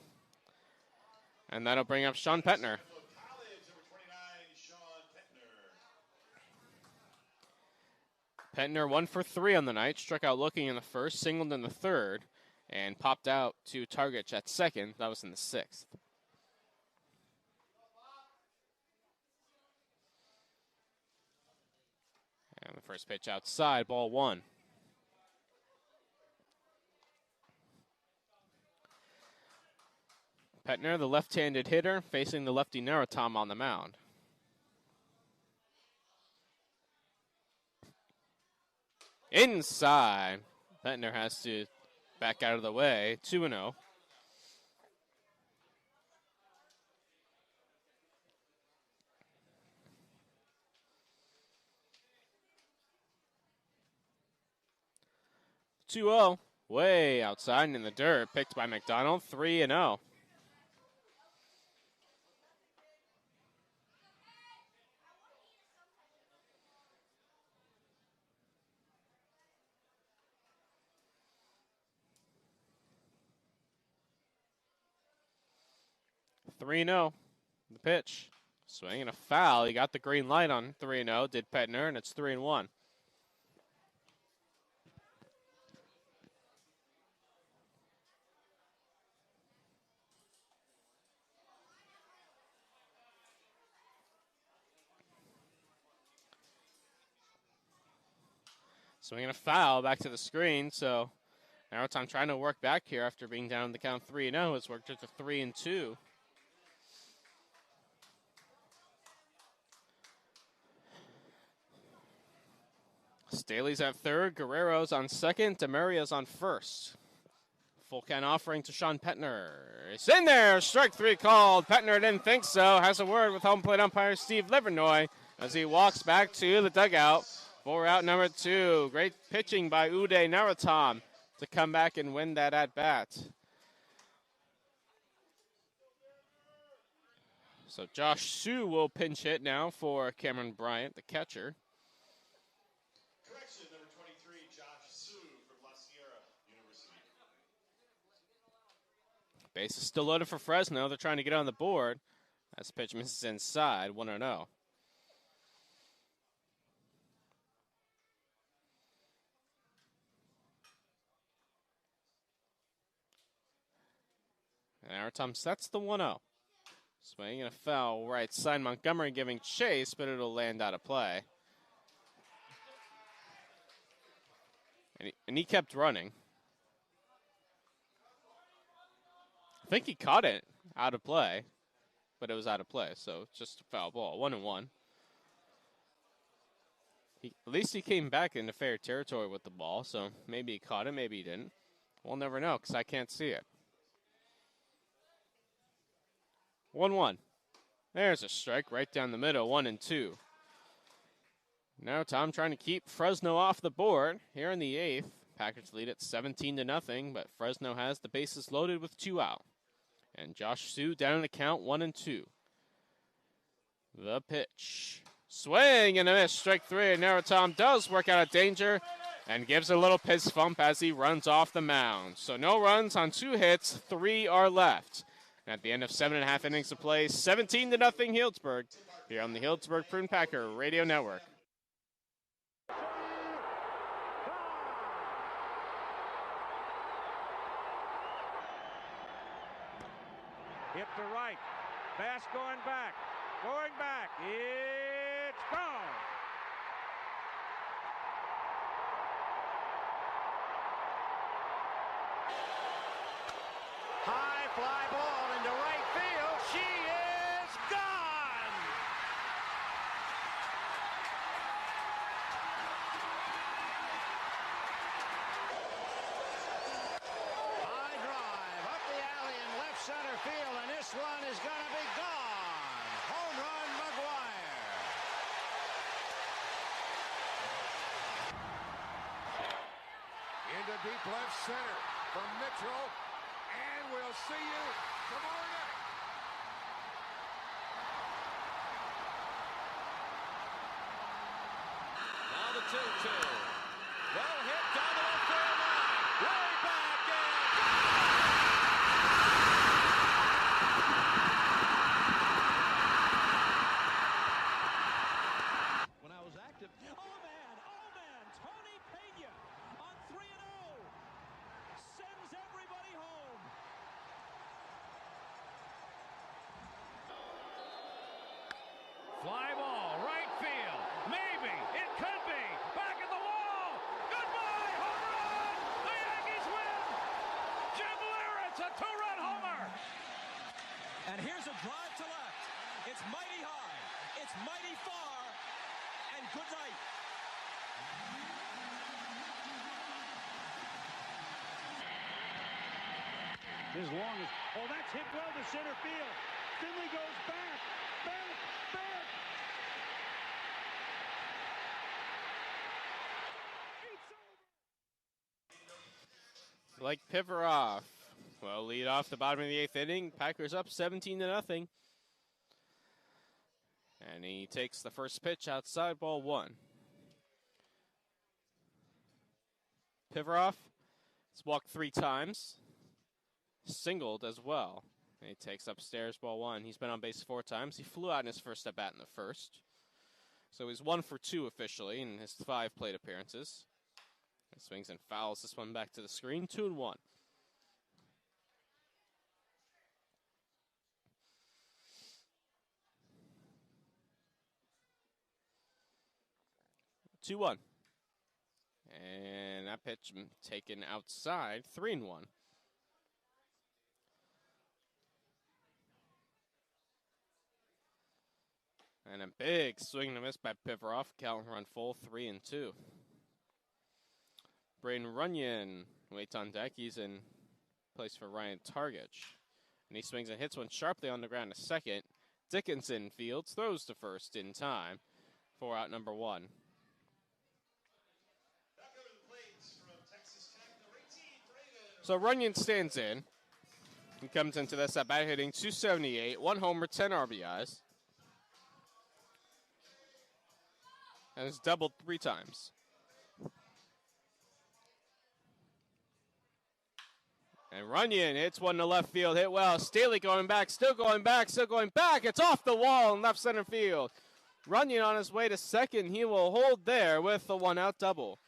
And that'll bring up Sean Petner. Petner 1 for 3 on the night. Struck out looking in the 1st. Singled in the 3rd. And popped out to Targetch at 2nd. That was in the 6th. And the first pitch outside, ball 1. Petner, the left-handed hitter, facing the lefty Naratom on the mound. Inside. Petner has to back out of the way. 2-0. Way outside and in the dirt. Picked by McDonald. 3-0. The pitch. Swing and a foul. He got the green light on 3-0. Did Petner, and it's 3-1. Swinging a foul back to the screen, so Naratom trying to work back here after being down the count 3-0. It's worked it to 3-2. Staley's at third, Guerrero's on second, DeMaria's on first. Full count offering to Sean Petner. It's in there, strike 3 called. Petner didn't think so. Has a word with home plate umpire Steve Livernoy as he walks back to the dugout for out number 2. Great pitching by Uday Naratom to come back and win that at-bat. So Josh Sue will pinch hit now for Cameron Bryant, the catcher. Correction, number 23, Josh Sue from La Sierra University. Base is still loaded for Fresno. They're trying to get on the board. As the pitch misses inside, 1-0. And Naratom sets the 1-0. Swing and a foul right side. Montgomery giving chase, but it'll land out of play. And he kept running. I think he caught it out of play, but it was out of play, so it's just a foul ball. 1-1. At least he came back into fair territory with the ball, so maybe he caught it, maybe he didn't. We'll never know because I can't see it. 1-1. There's a strike right down the middle, 1-2. Now Tom trying to keep Fresno off the board here in the 8th. Packers lead at 17-0, but Fresno has the bases loaded with 2 out. And Josh Sue down in the count, 1-2. The pitch. Swing and a miss, strike 3. And Naratom does work out of danger and gives a little piss bump as he runs off the mound. So no runs on 2 hits, 3 are left. And at the end of 7.5 innings of play, 17-0 Healdsburg, here on the Healdsburg Prune Packer Radio Network. Hit to right. Bass going back. Going back. It's gone. High fly ball into right field. She is gone. High drive up the alley in left center field, and this one is going to be gone. Home run, McGuire. Into deep left center from Mitchell. And we'll see you tomorrow night. Now the 2-2. Well hit down the left field line. Way back and When I was active, oh man, Tony Pena on 3-0 sends everybody home. Fly ball, right field. Maybe. It could be. And here's a drive to left. It's mighty high. It's mighty far. And good night. As long as, oh, that's hit well to center field. Finley goes back. Blake Piveroff will lead off the bottom of the 8th inning. Packers up 17-0. And he takes the first pitch outside, ball 1. Piveroff has walked 3 times, singled as well. And he takes upstairs, ball 1. He's been on base 4 times. He flew out in his first at bat in the first. So he's 1 for 2 officially in his 5 plate appearances. He swings and fouls this one back to the screen. 2-1. 2-1. And that pitch taken outside. 3-1. And a big swing and a miss by Piveroff. Count run full, 3-2. Braden Runyon waits on deck. He's in place for Ryan Targich. And he swings and hits one sharply on the ground to second. Dickinson fields, throws to first in time for out number 1. So Runyon stands in. He comes into this at bat hitting .278, 1 homer, 10 RBIs. And has doubled 3 times. And Runyon hits one to left field, hit well. Staley going back, still going back, still going back. It's off the wall in left center field. Runyon on his way to second. He will hold there with the 1-out double.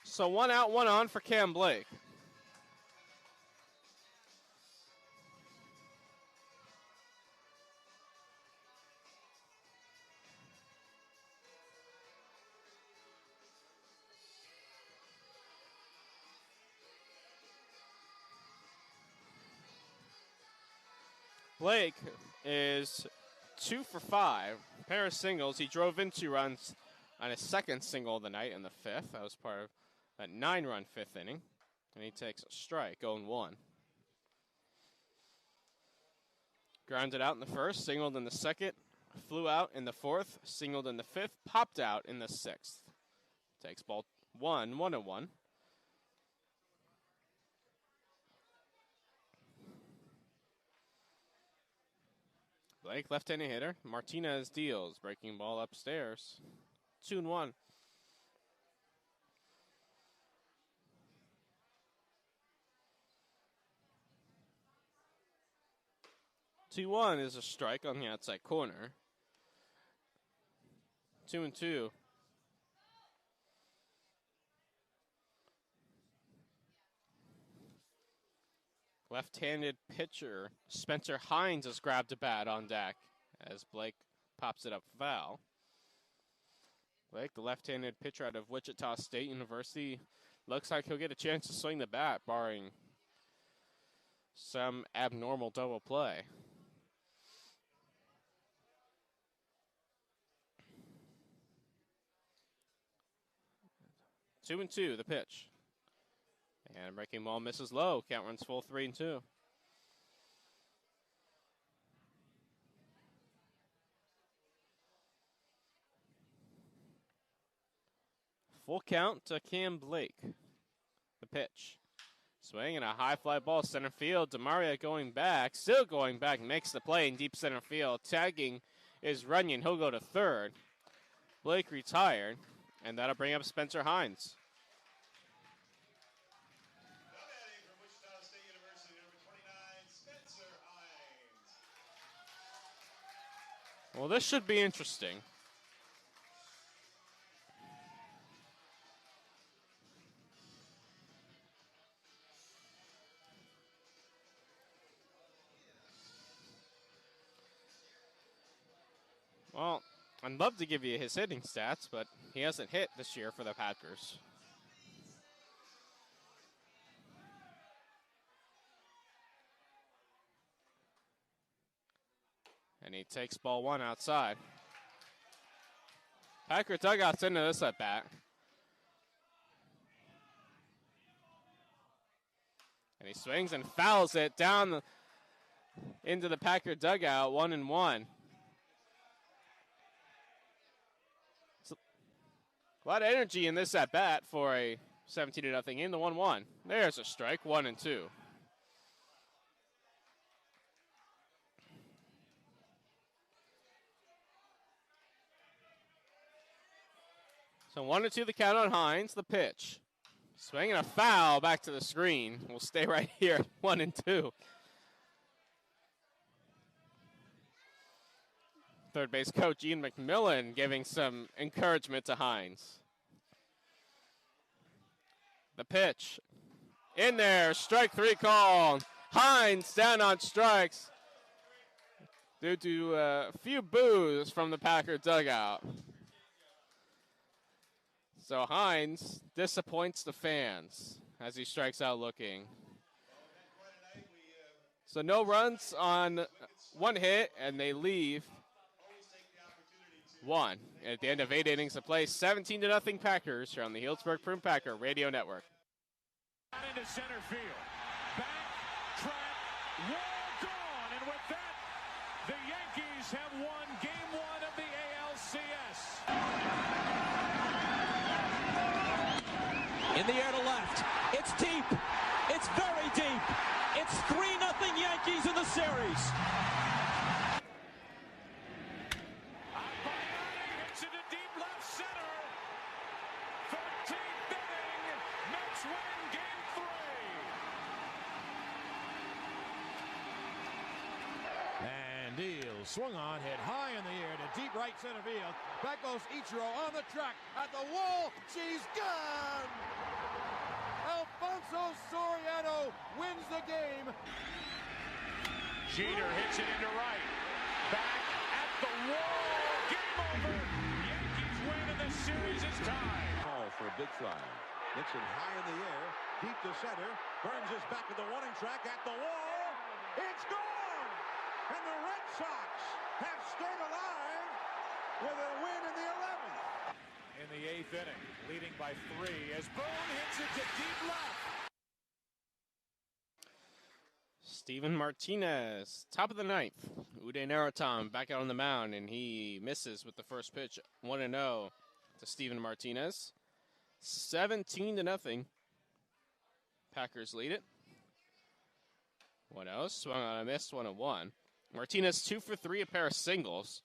So 1 out, 1 on for Cam Blake. Blake is 2 for 5. Pair of singles. He drove in 2 runs on his second single of the night in the 5th. That was part of that 9-run 5th inning. And he takes a strike, 0-1. Grounded out in the first, singled in the second, flew out in the 4th, singled in the 5th, popped out in the 6th. Takes ball 1, 1-1. Blake, left-handed hitter. Martinez deals, breaking ball upstairs. 2-1. 2-1 is a strike on the outside corner. 2-2. Left-handed pitcher Spencer Hines has grabbed a bat on deck as Blake pops it up foul. Blake, the left-handed pitcher out of Wichita State University, looks like he'll get a chance to swing the bat, barring some abnormal double play. Two and two, the pitch. And breaking ball misses low. Count runs full, 3-2. Full count to Cam Blake. The pitch. Swing and a high fly ball center field. DeMaria going back, still going back, makes the play in deep center field. Tagging is Runyon. He'll go to third. Blake retired, and that'll bring up Spencer Hines. Well, this should be interesting. Well, I'd love to give you his hitting stats, but he hasn't hit this year for the Packers. And he takes ball one outside. Packer dugout's into this at bat. And he swings and fouls it down into the Packer dugout, 1-1. A lot of energy in this at bat for a 17-0 in the 1-1. There's a strike, 1-2. So 1-2 the count on Hines. The pitch. Swinging a foul back to the screen. We'll stay right here at 1-2. Third base coach Ian McMillan giving some encouragement to Hines. The pitch. In there. Strike three call. Hines down on strikes due to a few boos from the Packer dugout. So Hines disappoints the fans as he strikes out looking. So no runs on one hit, and they leave one. At the end of 8 innings of play, 17-0 Packers here on the Healdsburg Prune Packer Radio Network. Into center field. Back, track, wall gone. And with that, the Yankees have won Game 1 of the ALCS. In the air to left. It's deep. It's very deep. It's 3-0 Yankees in the series. Hits into deep left center. 13th inning. Mets win Game 3. And Deal swung on, hit high in the air to deep right center field. Back goes Ichiro on the track at the wall. She's gone. Alfonso Soriano wins the game. Jeter hits it into right. Back at the wall. Game over. Yankees win and the series is tied. Call for a big fly. Nixon high in the air, deep to center. Burns is back at the warning track at the wall. It's gone! And the Red Sox have stayed alive with a win in the 11th. In the 8th inning, leading by 3 as Boone hits it to deep left. Steven Martinez, top of the 9th. Uday Naratam back out on the mound, and he misses with the first pitch. 1-0 to Steven Martinez. 17-0. Packers lead it. 1-0, swung on a miss, 1-1. Martinez 2 for 3, a pair of singles.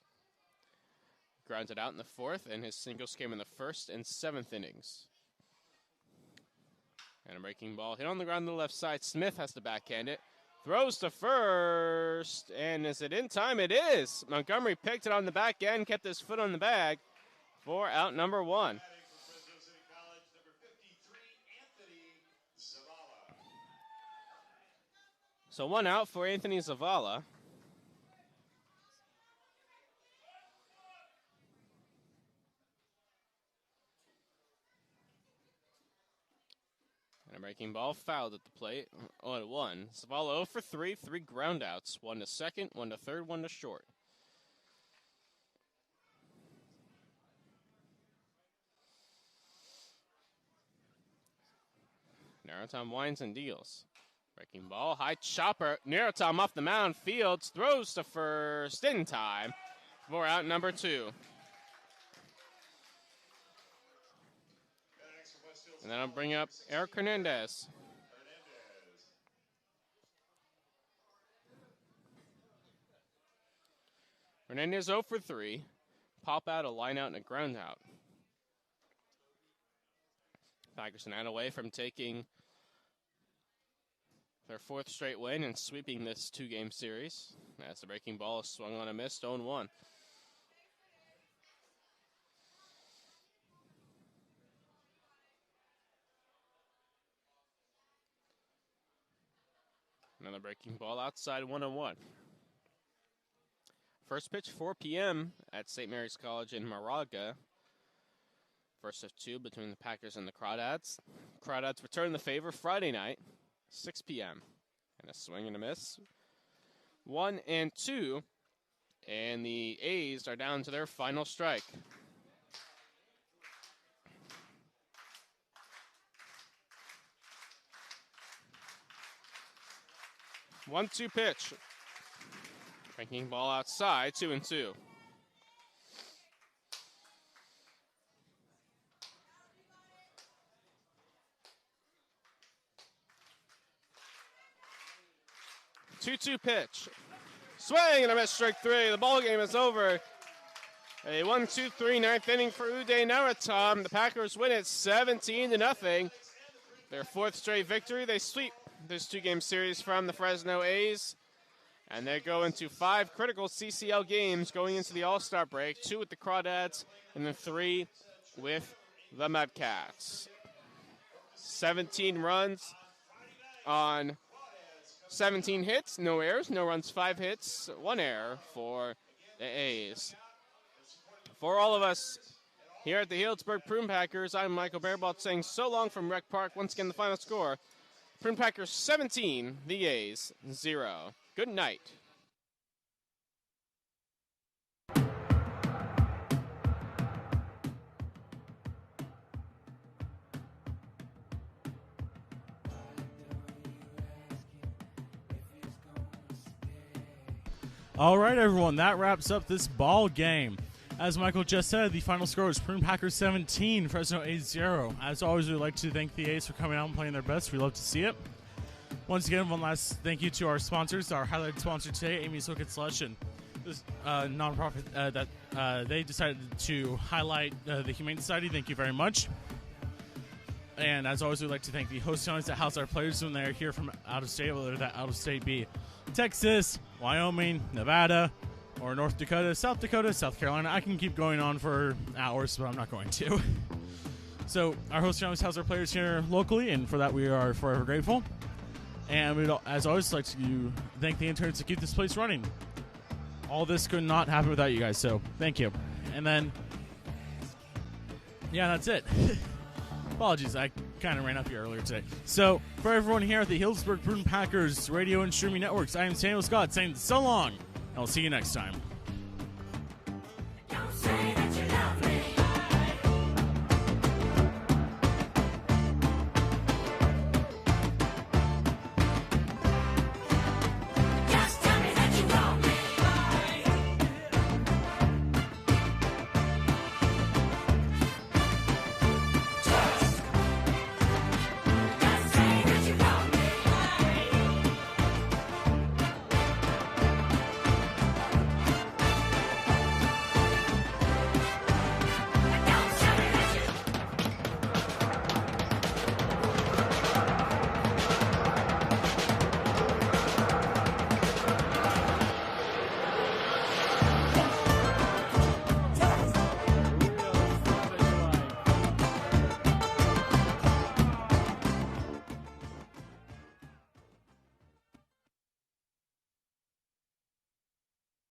Grounded out in the 4th, and his singles came in the 1st and 7th innings. And a breaking ball hit on the ground on the left side. Smith has to backhand it. Throws to first, and is it in time? It is. Montgomery picked it on the back end, kept his foot on the bag for out number 1. So 1 out for Anthony Zavala. And a breaking ball fouled at the plate. 0-1. Zavala 0 for 3, 3 groundouts. 1 to second, 1 to third, 1 to short. Naratam winds and deals. Breaking ball, high chopper. Naratam off the mound. Fields throws to first in time for out number 2. And then I'll bring up Eric Hernandez. Hernandez 0 for 3. Pop out, a line out, and a ground out. Packers an out away from taking their 4th straight win and sweeping this 2-game series. As the breaking ball is swung on a miss, 0-1. Another breaking ball outside, 1-1. First pitch, 4 p.m. at St. Mary's College in Moraga. First of two between the Packers and the Crawdads. Crawdads return the favor Friday night, 6 p.m. And a swing and a miss. 1-2. And the A's are down to their final strike. One-two pitch. Breaking ball outside, 2-2. Two-two pitch. Swing and a miss, strike three. The ball game is over. A 1-2-3 ninth inning for Uday Naratam. The Packers win it 17-0. Their fourth straight victory. They sweep this two-game series from the Fresno A's. And they go into 5 critical CCL games going into the All-Star break. 2 with the Crawdads and then 3 with the Mudcats. 17 runs on 17 hits, no errors, no runs, 5 hits, 1 error for the A's. For all of us here at the Healdsburg Prune Packers, I'm Michael Bearbalt saying so long from Rec Park. Once again, the final score, Prune Packers 17, the A's 0. Good night. All right, everyone, that wraps up this ball game. As Michael just said, the final score is Prune Packers 17, Fresno A's 0. As always, we'd like to thank the A's for coming out and playing their best. We love to see it. Once again, one last thank you to our sponsors. Our highlighted sponsor today, Amy's Hook and Slush, and this nonprofit that they decided to highlight the Humane Society. Thank you very much. And as always, we'd like to thank the host families that house our players when they're here from out of state, whether that out of state be Texas, Wyoming, Nevada, or North Dakota, South Carolina. I can keep going on for hours, but I'm not going to. So our host families house our players here locally, and for that we are forever grateful. And we'd, as always, like to thank the interns to keep this place running. All this could not happen without you guys, so thank you. And then, yeah, that's it. Apologies, I kind of ran up here earlier today. So, for everyone here at the Healdsburg Prune Packers Radio and Streaming Networks, I am Samuel Scott saying so long, and I'll see you next time.